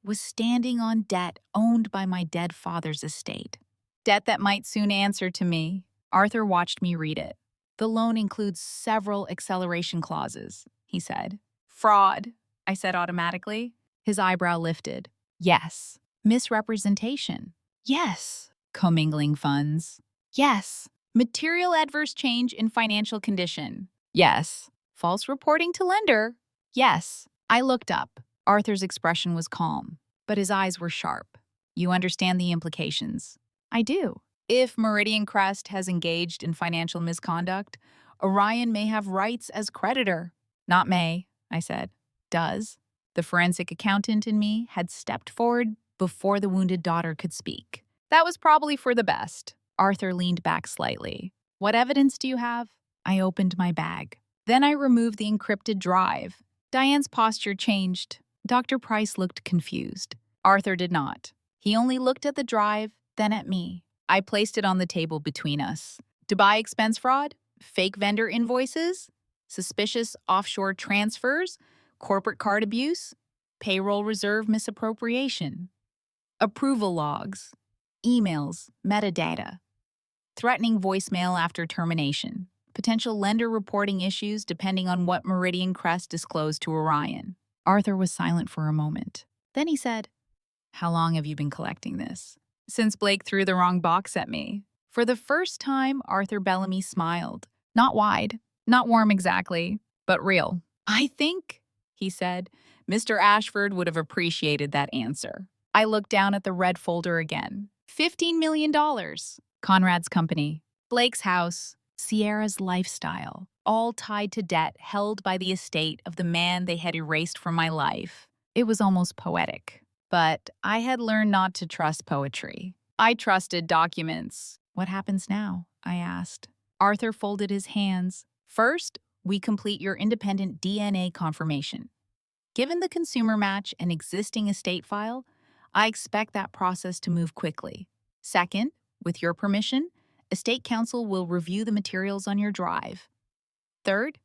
was standing on debt owned by my dead father's estate. Debt that might soon answer to me. Arthur watched me read it. The loan includes several acceleration clauses, he said. Fraud, I said automatically. His eyebrow lifted. Yes. Misrepresentation. Yes. Commingling funds. Yes. Material adverse change in financial condition. Yes. False reporting to lender. Yes. I looked up. Arthur's expression was calm, but his eyes were sharp. You understand the implications. I do. If Meridian Crest has engaged in financial misconduct, Orion may have rights as creditor. Not may, I said. Does. The forensic accountant in me had stepped forward before the wounded daughter could speak. That was probably for the best. Arthur leaned back slightly. What evidence do you have? I opened my bag. Then I removed the encrypted drive. Diane's posture changed. Dr. Price looked confused. Arthur did not. He only looked at the drive, then at me. I placed it on the table between us. Dubai expense fraud? Fake vendor invoices? suspicious offshore transfers, corporate card abuse, payroll reserve misappropriation, approval logs, emails, metadata, threatening voicemail after termination, potential lender reporting issues depending on what Meridian Crest disclosed to Orion. Arthur was silent for a moment. Then he said, "How long have you been collecting this?" "Since Blake threw the wrong box at me." For the first time, Arthur Bellamy smiled. Not wide, not warm exactly, but real. "I think," he said, "Mr. Ashford would have appreciated that answer." I looked down at the red folder again. $15 million. Conrad's company, Blake's house, Sierra's lifestyle, all tied to debt held by the estate of the man they had erased from my life. It was almost poetic. But I had learned not to trust poetry. I trusted documents. "What happens now?" I asked. Arthur folded his hands. "First, we complete your independent DNA confirmation. Given the consumer match and existing estate file, I expect that process to move quickly. Second, with your permission, Estate Council will review the materials on your drive. Third,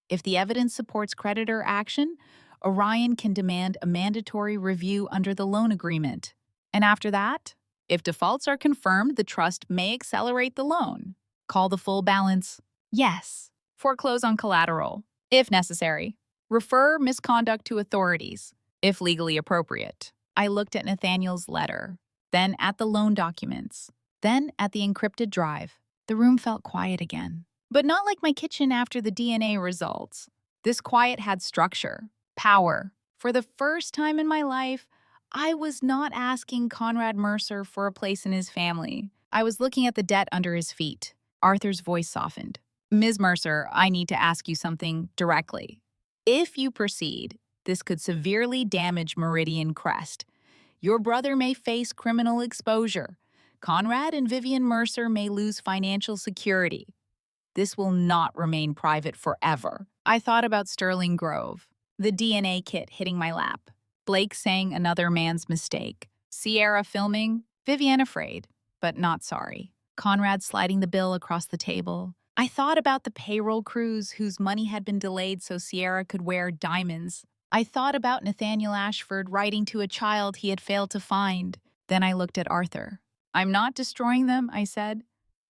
if the evidence supports creditor action, Orion can demand a mandatory review under the loan agreement. And after that, if defaults are confirmed, the trust may accelerate the loan. Call the full balance. Yes. Foreclose on collateral, if necessary. Refer misconduct to authorities, if legally appropriate." I looked at Nathaniel's letter, then at the loan documents, then at the encrypted drive. The room felt quiet again. But not like my kitchen after the DNA results. This quiet had structure, power. For the first time in my life, I was not asking Conrad Mercer for a place in his family. I was looking at the debt under his feet. Arthur's voice softened. "Ms. Mercer, I need to ask you something directly. If you proceed, this could severely damage Meridian Crest. Your brother may face criminal exposure. Conrad and Vivienne Mercer may lose financial security. This will not remain private forever." I thought about Sterling Grove, the DNA kit hitting my lap, Blake saying another man's mistake, Sierra filming, Vivienne afraid, but not sorry, Conrad sliding the bill across the table. I thought about the payroll crews whose money had been delayed so Sierra could wear diamonds. I thought about Nathaniel Ashford writing to a child he had failed to find. Then I looked at Arthur. "I'm not destroying them," I said.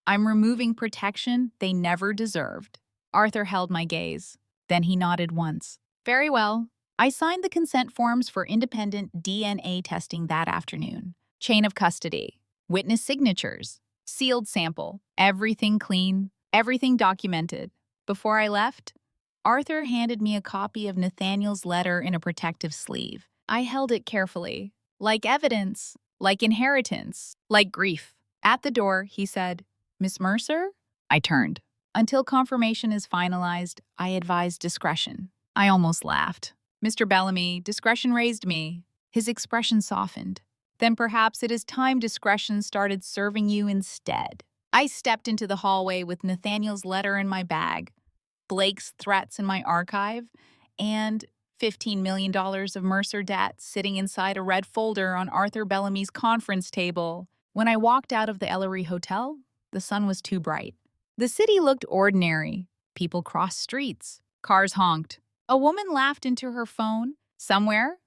"I'm removing protection they never deserved." Arthur held my gaze. Then he nodded once. "Very well." I signed the consent forms for independent DNA testing that afternoon. Chain of custody, witness signatures, sealed sample, everything clean, everything documented. Before I left, Arthur handed me a copy of Nathaniel's letter in a protective sleeve. I held it carefully, like evidence, like inheritance, like grief. At the door, he said, "Miss Mercer?" I turned. "Until confirmation is finalized, I advise discretion." I almost laughed. "Mr. Bellamy, discretion raised me." His expression softened. "Then perhaps it is time discretion started serving you instead." I stepped into the hallway with Nathaniel's letter in my bag, Blake's threats in my archive, and $15 million of Mercer debt sitting inside a red folder on Arthur Bellamy's conference table. When I walked out of the Ellery Hotel, the sun was too bright. The city looked ordinary. People crossed streets. Cars honked. A woman laughed into her phone. Somewhere,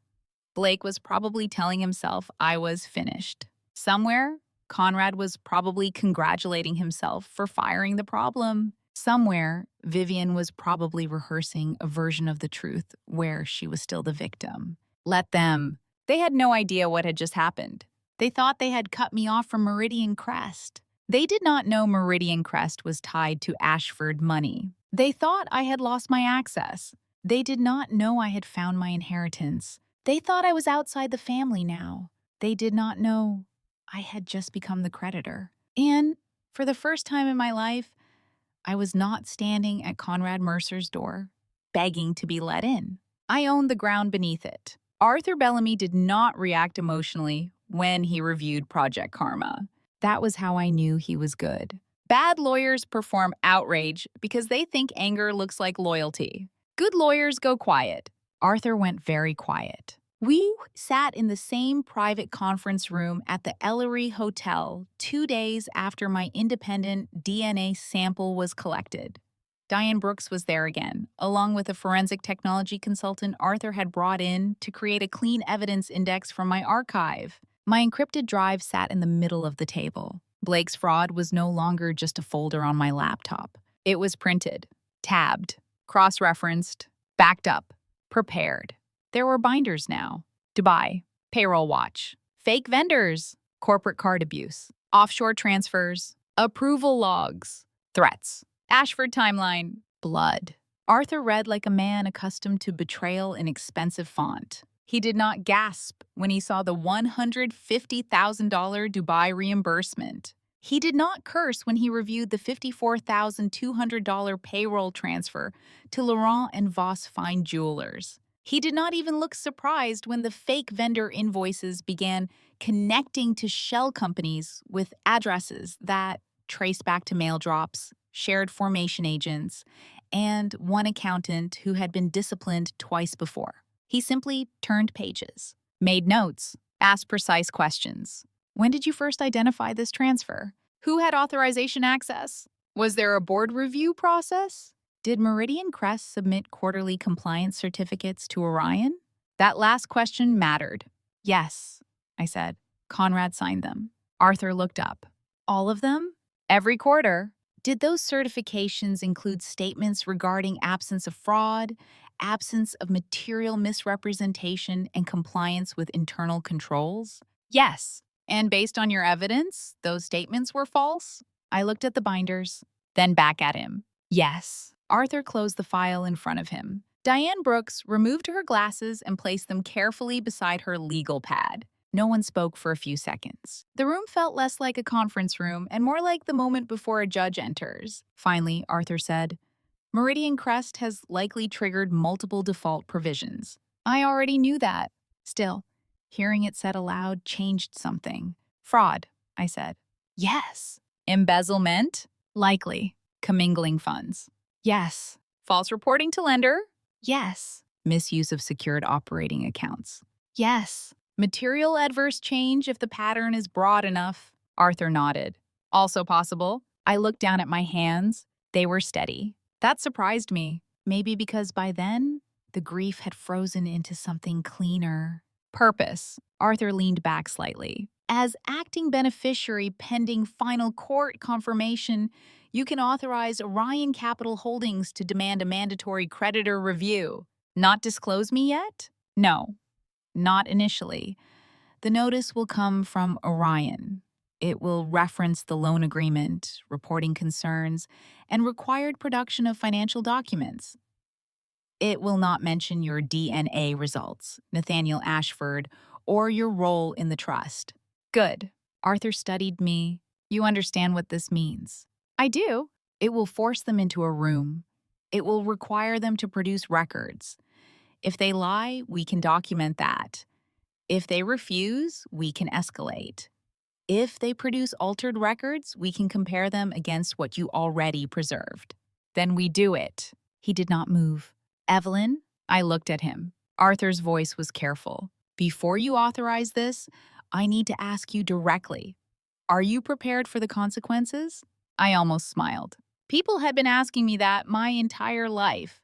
Blake was probably telling himself I was finished. Somewhere, Conrad was probably congratulating himself for firing the problem. Somewhere, Vivienne was probably rehearsing a version of the truth where she was still the victim. Let them. They had no idea what had just happened. They thought they had cut me off from Meridian Crest. They did not know Meridian Crest was tied to Ashford money. They thought I had lost my access. They did not know I had found my inheritance. They thought I was outside the family now. They did not know I had just become the creditor. And for the first time in my life, I was not standing at Conrad Mercer's door, begging to be let in. I owned the ground beneath it. Arthur Bellamy did not react emotionally when he reviewed Project Karma. That was how I knew he was good. Bad lawyers perform outrage because they think anger looks like loyalty. Good lawyers go quiet. Arthur went very quiet. We sat in the same private conference room at the Ellery Hotel 2 days after my independent DNA sample was collected. Diane Brooks was there again, along with a forensic technology consultant Arthur had brought in to create a clean evidence index from my archive. My encrypted drive sat in the middle of the table. Blake's fraud was no longer just a folder on my laptop. It was printed, tabbed, cross-referenced, backed up, prepared. There were binders now. Dubai, payroll watch, fake vendors, corporate card abuse, offshore transfers, approval logs, threats, Ashford timeline, blood. Arthur read like a man accustomed to betrayal in expensive font. He did not gasp when he saw the $150,000 Dubai reimbursement. He did not curse when he reviewed the $54,200 payroll transfer to Laurent and Voss Fine Jewelers. He did not even look surprised when the fake vendor invoices began connecting to shell companies with addresses that traced back to mail drops, shared formation agents, and one accountant who had been disciplined twice before. He simply turned pages, made notes, asked precise questions. When did you first identify this transfer? Who had authorization access? Was there a board review process? Did Meridian Crest submit quarterly compliance certificates to Orion? That last question mattered. Yes, I said. Conrad signed them. Arthur looked up. All of them? Every quarter. Did those certifications include statements regarding absence of fraud, absence of material misrepresentation, and compliance with internal controls? Yes. And based on your evidence, those statements were false? I looked at the binders, then back at him. Yes. Arthur closed the file in front of him. Diane Brooks removed her glasses and placed them carefully beside her legal pad. No one spoke for a few seconds. The room felt less like a conference room and more like the moment before a judge enters. Finally, Arthur said, Meridian Crest has likely triggered multiple default provisions. I already knew that. Still, hearing it said aloud changed something. Fraud, I said. Yes. Embezzlement? Likely. Commingling funds? Yes. False reporting to lender? Yes. Misuse of secured operating accounts? Yes. Material adverse change if the pattern is broad enough? Arthur nodded. Also possible. I looked down at my hands. They were steady. That surprised me. Maybe because by then, the grief had frozen into something cleaner. Purpose. Arthur leaned back slightly. As acting beneficiary pending final court confirmation, you can authorize Orion Capital Holdings to demand a mandatory creditor review. Not disclose me yet? No. Not initially. The notice will come from Orion. It will reference the loan agreement, reporting concerns, and required production of financial documents. It will not mention your DNA results, Nathaniel Ashford, or your role in the trust. Good. Arthur studied me. You understand what this means. I do. It will force them into a room. It will require them to produce records. If they lie, we can document that. If they refuse, we can escalate. If they produce altered records, we can compare them against what you already preserved. Then we do it. He did not move. Evelyn, I looked at him. Arthur's voice was careful. Before you authorize this, I need to ask you directly. Are you prepared for the consequences? I almost smiled. People had been asking me that my entire life,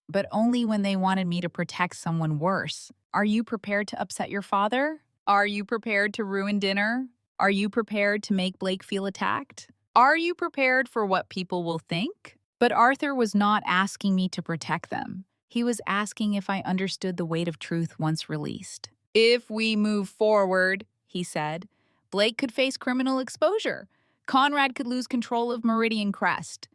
but only when they wanted me to protect someone worse. Are you prepared to upset your father? Are you prepared to ruin dinner? Are you prepared to make Blake feel attacked? Are you prepared for what people will think? But Arthur was not asking me to protect them. He was asking if I understood the weight of truth once released. If we move forward, he said, Blake could face criminal exposure. Conrad could lose control of Meridian Crest.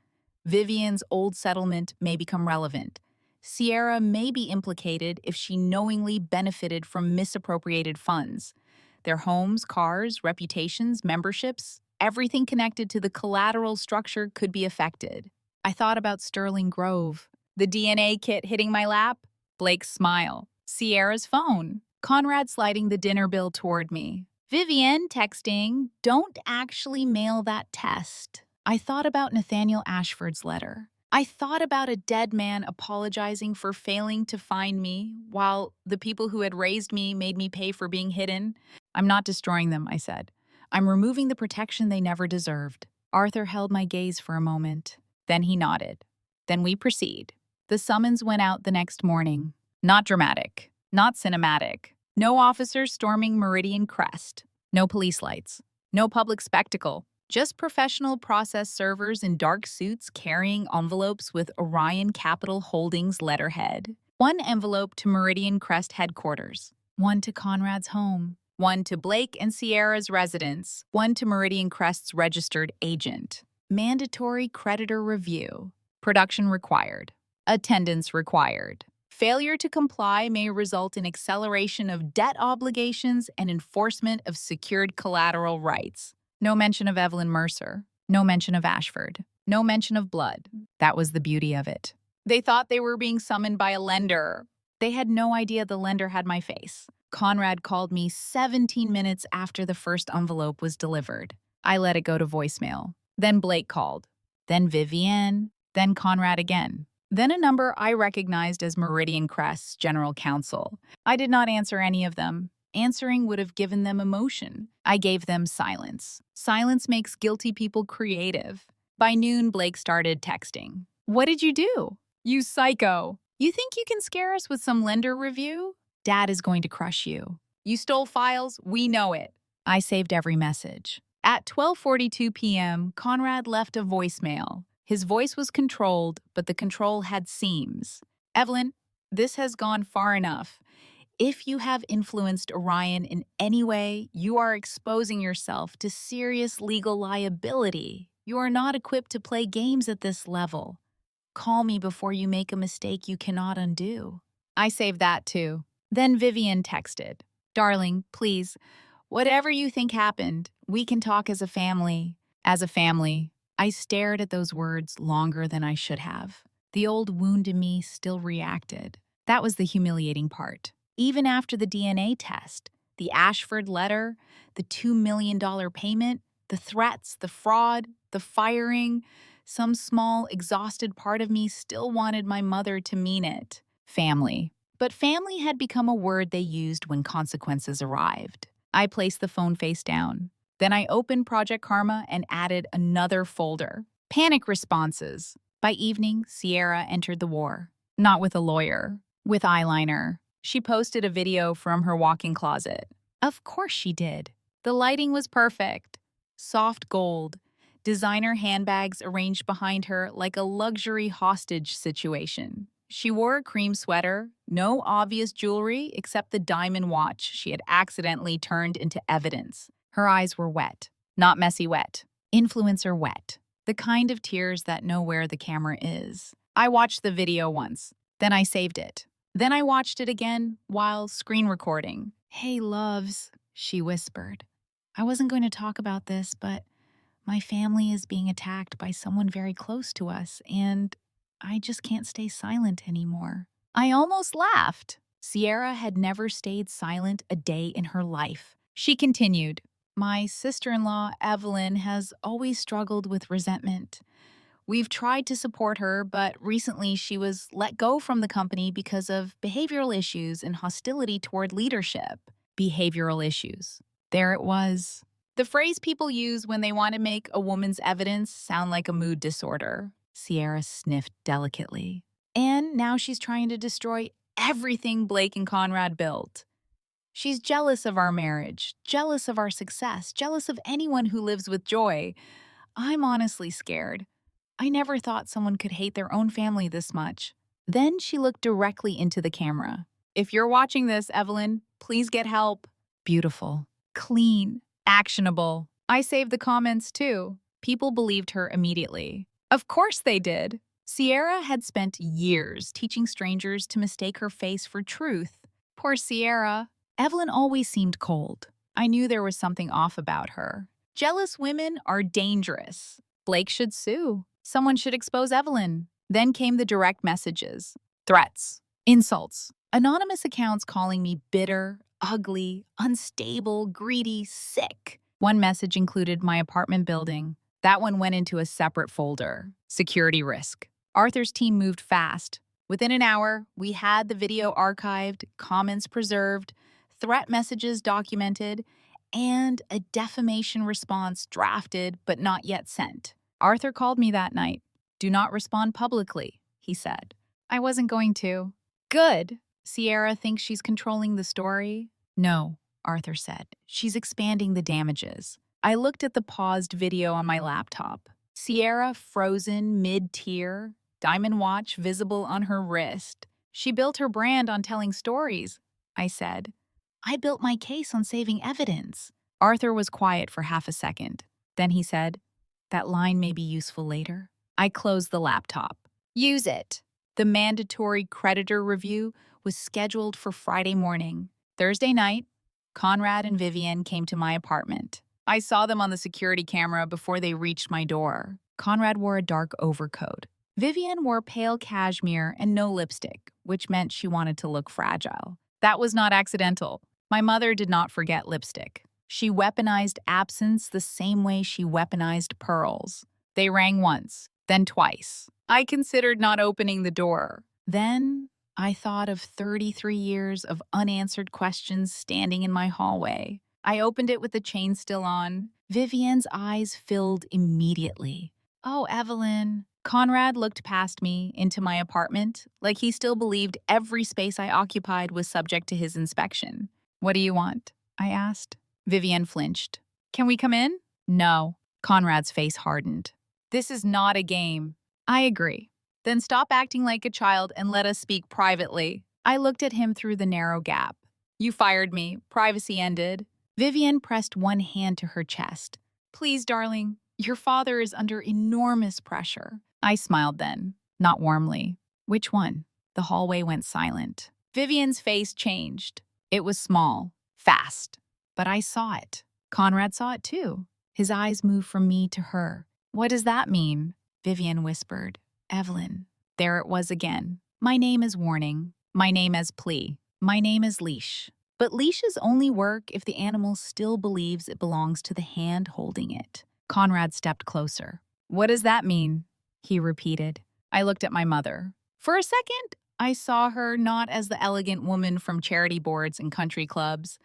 Vivienne's old settlement may become relevant. Sierra may be implicated if she knowingly benefited from misappropriated funds. Their homes, cars, reputations, memberships, everything connected to the collateral structure could be affected. I thought about Sterling Grove, the DNA kit hitting my lap, Blake's smile, Sierra's phone, Conrad sliding the dinner bill toward me, Vivienne texting, don't actually mail that test. I thought about Nathaniel Ashford's letter. I thought about a dead man apologizing for failing to find me, while the people who had raised me made me pay for being hidden. I'm not destroying them, I said. I'm removing the protection they never deserved. Arthur held my gaze for a moment. Then he nodded. Then we proceed. The summons went out the next morning. Not dramatic, not cinematic. No officers storming Meridian Crest. No police lights. No public spectacle. Just professional process servers in dark suits carrying envelopes with Orion Capital Holdings letterhead. One envelope to Meridian Crest headquarters. One to Conrad's home. One to Blake and Sierra's residence. One to Meridian Crest's registered agent. Mandatory creditor review. Production required. Attendance required. Failure to comply may result in acceleration of debt obligations and enforcement of secured collateral rights. No mention of Evelyn Mercer. No mention of Ashford. No mention of blood. That was the beauty of it. They thought they were being summoned by a lender. They had no idea the lender had my face. Conrad called me 17 minutes after the first envelope was delivered. I let it go to voicemail. Then Blake called. Then Vivienne. Then Conrad again. Then a number I recognized as Meridian Crest's general counsel. I did not answer any of them. Answering would have given them emotion. I gave them silence. Silence makes guilty people creative. By noon, Blake started texting. What did you do? You psycho. You think you can scare us with some lender review? Dad is going to crush you. You stole files, we know it. I saved every message. At 12:42 p.m., Conrad left a voicemail. His voice was controlled, but the control had seams. Evelyn, this has gone far enough. If you have influenced Orion in any way, you are exposing yourself to serious legal liability. You are not equipped to play games at this level. Call me before you make a mistake you cannot undo. I saved that too. Then Vivienne texted, Darling, please, whatever you think happened, we can talk as a family. As a family. I stared at those words longer than I should have. The old wound in me still reacted. That was the humiliating part. Even after the DNA test, the Ashford letter, the $2 million payment, the threats, the fraud, the firing, some small, exhausted part of me still wanted my mother to mean it. Family. But family had become a word they used when consequences arrived. I placed the phone face down. Then I opened Project Karma and added another folder. Panic responses. By evening, Sierra entered the war. Not with a lawyer. With eyeliner. She posted a video from her walk-in closet. Of course she did. The lighting was perfect. Soft gold. Designer handbags arranged behind her like a luxury hostage situation. She wore a cream sweater, no obvious jewelry except the diamond watch she had accidentally turned into evidence. Her eyes were wet. Not messy wet. Influencer wet. The kind of tears that know where the camera is. I watched the video once. Then I saved it. Then I watched it again while screen recording. Hey, loves, she whispered. I wasn't going to talk about this, but my family is being attacked by someone very close to us, and I just can't stay silent anymore. I almost laughed. Sierra had never stayed silent a day in her life. She continued, My sister-in-law, Evelyn, has always struggled with resentment. We've tried to support her, but recently she was let go from the company because of behavioral issues and hostility toward leadership. Behavioral issues. There it was. The phrase people use when they want to make a woman's evidence sound like a mood disorder. Sierra sniffed delicately. And now she's trying to destroy everything Blake and Conrad built. She's jealous of our marriage, jealous of our success, jealous of anyone who lives with joy. I'm honestly scared. I never thought someone could hate their own family this much. Then she looked directly into the camera. If you're watching this, Evelyn, please get help. Beautiful. Clean. Actionable. I saved the comments too. People believed her immediately. Of course they did. Sierra had spent years teaching strangers to mistake her face for truth. Poor Sierra. Evelyn always seemed cold. I knew there was something off about her. Jealous women are dangerous. Blake should sue. Someone should expose Evelyn. Then came the direct messages. Threats. Insults. Anonymous accounts calling me bitter, ugly, unstable, greedy, sick. One message included my apartment building. That one went into a separate folder. Security risk. Arthur's team moved fast. Within an hour, we had the video archived, comments preserved, threat messages documented, and a defamation response drafted but not yet sent. Arthur called me that night. Do not respond publicly. he said. I wasn't going to. Good. Sierra thinks she's controlling the story? No, Arthur said. She's expanding the damages. I looked at the paused video on my laptop. Sierra frozen mid-tier, diamond watch visible on her wrist. She built her brand on telling stories, I said. I built my case on saving evidence. Arthur was quiet for half a second. Then he said, that line may be useful later. I closed the laptop. Use it. The mandatory creditor review was scheduled for Friday morning. Thursday night, Conrad and Vivienne came to my apartment. I saw them on the security camera before they reached my door. Conrad wore a dark overcoat. Vivienne wore pale cashmere and no lipstick, which meant she wanted to look fragile. That was not accidental. My mother did not forget lipstick. She weaponized absence the same way she weaponized pearls. They rang once, then twice. I considered not opening the door. Then I thought of 33 years of unanswered questions standing in my hallway. I opened it with the chain still on. Vivienne's eyes filled immediately. Oh, Evelyn. Conrad looked past me into my apartment, like he still believed every space I occupied was subject to his inspection. What do you want? I asked. Vivienne flinched. Can we come in? No. Conrad's face hardened. This is not a game. I agree. Then stop acting like a child and let us speak privately. I looked at him through the narrow gap. You fired me. Privacy ended. Vivienne pressed one hand to her chest. Please, darling, your father is under enormous pressure. I smiled then, not warmly. Which one? The hallway went silent. Vivienne's face changed. It was small, fast, but I saw it. Conrad saw it too. His eyes moved from me to her. What does that mean? Vivienne whispered. Evelyn. There it was again. My name is warning. My name as plea. My name is leash. But leashes only work if the animal still believes it belongs to the hand holding it. Conrad stepped closer. What does that mean? He repeated. I looked at my mother. For a second, I saw her not as the elegant woman from charity boards and country clubs,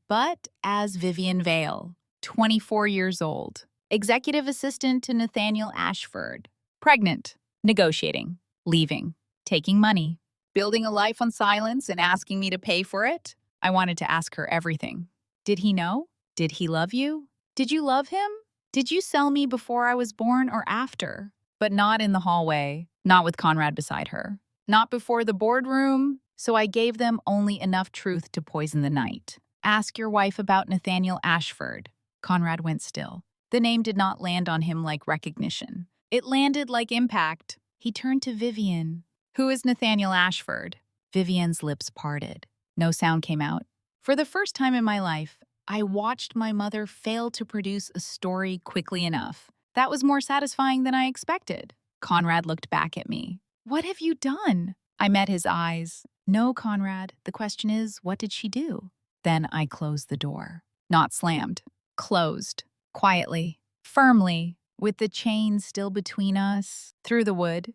but as Vivienne Vale, 24 years old, executive assistant to Nathaniel Ashford, pregnant, negotiating, leaving, taking money, building a life on silence and asking me to pay for it. I wanted to ask her everything. Did he know? Did he love you? Did you love him? Did you sell me before I was born or after? But not in the hallway, not with Conrad beside her, not before the boardroom. So I gave them only enough truth to poison the night. Ask your wife about Nathaniel Ashford. Conrad went still. The name did not land on him like recognition. It landed like impact. He turned to Vivienne. Who is Nathaniel Ashford? Vivienne's lips parted. No sound came out. For the first time in my life, I watched my mother fail to produce a story quickly enough. That was more satisfying than I expected. Conrad looked back at me. What have you done? I met his eyes. No, Conrad. The question is, what did she do? Then I closed the door. Not slammed. Closed. Quietly. Firmly. With the chain still between us. Through the wood.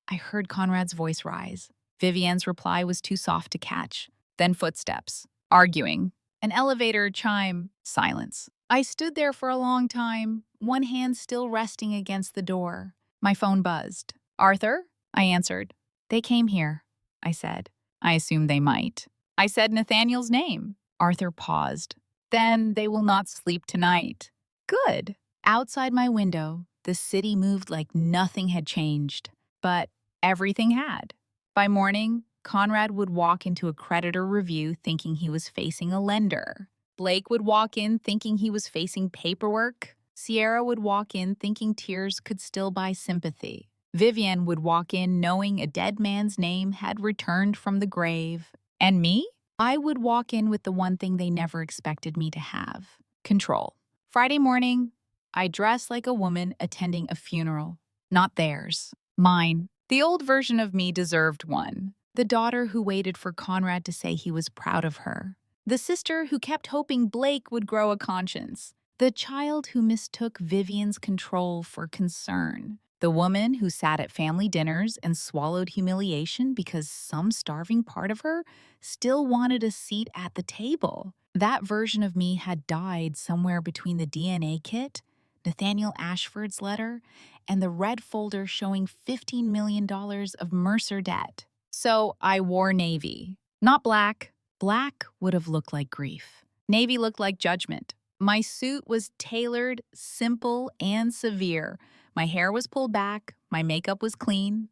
I heard Conrad's voice rise. Vivienne's reply was too soft to catch. Then footsteps. Arguing. An elevator chime. Silence. I stood there for a long time, one hand still resting against the door. My phone buzzed. Arthur? I answered. They came here, I said. I assumed they might. I said Nathaniel's name. Arthur paused. Then they will not sleep tonight. Good. Outside my window, the city moved like nothing had changed. But everything had. By morning, Conrad would walk into a creditor review thinking he was facing a lender. Blake would walk in thinking he was facing paperwork. Sierra would walk in thinking tears could still buy sympathy. Vivienne would walk in knowing a dead man's name had returned from the grave. And me? I would walk in with the one thing they never expected me to have. Control. Friday morning, I dressed like a woman attending a funeral. Not theirs. Mine. The old version of me deserved one. The daughter who waited for Conrad to say he was proud of her. The sister who kept hoping Blake would grow a conscience. The child who mistook Vivienne's control for concern. The woman who sat at family dinners and swallowed humiliation because some starving part of her still wanted a seat at the table. That version of me had died somewhere between the DNA kit, Nathaniel Ashford's letter, and the red folder showing $15 million of Mercer debt. So I wore navy. Not black. Black would have looked like grief. Navy looked like judgment. My suit was tailored, simple, and severe. My hair was pulled back. My makeup was clean.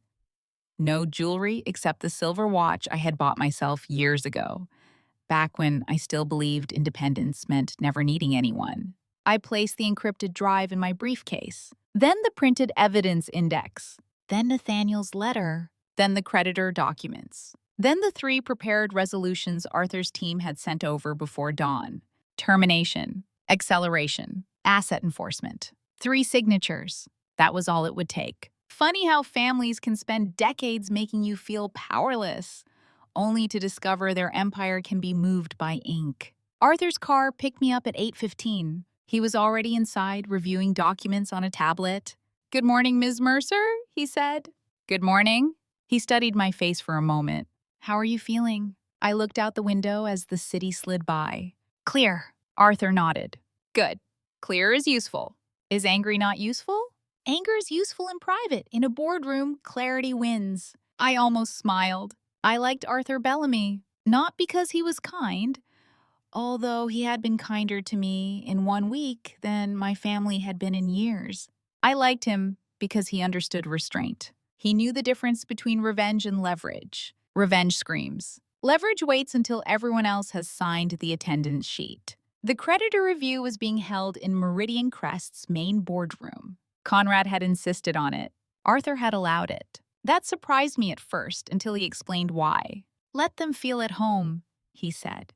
No jewelry except the silver watch I had bought myself years ago, back when I still believed independence meant never needing anyone. I placed the encrypted drive in my briefcase, then the printed evidence index, then Nathaniel's letter, then the creditor documents, then the 3 prepared resolutions Arthur's team had sent over before dawn. Termination, acceleration, asset enforcement. 3 signatures. That was all it would take. Funny how families can spend decades making you feel powerless, only to discover their empire can be moved by ink. Arthur's car picked me up at 8:15. He was already inside, reviewing documents on a tablet. "Good morning, Ms. Mercer," he said. "Good morning." He studied my face for a moment. "How are you feeling?" I looked out the window as the city slid by. "Clear." Arthur nodded. "Good. Clear is useful. Is angry not useful?" "Anger is useful in private. In a boardroom, clarity wins." I almost smiled. I liked Arthur Bellamy, not because he was kind, although he had been kinder to me in 1 week than my family had been in years. I liked him because he understood restraint. He knew the difference between revenge and leverage. Revenge screams. Leverage waits until everyone else has signed the attendance sheet. The creditor review was being held in Meridian Crest's main boardroom. Conrad had insisted on it. Arthur had allowed it. That surprised me at first until he explained why. "Let them feel at home," he said.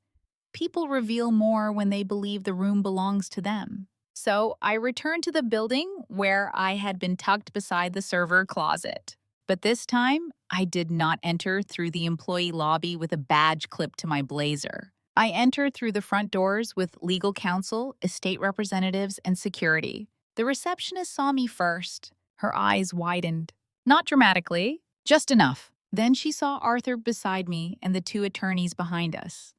"People reveal more when they believe the room belongs to them." So I returned to the building where I had been tucked beside the server closet. But this time, I did not enter through the employee lobby with a badge clipped to my blazer. I entered through the front doors with legal counsel, estate representatives, and security. The receptionist saw me first. Her eyes widened. Not dramatically, just enough. Then she saw Arthur beside me and the 2 attorneys behind us.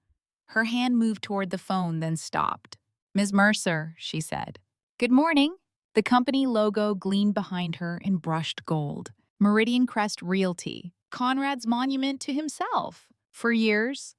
Her hand moved toward the phone, then stopped. "Ms. Mercer," she said. "Good morning." The company logo gleamed behind her in brushed gold. Meridian Crest Realty, Conrad's monument to himself. For years,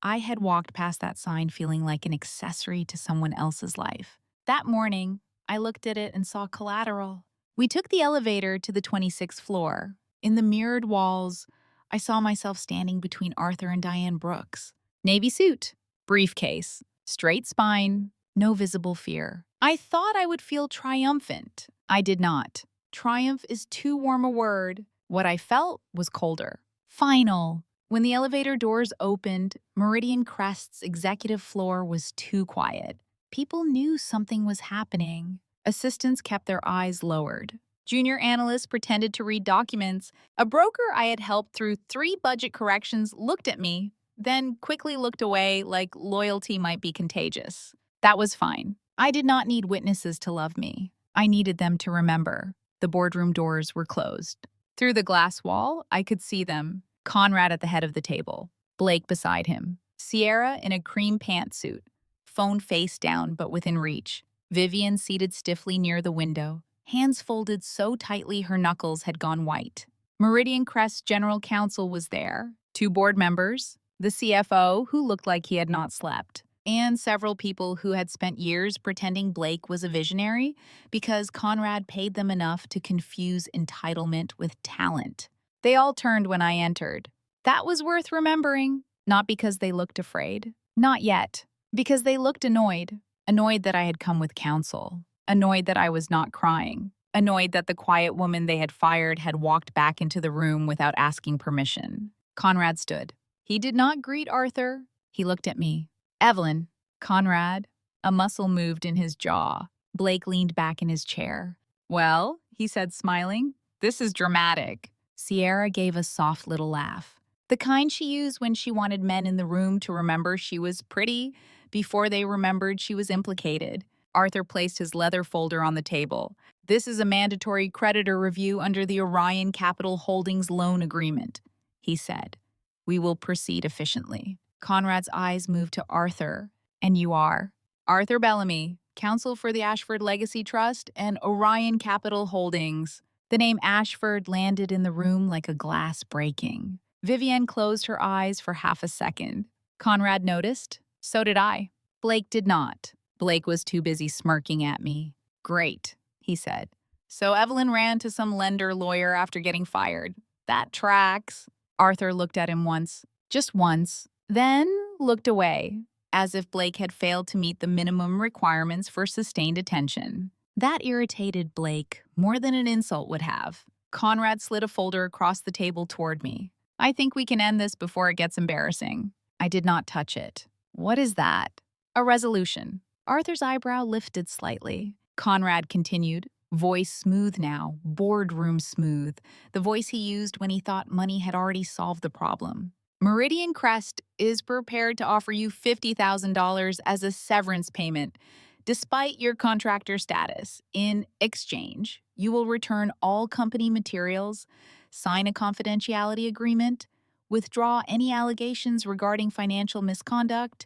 I had walked past that sign feeling like an accessory to someone else's life. That morning, I looked at it and saw collateral. We took the elevator to the 26th floor. In the mirrored walls, I saw myself standing between Arthur and Diane Brooks. Navy suit, briefcase, straight spine, no visible fear. I thought I would feel triumphant. I did not. Triumph is too warm a word. What I felt was colder. Final. When the elevator doors opened, Meridian Crest's executive floor was too quiet. People knew something was happening. Assistants kept their eyes lowered. Junior analysts pretended to read documents. A broker I had helped through 3 budget corrections looked at me, then quickly looked away like loyalty might be contagious. That was fine. I did not need witnesses to love me. I needed them to remember. The boardroom doors were closed. Through the glass wall, I could see them. Conrad at the head of the table. Blake beside him. Sierra in a cream pantsuit. Phone face down but within reach. Vivienne seated stiffly near the window, hands folded so tightly her knuckles had gone white. Meridian Crest General Counsel was there, 2 board members, the CFO, who looked like he had not slept, and several people who had spent years pretending Blake was a visionary because Conrad paid them enough to confuse entitlement with talent. They all turned when I entered. That was worth remembering, not because they looked afraid. Not yet. Because they looked annoyed. Annoyed that I had come with counsel. Annoyed that I was not crying. Annoyed that the quiet woman they had fired had walked back into the room without asking permission. Conrad stood. He did not greet Arthur. He looked at me. "Evelyn." "Conrad." A muscle moved in his jaw. Blake leaned back in his chair. "Well," he said, smiling, "this is dramatic." Sierra gave a soft little laugh. The kind she used when she wanted men in the room to remember she was pretty before they remembered she was implicated. Arthur placed his leather folder on the table. "This is a mandatory creditor review under the Orion Capital Holdings loan agreement," he said. "We will proceed efficiently." Conrad's eyes moved to Arthur. "And you are?" "Arthur Bellamy." Counsel for the Ashford Legacy Trust, and Orion Capital Holdings. The name Ashford landed in the room like a glass breaking. Vivienne closed her eyes for half a second. Conrad noticed. So did I. Blake did not. Blake was too busy smirking at me. Great, he said. So Evelyn ran to some lender lawyer after getting fired. That tracks. Arthur looked at him once, just once, then looked away, as if Blake had failed to meet the minimum requirements for sustained attention. That irritated Blake more than an insult would have. Conrad slid a folder across the table toward me. I think we can end this before it gets embarrassing. I did not touch it. What is that? A resolution. Arthur's eyebrow lifted slightly. Conrad continued, voice smooth now, boardroom smooth, the voice he used when he thought money had already solved the problem. Meridian Crest is prepared to offer you $50,000 as a severance payment, despite your contractor status. In exchange, you will return all company materials, sign a confidentiality agreement, withdraw any allegations regarding financial misconduct,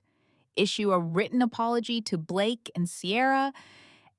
issue a written apology to Blake and Sierra,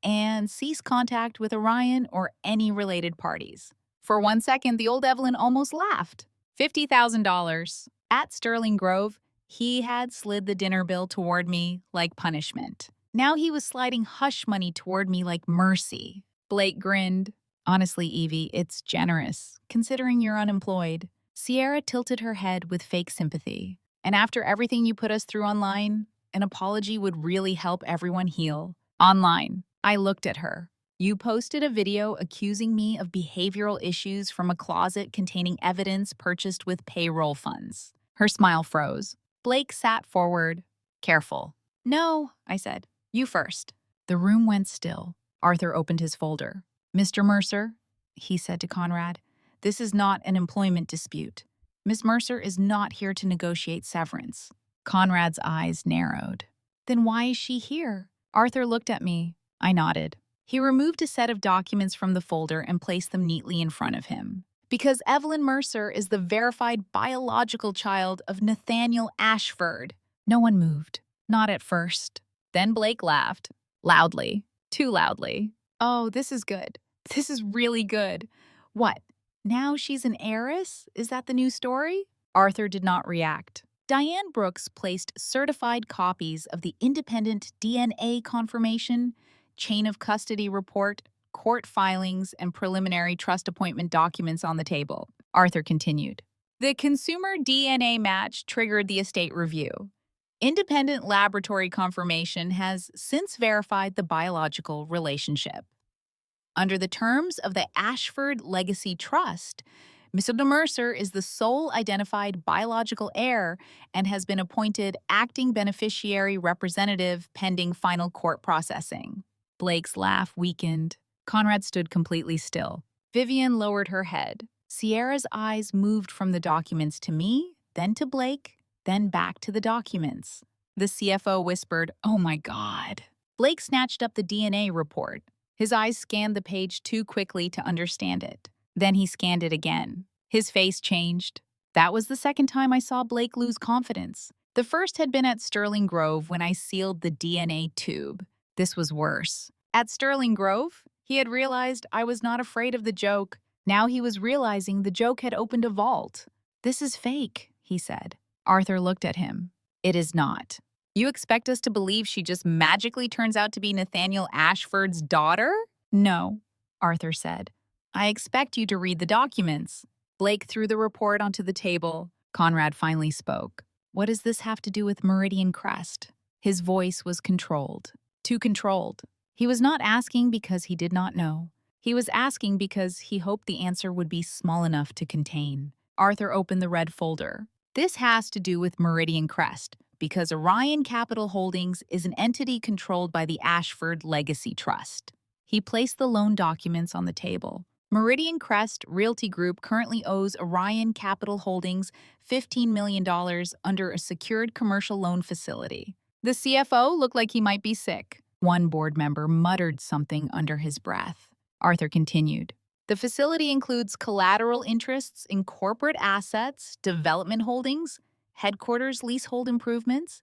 and cease contact with Orion or any related parties. For 1 second, the old Evelyn almost laughed. $50,000. At Sterling Grove, he had slid the dinner bill toward me like punishment. Now he was sliding hush money toward me like mercy. Blake grinned. Honestly, Evie, it's generous, considering you're unemployed. Sierra tilted her head with fake sympathy. And after everything you put us through online, an apology would really help everyone heal. Online. I looked at her. You posted a video accusing me of behavioral issues from a closet containing evidence purchased with payroll funds. Her smile froze. Blake sat forward. Careful. No, I said. You first. The room went still. Arthur opened his folder. Mr. Mercer, he said to Conrad, this is not an employment dispute. Miss Mercer is not here to negotiate severance. Conrad's eyes narrowed. Then why is she here? Arthur looked at me. I nodded. He removed a set of documents from the folder and placed them neatly in front of him. Because Evelyn Mercer is the verified biological child of Nathaniel Ashford. No one moved. Not at first. Then Blake laughed. Loudly. Too loudly. Oh, this is good. This is really good. What? Now she's an heiress? Is that the new story? Arthur did not react. Diane Brooks placed certified copies of the independent DNA confirmation, chain of custody report, court filings, and preliminary trust appointment documents on the table. Arthur continued. The consumer DNA match triggered the estate review. Independent laboratory confirmation has since verified the biological relationship. Under the terms of the Ashford Legacy Trust, Mr. Mercer is the sole identified biological heir and has been appointed acting beneficiary representative pending final court processing. Blake's laugh weakened. Conrad stood completely still. Vivienne lowered her head. Sierra's eyes moved from the documents to me, then to Blake, then back to the documents. The CFO whispered, "Oh my God." Blake snatched up the DNA report. His eyes scanned the page too quickly to understand it. Then he scanned it again. His face changed. That was the second time I saw Blake lose confidence. The first had been at Sterling Grove when I sealed the DNA tube. This was worse. At Sterling Grove, he had realized I was not afraid of the joke. Now he was realizing the joke had opened a vault. This is fake, he said. Arthur looked at him. It is not. You expect us to believe she just magically turns out to be Nathaniel Ashford's daughter? No, Arthur said. I expect you to read the documents. Blake threw the report onto the table. Conrad finally spoke. What does this have to do with Meridian Crest? His voice was controlled. Too controlled. He was not asking because he did not know. He was asking because he hoped the answer would be small enough to contain. Arthur opened the red folder. This has to do with Meridian Crest, because Orion Capital Holdings is an entity controlled by the Ashford Legacy Trust. He placed the loan documents on the table. Meridian Crest Realty Group currently owes Orion Capital Holdings $15 million under a secured commercial loan facility. The CFO looked like he might be sick. One board member muttered something under his breath. Arthur continued. The facility includes collateral interests in corporate assets, development holdings, headquarters leasehold improvements,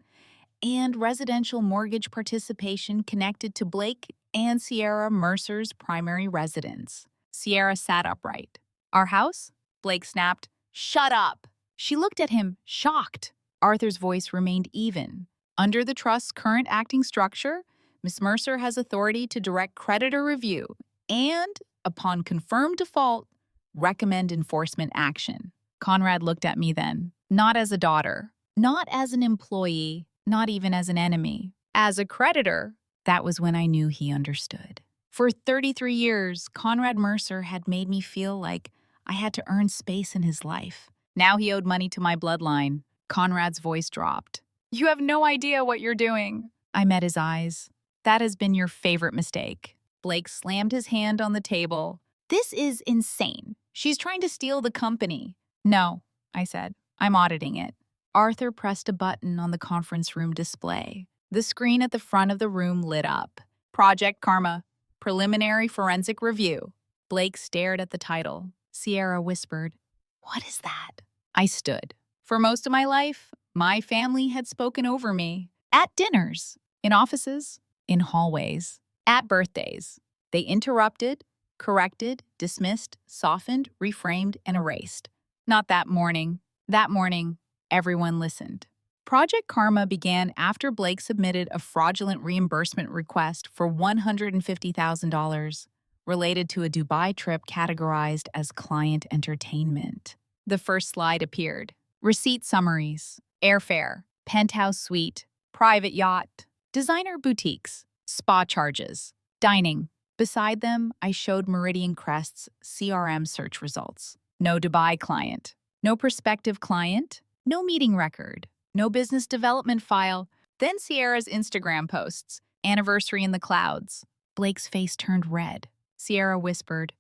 and residential mortgage participation connected to Blake and Sierra Mercer's primary residence. Sierra sat upright. Our house? Blake snapped. Shut up! She looked at him, shocked. Arthur's voice remained even. Under the trust's current acting structure, Miss Mercer has authority to direct creditor review and, upon confirmed default, recommend enforcement action. Conrad looked at me then, not as a daughter, not as an employee, not even as an enemy. As a creditor, that was when I knew he understood. For 33 years, Conrad Mercer had made me feel like I had to earn space in his life. Now he owed money to my bloodline. Conrad's voice dropped. You have no idea what you're doing. I met his eyes. That has been your favorite mistake. Blake slammed his hand on the table. This is insane. She's trying to steal the company. No, I said. I'm auditing it. Arthur pressed a button on the conference room display. The screen at the front of the room lit up. Project Karma, Preliminary Forensic Review. Blake stared at the title. Sierra whispered, What is that? I stood. For most of my life, my family had spoken over me. At dinners, in offices, in hallways, at birthdays. They interrupted, corrected, dismissed, softened, reframed, and erased. Not that morning. That morning, everyone listened. Project Karma began after Blake submitted a fraudulent reimbursement request for $150,000 related to a Dubai trip categorized as client entertainment. The first slide appeared. Receipt summaries, airfare, penthouse suite, private yacht, designer boutiques, spa charges, dining. Beside them, I showed Meridian Crest's CRM search results. No Dubai client, no prospective client, no meeting record, no business development file. Then Sierra's Instagram posts, anniversary in the clouds. Blake's face turned red. Sierra whispered,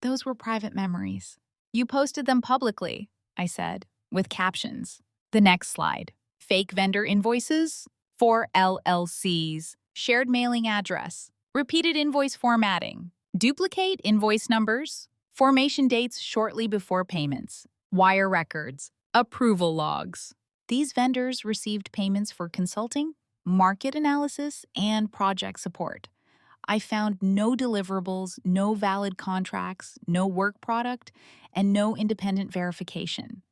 Those were private memories. You posted them publicly, I said, with captions. The next slide. Fake vendor invoices, 4 LLCs, shared mailing address, repeated invoice formatting, duplicate invoice numbers, formation dates shortly before payments, wire records, approval logs. These vendors received payments for consulting, market analysis, and project support. I found no deliverables, no valid contracts, no work product, and no independent verification.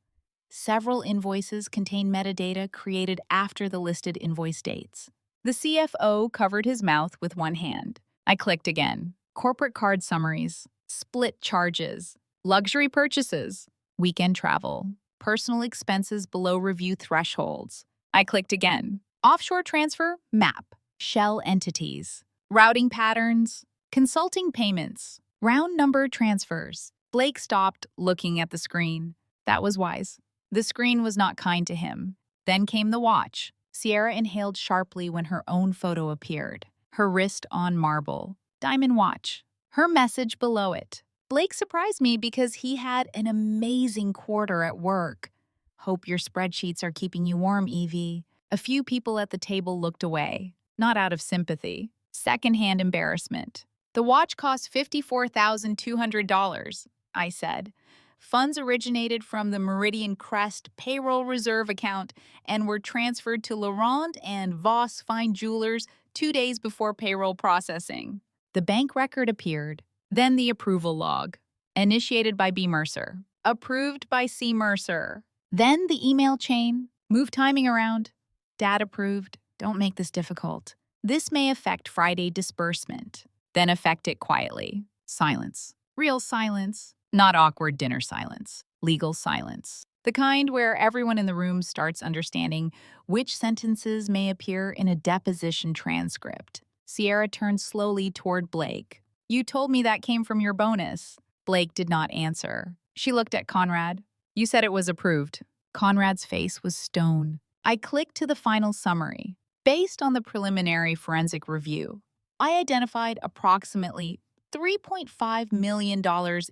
Several invoices contain metadata created after the listed invoice dates. The CFO covered his mouth with one hand. I clicked again. Corporate card summaries, split charges, luxury purchases, weekend travel, personal expenses below review thresholds. I clicked again. Offshore transfer, map, shell entities, routing patterns, consulting payments, round number transfers. Blake stopped looking at the screen. That was wise. The screen was not kind to him. Then came the watch. Sierra inhaled sharply when her own photo appeared. Her wrist on marble. Diamond watch. Her message below it. Blake surprised me because he had an amazing quarter at work. Hope your spreadsheets are keeping you warm, Evie. A few people at the table looked away, not out of sympathy. Secondhand embarrassment. The watch cost $54,200, I said. Funds originated from the Meridian Crest payroll reserve account and were transferred to Laurent and Voss Fine Jewelers 2 days before payroll processing. The bank record appeared, then the approval log. Initiated by B. Mercer. Approved by C. Mercer. Then the email chain. Move timing around. Dad approved. Don't make this difficult. This may affect Friday disbursement. Then affect it quietly. Silence. Real silence. Not awkward dinner silence. Legal silence. The kind where everyone in the room starts understanding which sentences may appear in a deposition transcript. Sierra turned slowly toward Blake. You told me that came from your bonus. Blake did not answer. She looked at Conrad. You said it was approved. Conrad's face was stone. I clicked to the final summary. Based on the preliminary forensic review, I identified approximately $3.5 million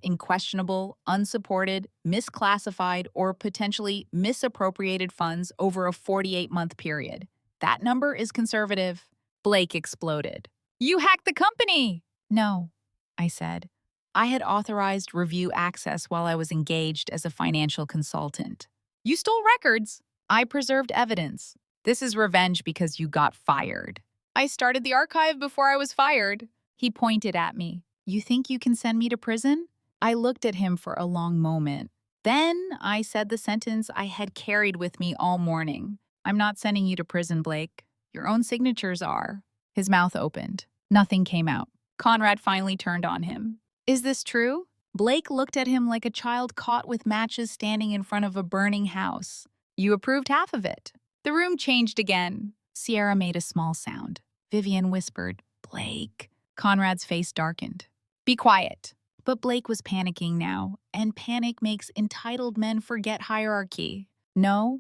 in questionable, unsupported, misclassified, or potentially misappropriated funds over a 48-month period. That number is conservative. Blake exploded. You hacked the company! No, I said. I had authorized review access while I was engaged as a financial consultant. You stole records. I preserved evidence. This is revenge because you got fired. I started the archive before I was fired. He pointed at me. You think you can send me to prison? I looked at him for a long moment. Then I said the sentence I had carried with me all morning. I'm not sending you to prison, Blake. Your own signatures are. His mouth opened. Nothing came out. Conrad finally turned on him. Is this true? Blake looked at him like a child caught with matches standing in front of a burning house. You approved half of it. The room changed again. Sierra made a small sound. Vivienne whispered, Blake. Conrad's face darkened. Be quiet. But Blake was panicking now, and panic makes entitled men forget hierarchy. No,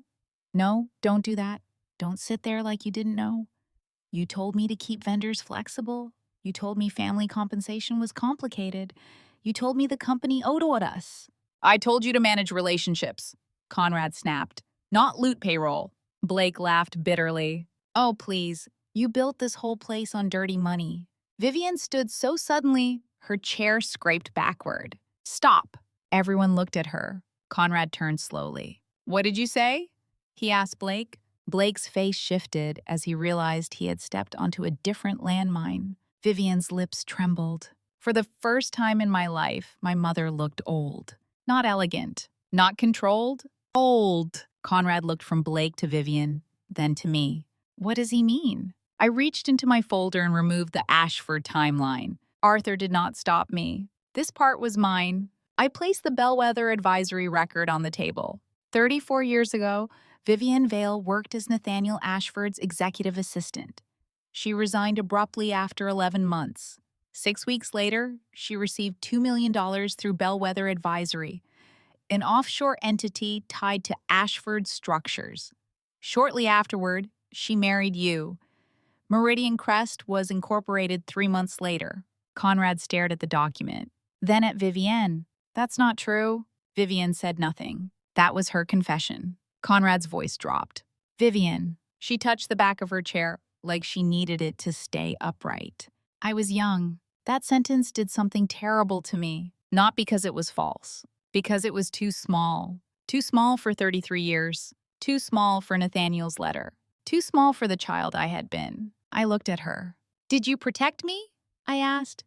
don't do that. Don't sit there like you didn't know. You told me to keep vendors flexible. You told me family compensation was complicated. You told me the company owed us. I told you to manage relationships, Conrad snapped, not loot payroll. Blake laughed bitterly. Oh, please. You built this whole place on dirty money. Vivienne stood so suddenly, her chair scraped backward. Stop. Everyone looked at her. Conrad turned slowly. What did you say? He asked Blake. Blake's face shifted as he realized he had stepped onto a different landmine. Vivienne's lips trembled. For the first time in my life, my mother looked old. Not elegant. Not controlled. Old. Conrad looked from Blake to Vivienne, then to me. What does he mean? I reached into my folder and removed the Ashford timeline. Arthur did not stop me. This part was mine. I placed the Bellwether advisory record on the table. 34 years ago, Vivienne Vale worked as Nathaniel Ashford's executive assistant. She resigned abruptly after 11 months. 6 weeks later, she received $2 million through Bellwether Advisory, an offshore entity tied to Ashford Structures. Shortly afterward, she married you. Meridian Crest was incorporated 3 months later. Conrad stared at the document. Then at Vivienne. That's not true. Vivienne said nothing. That was her confession. Conrad's voice dropped. Vivienne. She touched the back of her chair like she needed it to stay upright. I was young. That sentence did something terrible to me. Not because it was false. Because it was too small. Too small for 33 years. Too small for Nathaniel's letter. Too small for the child I had been. I looked at her. Did you protect me? I asked.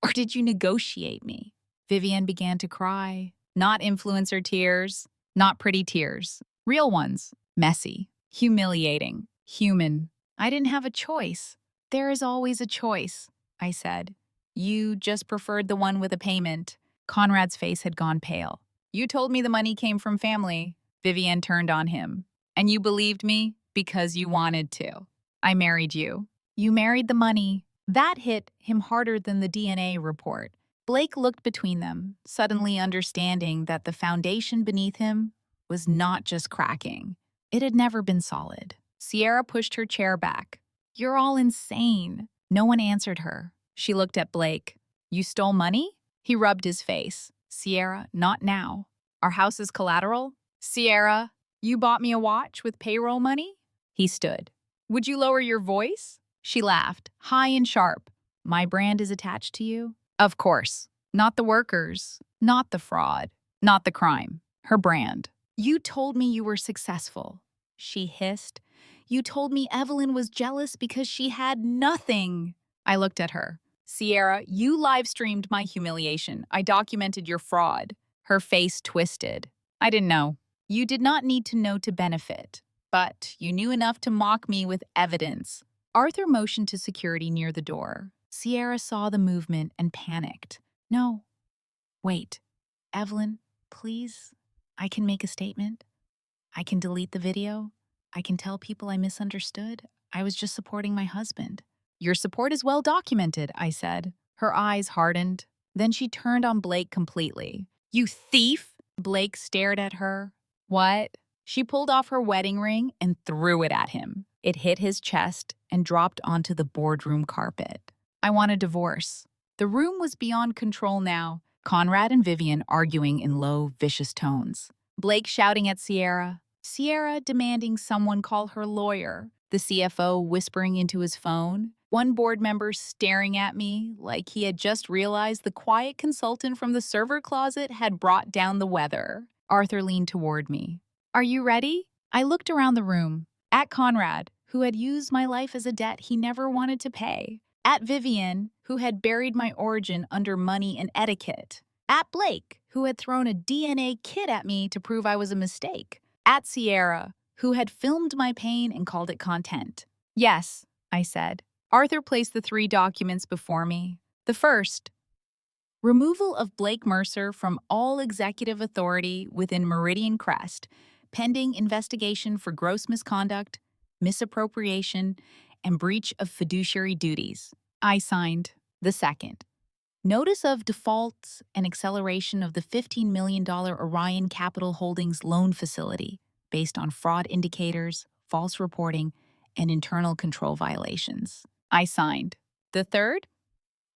Or did you negotiate me? Vivienne began to cry. Not influencer tears. Not pretty tears. Real ones. Messy. Humiliating. Human. I didn't have a choice. There is always a choice, I said. You just preferred the one with a payment. Conrad's face had gone pale. You told me the money came from family. Vivienne turned on him. And you believed me because you wanted to. I married you. You married the money. That hit him harder than the DNA report. Blake looked between them, suddenly understanding that the foundation beneath him was not just cracking. It had never been solid. Sierra pushed her chair back. You're all insane. No one answered her. She looked at Blake. You stole money? He rubbed his face. Sierra, not now. Our house is collateral? Sierra, you bought me a watch with payroll money? He stood. Would you lower your voice? She laughed, high and sharp. My brand is attached to you? Of course. Not the workers. Not the fraud. Not the crime. Her brand. You told me you were successful. She hissed. You told me Evelyn was jealous because she had nothing. I looked at her. Sierra, you live-streamed my humiliation. I documented your fraud. Her face twisted. I didn't know. You did not need to know to benefit. But you knew enough to mock me with evidence. Arthur motioned to security near the door. Sierra saw the movement and panicked. No. Wait. Evelyn, please. I can make a statement. I can delete the video. I can tell people I misunderstood. I was just supporting my husband. Your support is well documented, I said. Her eyes hardened. Then she turned on Blake completely. You thief! Blake stared at her. What? She pulled off her wedding ring and threw it at him. It hit his chest and dropped onto the boardroom carpet. I want a divorce. The room was beyond control now. Conrad and Vivienne arguing in low, vicious tones. Blake shouting at Sierra. Sierra demanding someone call her lawyer. The CFO whispering into his phone. One board member staring at me like he had just realized the quiet consultant from the server closet had brought down the weather. Arthur leaned toward me. Are you ready? I looked around the room. At Conrad, who had used my life as a debt he never wanted to pay. At Vivienne, who had buried my origin under money and etiquette. At Blake, who had thrown a DNA kit at me to prove I was a mistake. At Sierra, who had filmed my pain and called it content. Yes, I said. Arthur placed the 3 documents before me. The first, removal of Blake Mercer from all executive authority within Meridian Crest, pending investigation for gross misconduct, misappropriation, and breach of fiduciary duties. I signed. The second, notice of defaults and acceleration of the $15 million Orion Capital Holdings loan facility based on fraud indicators, false reporting, and internal control violations. I signed. The third,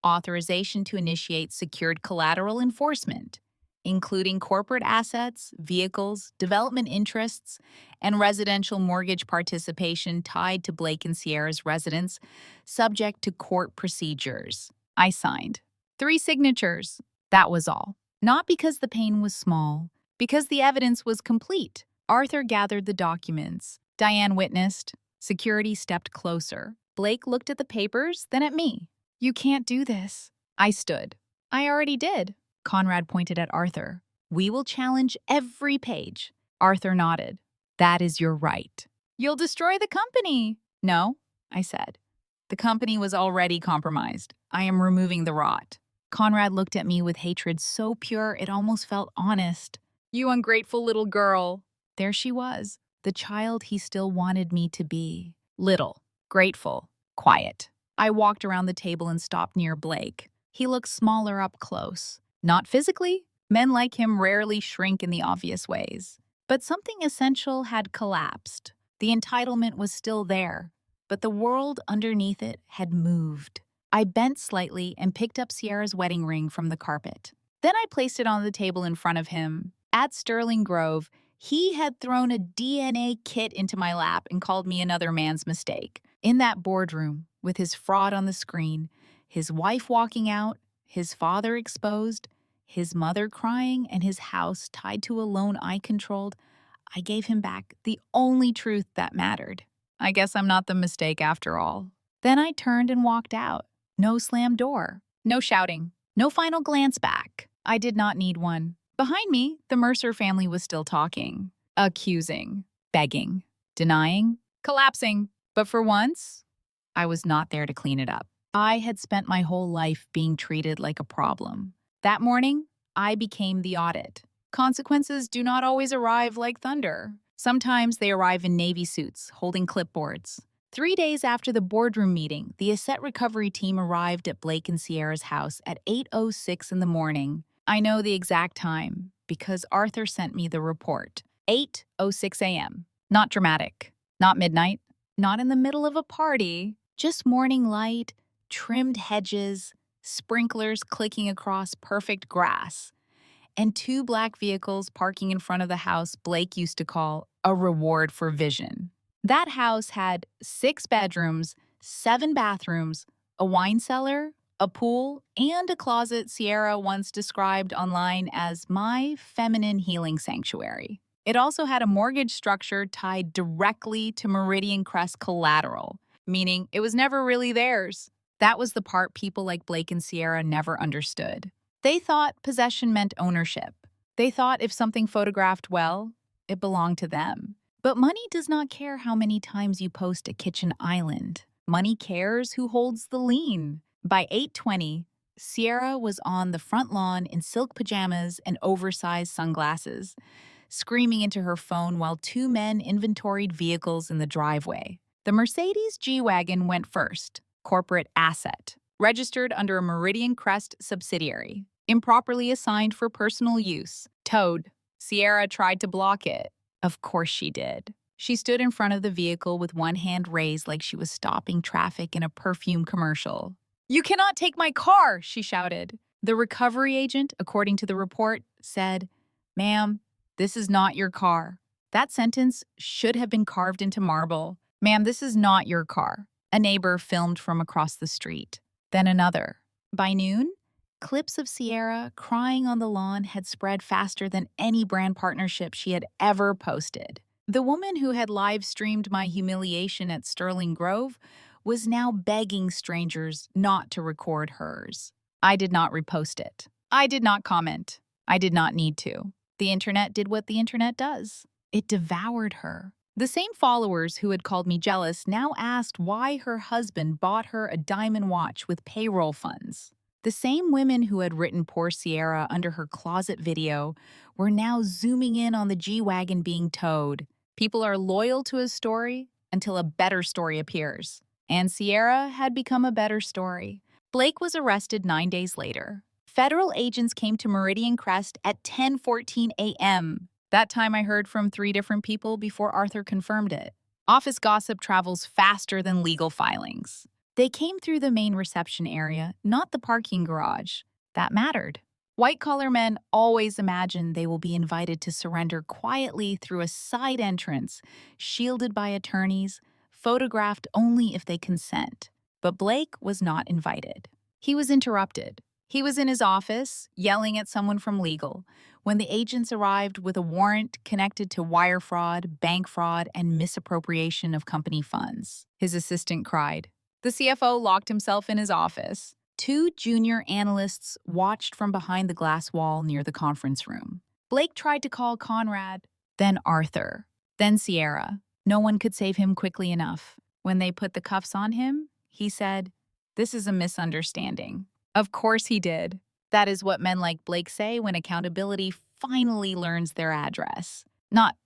authorization to initiate secured collateral enforcement, including corporate assets, vehicles, development interests, and residential mortgage participation tied to Blake and Sierra's residence, subject to court procedures. I signed. 3 signatures. That was all. Not because the pain was small, because the evidence was complete. Arthur gathered the documents. Diane witnessed. Security stepped closer. Blake looked at the papers, then at me. You can't do this. I stood. I already did. Conrad pointed at Arthur. We will challenge every page. Arthur nodded. That is your right. You'll destroy the company. No, I said. The company was already compromised. I am removing the rot. Conrad looked at me with hatred so pure it almost felt honest. You ungrateful little girl. There she was, the child he still wanted me to be. Little, grateful, quiet. I walked around the table and stopped near Blake. He looked smaller up close. Not physically. Men like him rarely shrink in the obvious ways. But something essential had collapsed. The entitlement was still there, but the world underneath it had moved. I bent slightly and picked up Sierra's wedding ring from the carpet. Then I placed it on the table in front of him. At Sterling Grove, he had thrown a DNA kit into my lap and called me another man's mistake. In that boardroom, with his fraud on the screen, his wife walking out, his father exposed, his mother crying, and his house tied to a loan I controlled, I gave him back the only truth that mattered. I guess I'm not the mistake after all. Then I turned and walked out. No slammed door. No shouting. No final glance back. I did not need one. Behind me, the Mercer family was still talking. Accusing. Begging. Denying. Collapsing. But for once, I was not there to clean it up. I had spent my whole life being treated like a problem. That morning, I became the audit. Consequences do not always arrive like thunder. Sometimes they arrive in Navy suits, holding clipboards. 3 days after the boardroom meeting, the asset recovery team arrived at Blake and Sierra's house at 8:06 in the morning. I know the exact time because Arthur sent me the report. 8:06 a.m. Not dramatic. Not midnight. Not in the middle of a party. Just morning light, trimmed hedges, sprinklers clicking across perfect grass, and 2 black vehicles parking in front of the house Blake used to call a reward for vision. That house had 6 bedrooms, 7 bathrooms, a wine cellar, a pool, and a closet Sierra once described online as my feminine healing sanctuary. It also had a mortgage structure tied directly to Meridian Crest collateral, meaning it was never really theirs. That was the part people like Blake and Sierra never understood. They thought possession meant ownership. They thought if something photographed well, it belonged to them. But money does not care how many times you post a kitchen island. Money cares who holds the lien. By 8:20, Sierra was on the front lawn in silk pajamas and oversized sunglasses, screaming into her phone while 2 men inventoried vehicles in the driveway. The Mercedes G-Wagon went first, corporate asset, registered under a Meridian Crest subsidiary, improperly assigned for personal use, towed. Sierra tried to block it. Of course she did. She stood in front of the vehicle with one hand raised like she was stopping traffic in a perfume commercial. You cannot take my car, she shouted. The recovery agent, according to the report, said, Ma'am, this is not your car. That sentence should have been carved into marble. Ma'am, this is not your car. A neighbor filmed from across the street. Then another. By noon, clips of Sierra crying on the lawn had spread faster than any brand partnership she had ever posted. The woman who had live-streamed my humiliation at Sterling Grove was now begging strangers not to record hers. I did not repost it. I did not comment. I did not need to. The internet did what the internet does. It devoured her. The same followers who had called me jealous now asked why her husband bought her a diamond watch with payroll funds. The same women who had written poor Sierra under her closet video were now zooming in on the G-Wagon being towed. People are loyal to a story until a better story appears. And Sierra had become a better story. Blake was arrested 9 days later. Federal agents came to Meridian Crest at 10:14 a.m. That time I heard from 3 different people before Arthur confirmed it. Office gossip travels faster than legal filings. They came through the main reception area, not the parking garage. That mattered. White-collar men always imagine they will be invited to surrender quietly through a side entrance, shielded by attorneys, photographed only if they consent. But Blake was not invited. He was interrupted. He was in his office, yelling at someone from legal, when the agents arrived with a warrant connected to wire fraud, bank fraud, and misappropriation of company funds. His assistant cried. The CFO locked himself in his office. 2 junior analysts watched from behind the glass wall near the conference room. Blake tried to call Conrad, then Arthur, then Sierra. No one could save him quickly enough. When they put the cuffs on him, he said, "This is a misunderstanding." Of course he did. That is what men like Blake say when accountability finally learns their address. Not,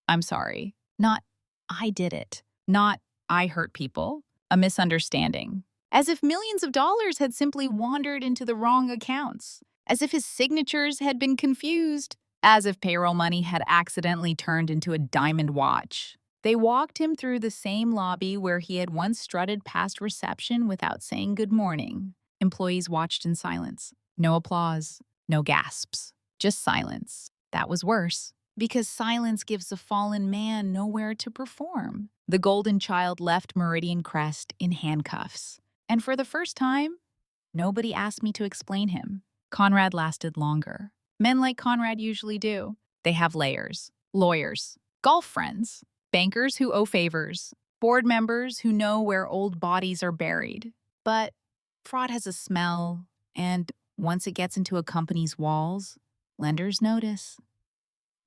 "I'm sorry." Not, "I did it." Not, "I hurt people." A misunderstanding. As if millions of dollars had simply wandered into the wrong accounts. As if his signatures had been confused. As if payroll money had accidentally turned into a diamond watch. They walked him through the same lobby where he had once strutted past reception without saying good morning. Employees watched in silence. No applause, no gasps, just silence. That was worse, because silence gives a fallen man nowhere to perform. The golden child left Meridian Crest in handcuffs. And for the first time, nobody asked me to explain him. Conrad lasted longer. Men like Conrad usually do. They have layers, lawyers, golf friends, bankers who owe favors, board members who know where old bodies are buried. But fraud has a smell, and once it gets into a company's walls, lenders notice,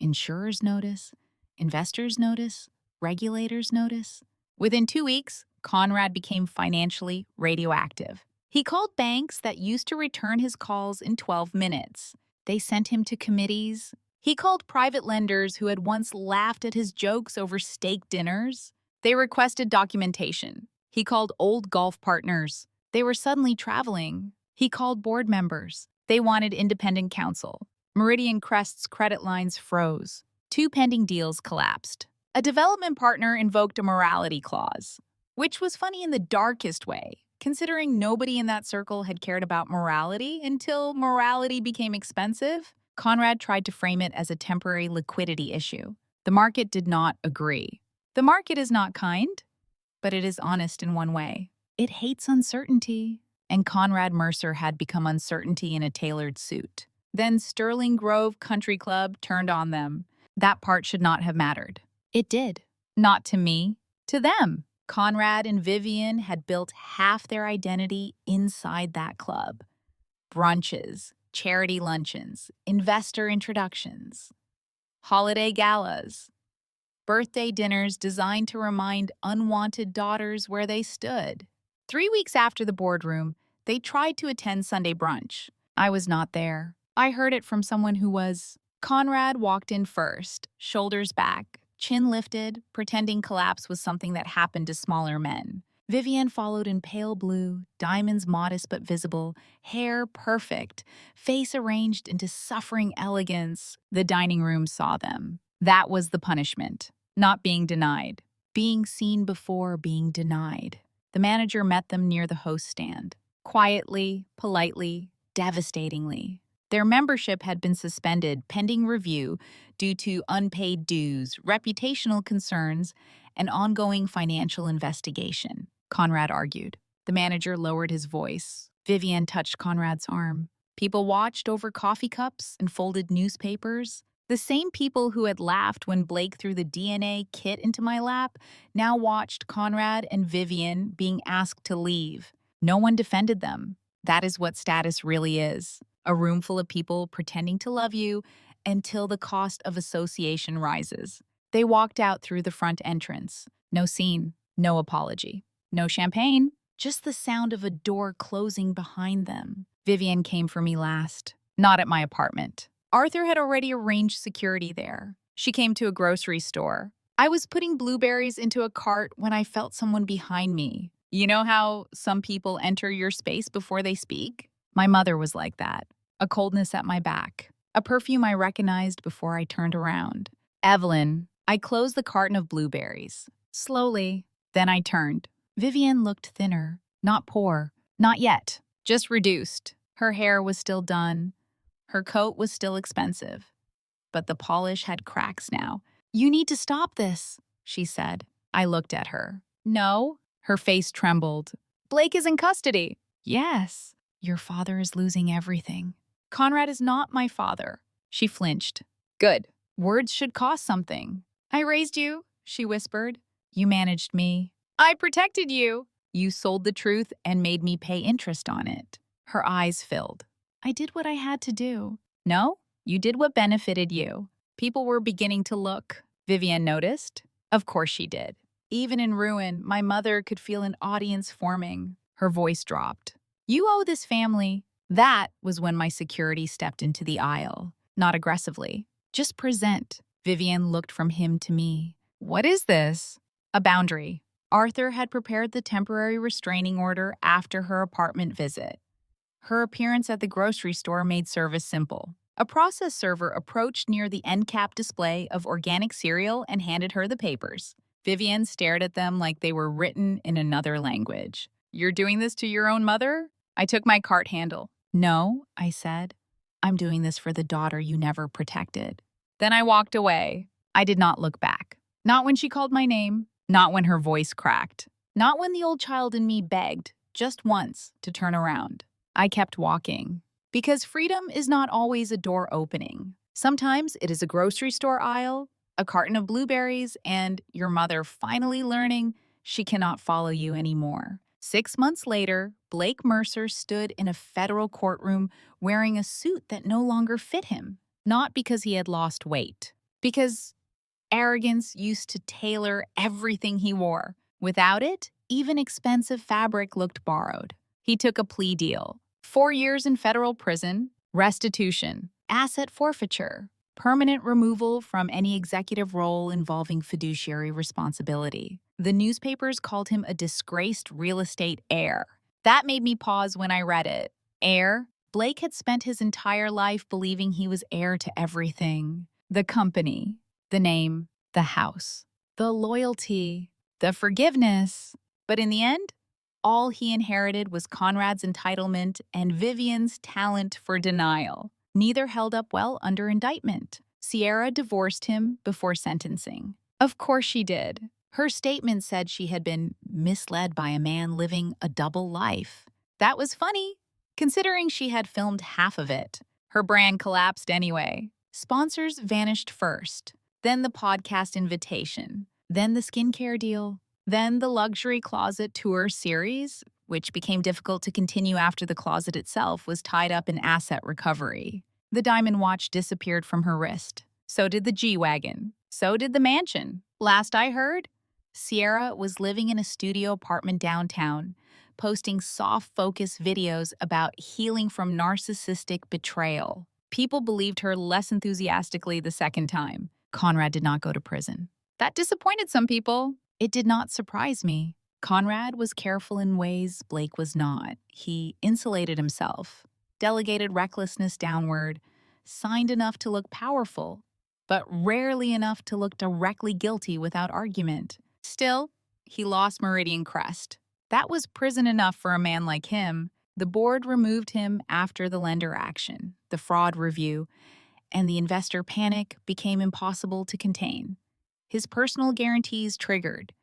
insurers notice, investors notice, regulators notice. Within 2 weeks, Conrad became financially radioactive. He called banks that used to return his calls in 12 minutes. They sent him to committees. He called private lenders who had once laughed at his jokes over steak dinners. They requested documentation. He called old golf partners. They were suddenly traveling. He called board members. They wanted independent counsel. Meridian Crest's credit lines froze. 2 pending deals collapsed. A development partner invoked a morality clause, which was funny in the darkest way, considering nobody in that circle had cared about morality until morality became expensive. Conrad tried to frame it as a temporary liquidity issue. The market did not agree. The market is not kind, but it is honest in one way. It hates uncertainty. And Conrad Mercer had become uncertainty in a tailored suit. Then Sterling Grove Country Club turned on them. That part should not have mattered. It did. Not to me, to them. Conrad and Vivienne had built half their identity inside that club. Brunches, charity luncheons, investor introductions, holiday galas, birthday dinners designed to remind unwanted daughters where they stood. 3 weeks after the boardroom, they tried to attend Sunday brunch. I was not there. I heard it from someone who was. Conrad walked in first, shoulders back, chin lifted, pretending collapse was something that happened to smaller men. Vivienne followed in pale blue, diamonds modest but visible, hair perfect, face arranged into suffering elegance. The dining room saw them. That was the punishment. Not being denied. Being seen before being denied. The manager met them near the host stand. Quietly, politely, devastatingly. Their membership had been suspended pending review due to unpaid dues, reputational concerns, and ongoing financial investigation, Conrad argued. The manager lowered his voice. Vivienne touched Conrad's arm. People watched over coffee cups and folded newspapers. The same people who had laughed when Blake threw the DNA kit into my lap now watched Conrad and Vivienne being asked to leave. No one defended them. That is what status really is. A room full of people pretending to love you until the cost of association rises. They walked out through the front entrance. No scene, no apology, no champagne, just the sound of a door closing behind them. Vivienne came for me last, not at my apartment. Arthur had already arranged security there. She came to a grocery store. I was putting blueberries into a cart when I felt someone behind me. You know how some people enter your space before they speak? My mother was like that. A coldness at my back. A perfume I recognized before I turned around. Evelyn. I closed the carton of blueberries. Slowly. Then I turned. Vivienne looked thinner. Not poor. Not yet. Just reduced. Her hair was still done. Her coat was still expensive. But the polish had cracks now. "You need to stop this," she said. I looked at her. "No." Her face trembled. "Blake is in custody." "Yes." "Your father is losing everything." "Conrad is not my father." She flinched. "Good. Words should cost something." "I raised you," she whispered. "You managed me." "I protected you." "You sold the truth and made me pay interest on it." Her eyes filled. "I did what I had to do." "No, you did what benefited you." People were beginning to look. Vivienne noticed. Of course she did. Even in ruin, my mother could feel an audience forming. Her voice dropped. "You owe this family." That was when my security stepped into the aisle. Not aggressively. Just present. Vivienne looked from him to me. "What is this?" "A boundary." Arthur had prepared the temporary restraining order after her apartment visit. Her appearance at the grocery store made service simple. A process server approached near the end cap display of organic cereal and handed her the papers. Vivienne stared at them like they were written in another language. "You're doing this to your own mother?" I took my cart handle. "No," I said. "I'm doing this for the daughter you never protected." Then I walked away. I did not look back. Not when she called my name. Not when her voice cracked. Not when the old child in me begged, just once, to turn around. I kept walking. Because freedom is not always a door opening. Sometimes it is a grocery store aisle, a carton of blueberries, and your mother finally learning she cannot follow you anymore. 6 months later, Blake Mercer stood in a federal courtroom wearing a suit that no longer fit him. Not because he had lost weight. Because arrogance used to tailor everything he wore. Without it, even expensive fabric looked borrowed. He took a plea deal. 4 years in federal prison, restitution, asset forfeiture, permanent removal from any executive role involving fiduciary responsibility. The newspapers called him a disgraced real estate heir. That made me pause when I read it. Heir? Blake had spent his entire life believing he was heir to everything. The company, the name, the house, the loyalty, the forgiveness. But in the end, all he inherited was Conrad's entitlement and Vivienne's talent for denial. Neither held up well under indictment. Sierra divorced him before sentencing. Of course she did. Her statement said she had been misled by a man living a double life. That was funny, considering she had filmed half of it. Her brand collapsed anyway. Sponsors vanished first, then the podcast invitation, then the skincare deal, then the luxury closet tour series, which became difficult to continue after the closet itself was tied up in asset recovery. The diamond watch disappeared from her wrist. So did the G-Wagon. So did the mansion. Last I heard, Sierra was living in a studio apartment downtown, posting soft-focus videos about healing from narcissistic betrayal. People believed her less enthusiastically the second time. Conrad did not go to prison. That disappointed some people. It did not surprise me. Conrad was careful in ways Blake was not. He insulated himself, delegated recklessness downward, signed enough to look powerful, but rarely enough to look directly guilty without argument. Still, he lost Meridian Crest. That was prison enough for a man like him. The board removed him after the lender action, the fraud review, and the investor panic became impossible to contain. His personal guarantees triggered.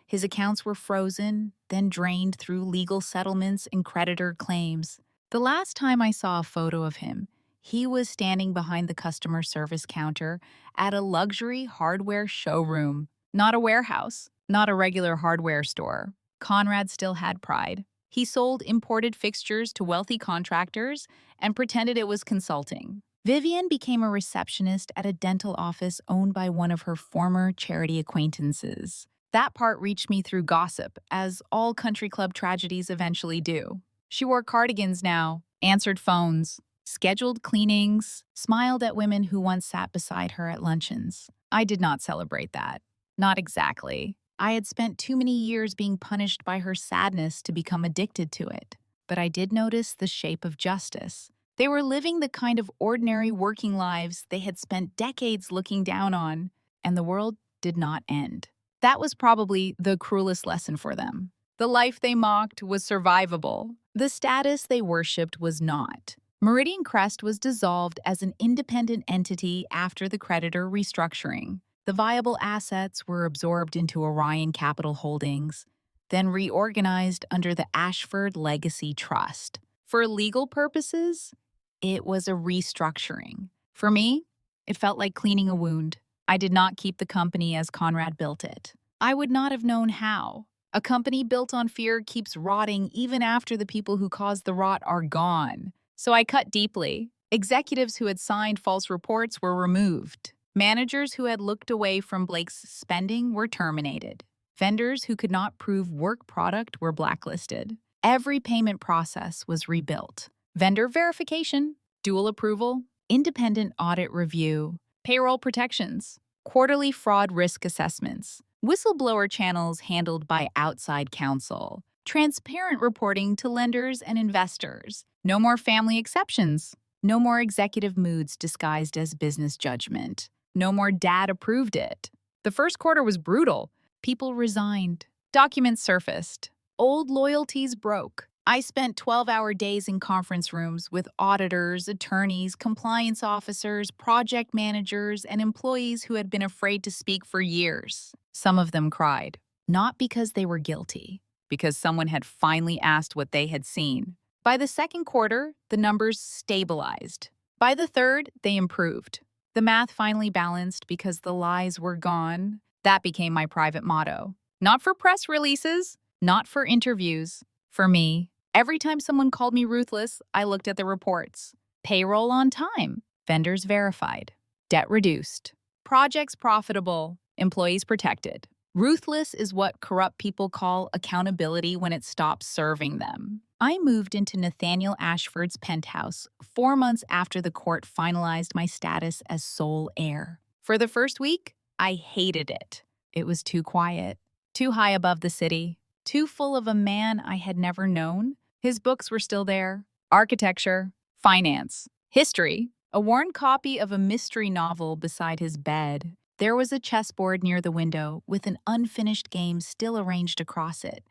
His accounts were frozen, then drained through legal settlements and creditor claims. The last time I saw a photo of him, He was standing behind the customer service counter at a luxury hardware showroom, not a warehouse, not a regular hardware store. Conrad still had pride. He sold imported fixtures to wealthy contractors and pretended it was consulting. Vivienne became a receptionist at a dental office owned by one of her former charity acquaintances. That part reached me through gossip, as all country club tragedies eventually do. She wore cardigans now, answered phones, scheduled cleanings, smiled at women who once sat beside her at luncheons. I did not celebrate that. Not exactly. I had spent too many years being punished by her sadness to become addicted to it. But I did notice the shape of justice. They were living the kind of ordinary working lives they had spent decades looking down on, and the world did not end. That was probably the cruelest lesson for them. The life they mocked was survivable. The status they worshipped was not. Meridian Crest was dissolved as an independent entity after the creditor restructuring. The viable assets were absorbed into Orion Capital Holdings, then reorganized under the Ashford Legacy Trust. For legal purposes, it was a restructuring. For me, it felt like cleaning a wound. I did not keep the company as Conrad built it. I would not have known how. A company built on fear keeps rotting even after the people who caused the rot are gone. So I cut deeply. Executives who had signed false reports were removed. Managers who had looked away from Blake's spending were terminated. Vendors who could not prove work product were blacklisted. Every payment process was rebuilt. Vendor verification, dual approval, independent audit review, payroll protections, quarterly fraud risk assessments, whistleblower channels handled by outside counsel, transparent reporting to lenders and investors, no more family exceptions, no more executive moods disguised as business judgment, no more dad approved it. The first quarter was brutal. People resigned. Documents surfaced. Old loyalties broke. I spent 12-hour days in conference rooms with auditors, attorneys, compliance officers, project managers, and employees who had been afraid to speak for years. Some of them cried, not because they were guilty, because someone had finally asked what they had seen. By the second quarter, the numbers stabilized. By the third, they improved. The math finally balanced because the lies were gone. That became my private motto. Not for press releases, not for interviews. For me, every time someone called me ruthless, I looked at the reports. Payroll on time, vendors verified, debt reduced, projects profitable, employees protected. Ruthless is what corrupt people call accountability when it stops serving them. I moved into Nathaniel Ashford's penthouse 4 months after the court finalized my status as sole heir. For the first week, I hated it. It was too quiet, too high above the city, too full of a man I had never known. His books were still there: architecture, finance, history, a worn copy of a mystery novel beside his bed. There was a chessboard near the window with an unfinished game still arranged across it,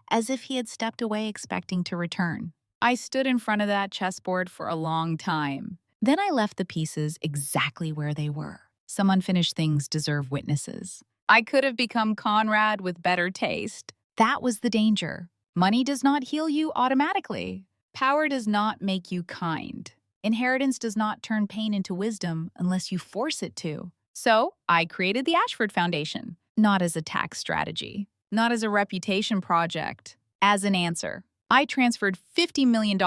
as if he had stepped away expecting to return. I stood in front of that chessboard for a long time. Then I left the pieces exactly where they were. Some unfinished things deserve witnesses. I could have become Conrad with better taste. That was the danger. Money does not heal you automatically. Power does not make you kind. Inheritance does not turn pain into wisdom unless you force it to. So, I created the Ashford Foundation, not as a tax strategy, not as a reputation project, as an answer. I transferred $50 million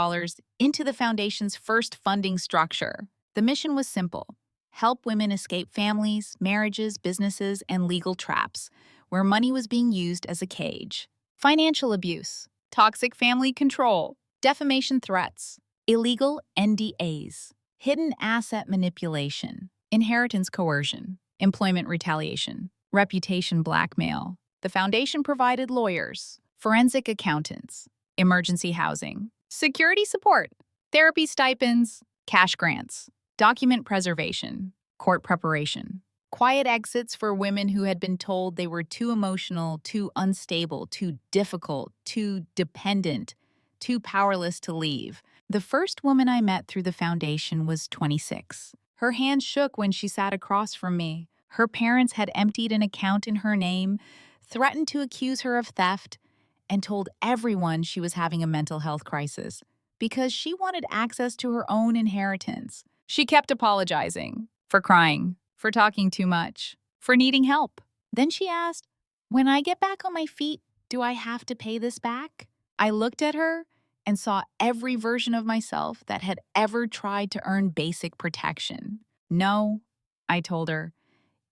into the foundation's first funding structure. The mission was simple: help women escape families, marriages, businesses, and legal traps where money was being used as a cage. Financial abuse, toxic family control, defamation threats, illegal NDAs, hidden asset manipulation, inheritance coercion, employment retaliation, reputation blackmail. The foundation provided lawyers, forensic accountants, emergency housing, security support, therapy stipends, cash grants, document preservation, court preparation, quiet exits for women who had been told they were too emotional, too unstable, too difficult, too dependent, too powerless to leave. The first woman I met through the foundation was 26. Her hand shook when she sat across from me. Her parents had emptied an account in her name, threatened to accuse her of theft, and told everyone she was having a mental health crisis because she wanted access to her own inheritance. She kept apologizing for crying, for talking too much, for needing help. Then she asked, "When I get back on my feet, do I have to pay this back?" I looked at her and saw every version of myself that had ever tried to earn basic protection. "No," I told her,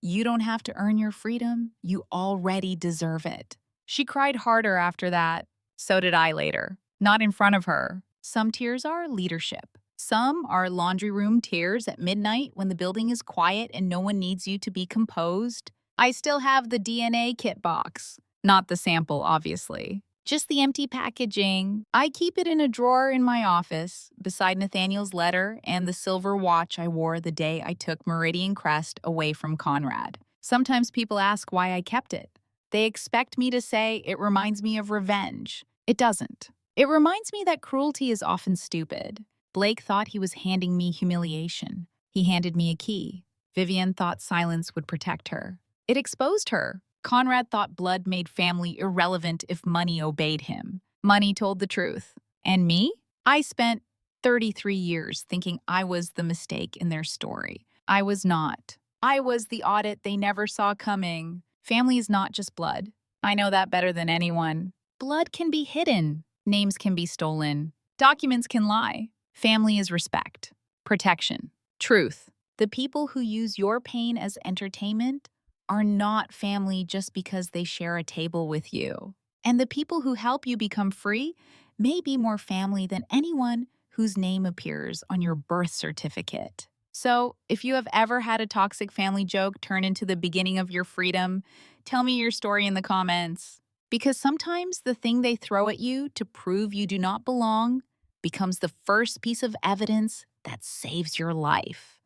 "you don't have to earn your freedom. You already deserve it." She cried harder after that. So did I later. Not in front of her. Some tears are leadership. Some are laundry room tears at midnight when the building is quiet and no one needs you to be composed. I still have the DNA kit box. Not the sample, obviously. Just the empty packaging. I keep it in a drawer in my office, beside Nathaniel's letter and the silver watch I wore the day I took Meridian Crest away from Conrad. Sometimes people ask why I kept it. They expect me to say it reminds me of revenge. It doesn't. It reminds me that cruelty is often stupid. Blake thought he was handing me humiliation. He handed me a key. Vivienne thought silence would protect her. It exposed her. Conrad thought blood made family irrelevant if money obeyed him. Money told the truth. And me? I spent 33 years thinking I was the mistake in their story. I was not. I was the audit they never saw coming. Family is not just blood. I know that better than anyone. Blood can be hidden. Names can be stolen. Documents can lie. Family is respect, protection, truth. The people who use your pain as entertainment are not family just because they share a table with you. And the people who help you become free may be more family than anyone whose name appears on your birth certificate. So, if you have ever had a toxic family joke turn into the beginning of your freedom, tell me your story in the comments. Because sometimes the thing they throw at you to prove you do not belong becomes the first piece of evidence that saves your life.